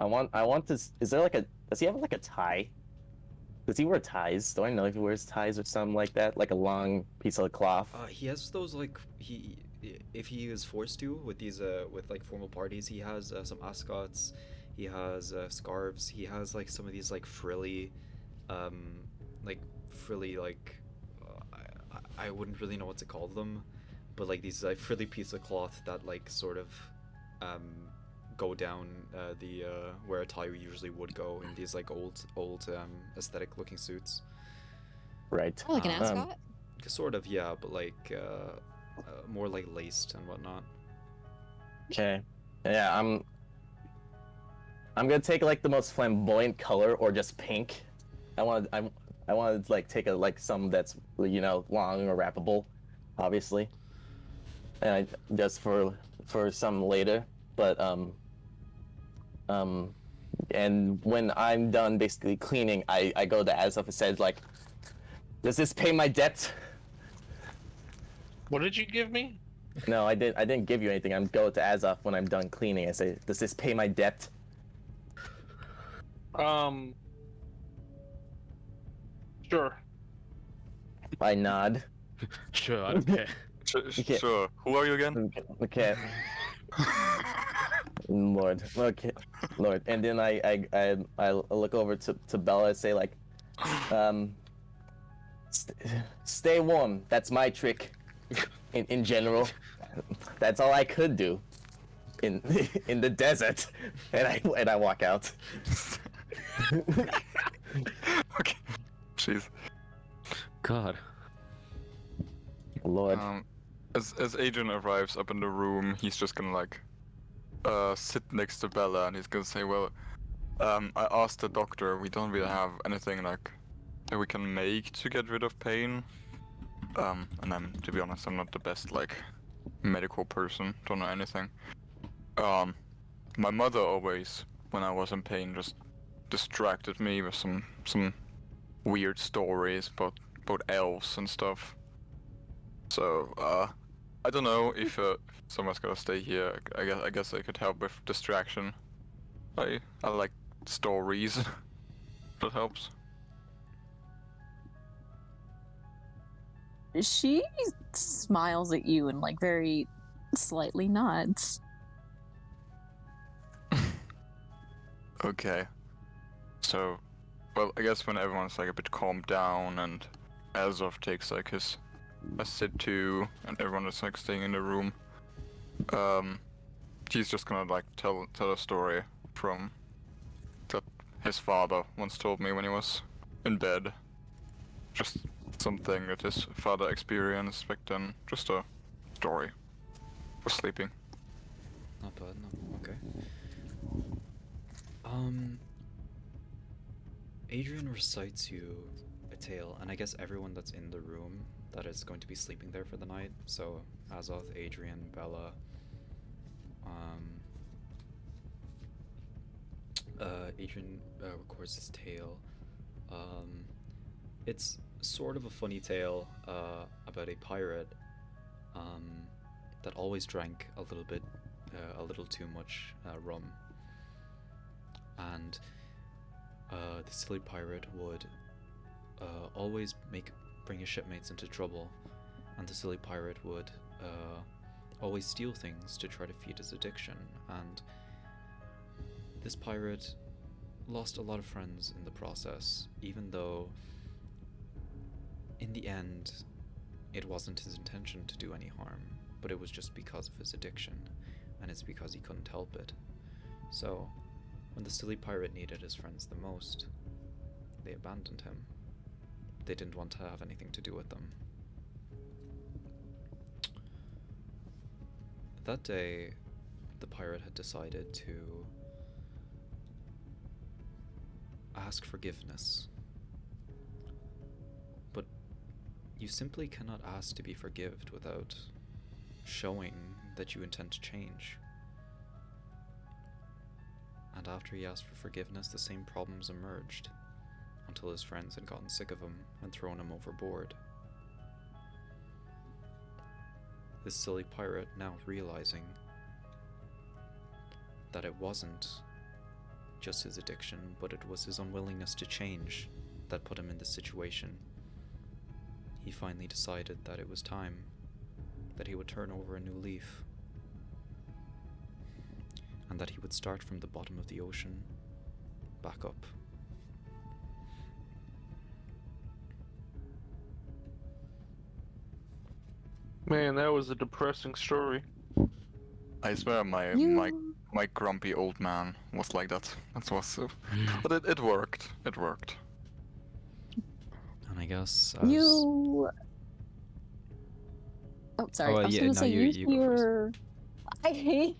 want this. Is there like a? Does he have like a tie? Does he wear ties? Do I know if he wears ties or something like that? Like a long piece of cloth? He has those like if he is forced to with these with like formal parties, he has some ascots, he has scarves, he has like some of these like frilly like I wouldn't really know what to call them, but like these like frilly piece of cloth that like sort of go down the where a tie usually would go in these like old aesthetic looking suits. Right. Oh, like an ascot? Sort of, yeah, but like more like laced and whatnot. Okay. Yeah, I'm gonna take like the most flamboyant color, or just pink. I want to like take some that's long or wrappable, obviously. And just for some later, but And when I'm done basically cleaning, I go to Azoth and says like, does this pay my debt? What did you give me? No, I didn't give you anything. I'm go to Azoth when I'm done cleaning. I say, does this pay my debt? Sure. I nod. Sure, I don't care. Okay. Sure. Who are you again? Okay. Lord. Okay. Lord. And then I look over to Bella and say like, stay warm. That's my trick. In general, that's all I could do. In the desert, and I walk out. Okay. Jeez. God. Lord. As Adrian arrives up in the room, he's just gonna like sit next to Bella, and he's gonna say, "Well, I asked the doctor. We don't really have anything like that we can make to get rid of pain. And to be honest, I'm not the best like medical person. Don't know anything. My mother always, when I was in pain, just distracted me with some weird stories about elves and stuff. So I don't know if someone's gonna stay here. I guess I could help with distraction. I like stories. That helps. She smiles at you and like very slightly nods. Okay. So, well, I guess when everyone's like a bit calmed down and Azoth takes like a sit too, and everyone is like staying in the room, he's just gonna like tell a story from that his father once told me when he was in bed. Just something that his father experienced back then. Just a story for sleeping. Not bad, no, okay. Adrian recites you a tale, and I guess everyone that's in the room that is going to be sleeping there for the night, so Azoth, Adrian, Bella, Adrian records his tale. It's sort of a funny tale about a pirate that always drank a little too much rum. And the silly pirate would always bring his shipmates into trouble, and the silly pirate would always steal things to try to feed his addiction. And this pirate lost a lot of friends in the process, even though in the end it wasn't his intention to do any harm, but it was just because of his addiction, and it's because he couldn't help it. So when the silly pirate needed his friends the most, they abandoned him. They didn't want to have anything to do with them. That day, the pirate had decided to ask forgiveness. But you simply cannot ask to be forgived without showing that you intend to change. And after he asked for forgiveness, the same problems emerged, until his friends had gotten sick of him and thrown him overboard. This silly pirate, now realizing that it wasn't just his addiction, but it was his unwillingness to change that put him in this situation, he finally decided that it was time that he would turn over a new leaf, and that he would start from the bottom of the ocean back up. Man, that was a depressing story. I swear my grumpy old man was like that. That was so. But it worked. It worked. And I guess You. Oh, sorry. Oh, I was yeah, gonna no, say you go hear. I hate.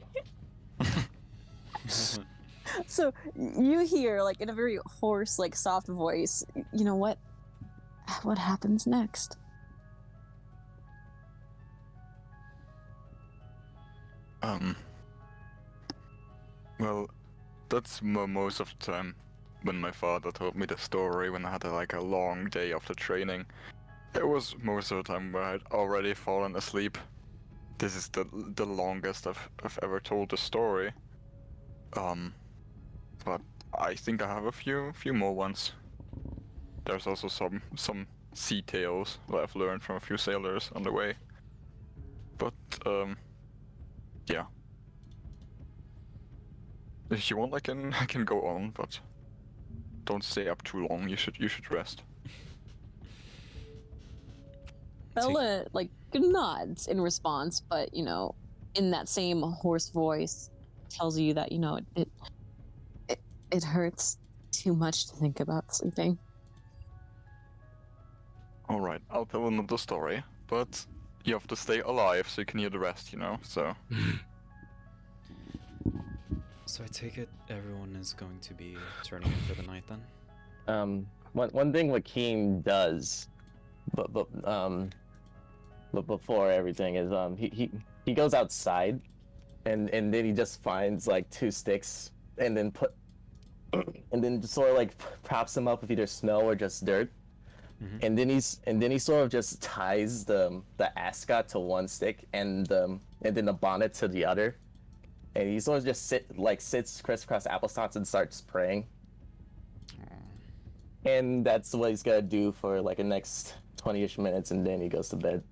So you hear, like, in a very hoarse, like, soft voice. You know what? What happens next? Well, that's most of the time when my father told me the story when I had like a long day after training. It was most of the time where I'd already fallen asleep. This is the longest I've ever told the story. But I think I have a few more ones. There's also some sea tales that I've learned from a few sailors on the way. But yeah. If you want, I can go on, but don't stay up too long. You should rest. Bella like nods in response, but in that same hoarse voice, tells you that it hurts too much to think about sleeping. All right, I'll tell another story, but you have to stay alive so you can hear the rest. So. So I take it everyone is going to be turning in for the night then? One thing Joaquin does, but before everything is he goes outside, and then he just finds like 2 sticks, and then and then sort of like props them up with either snow or just dirt, and then he sort of just ties the ascot to one stick and then the bonnet to the other, and he sort of just sits crisscross applesauce and starts praying. And that's what he's gonna do for like the next 20-ish minutes, and then he goes to bed.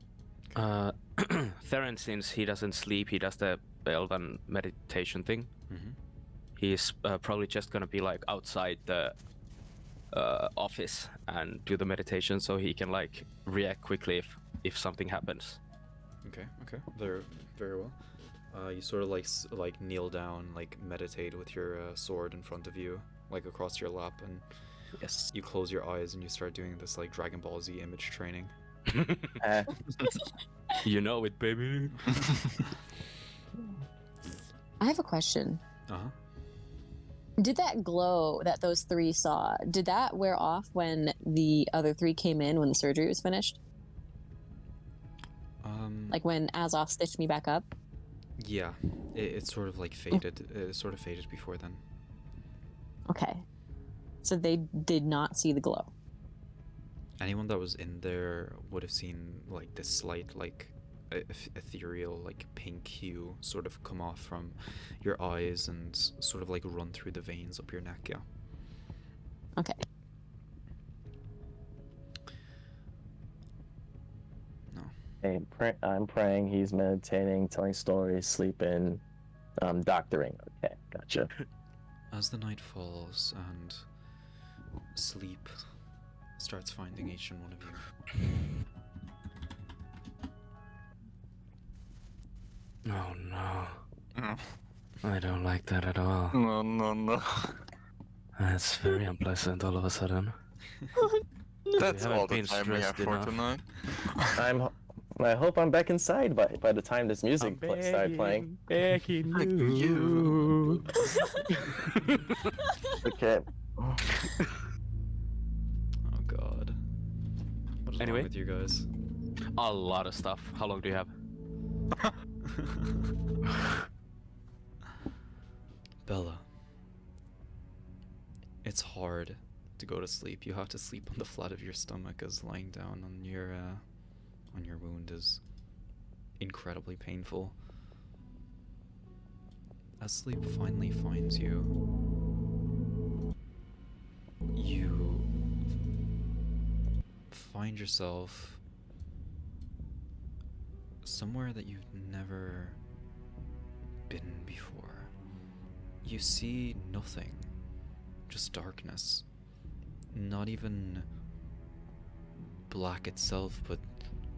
Theron, since he doesn't sleep, he does the Elven meditation thing. He's probably just gonna be like outside the office and do the meditation, so he can like react quickly if something happens. Okay, very, very well. You sort of like kneel down, like meditate with your sword in front of you, like across your lap, and yes, you close your eyes and you start doing this like Dragon Ball Z image training. You know it, baby. I have a question. Uh-huh. Did that glow that those 3 saw, did that wear off when the other 3 came in when the surgery was finished? Like when Azoth stitched me back up? Yeah, it sort of like faded. It sort of faded before then. Okay. So they did not see the glow. Anyone that was in there would have seen like this slight like ethereal like pink hue sort of come off from your eyes and sort of like run through the veins up your neck. Yeah. Okay. No. Hey, I'm praying, he's meditating, telling stories, sleeping, doctoring. Okay, gotcha. As the night falls and sleep starts finding each and one of you. Oh no. I don't like that at all. No. That's very unpleasant all of a sudden. That's haven't all the been time we have stressed for enough. tonight. I hope I'm back inside by the time this music started playing. Begging you. Okay. Oh god. What is Anyway. wrong with you guys? A lot of stuff. How long do you have? Bella. It's hard to go to sleep. You have to sleep on the flat of your stomach, as lying down on your wound is incredibly painful. As sleep finally finds you, you find yourself somewhere that you've never been before. You see nothing, just darkness. Not even black itself, but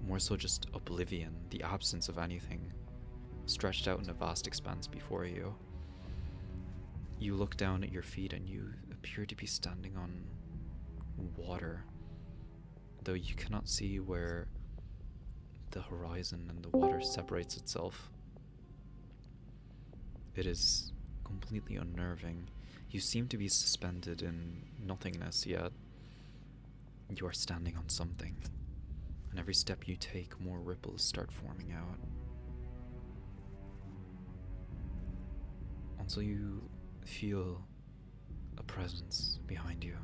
more so just oblivion, the absence of anything, stretched out in a vast expanse before you. You look down at your feet and you appear to be standing on water, though you cannot see where the horizon and the water separates itself. It is completely unnerving. You seem to be suspended in nothingness, yet you are standing on something. And every step you take, more ripples start forming out. Until you feel a presence behind you.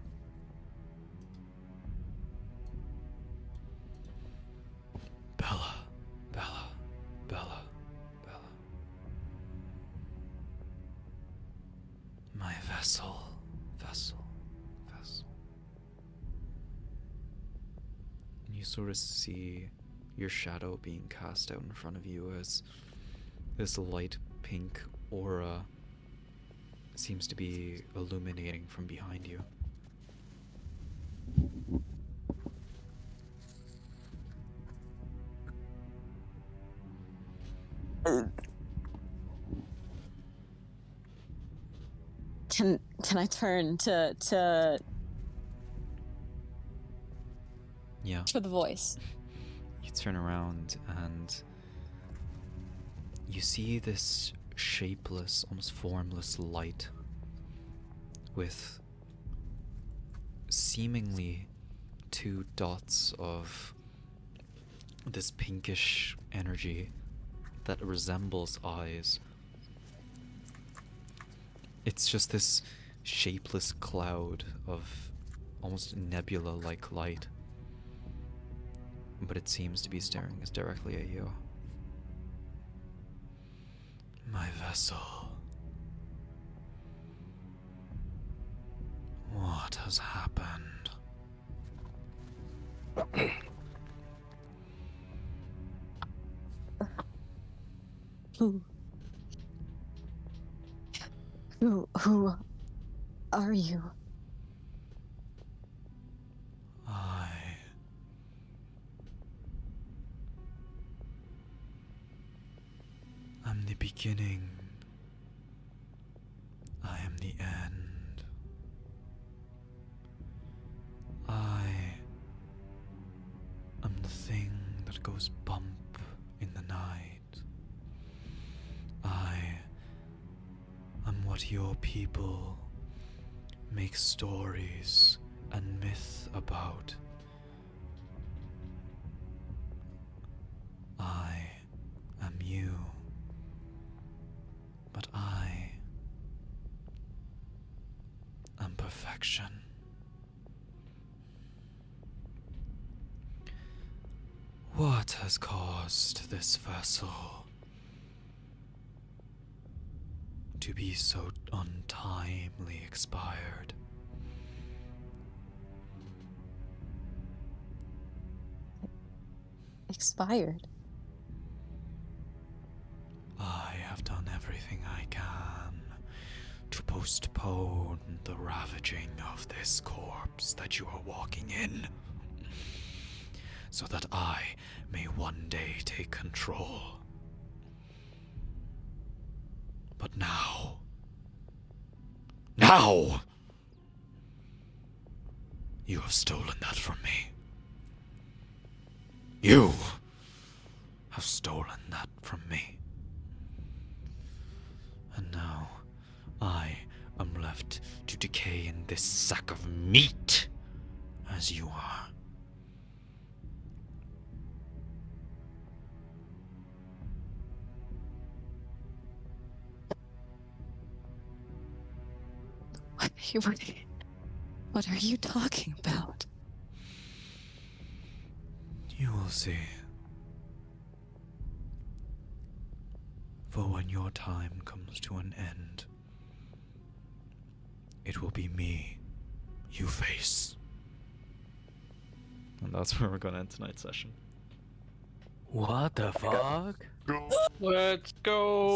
Bella, Bella, Bella, Bella. My vessel, vessel, vessel. And you sort of see your shadow being cast out in front of you as this light pink aura seems to be illuminating from behind you. Can I turn to Yeah. the voice? You turn around and you see this shapeless, almost formless light with seemingly 2 dots of this pinkish energy that resembles eyes. It's just this shapeless cloud of almost nebula-like light, but it seems to be staring as directly at you. My vessel. What has happened? Who are you? I am the beginning. I am the end. I am the thing that goes bump in the night. I am what your people make stories and myth about. I am you, but I am perfection. What has caused this vessel to be so untimely expired? Expired. I have done everything I can to postpone the ravaging of this corpse that you are walking in, so that I may one day take control. But now, you have stolen that from me. You have stolen that from me. And now I am left to decay in this sack of meat, as you are. What are you talking about? You will see. For when your time comes to an end, it will be me you face. And that's where we're gonna end tonight's session. What the fuck? Let's go.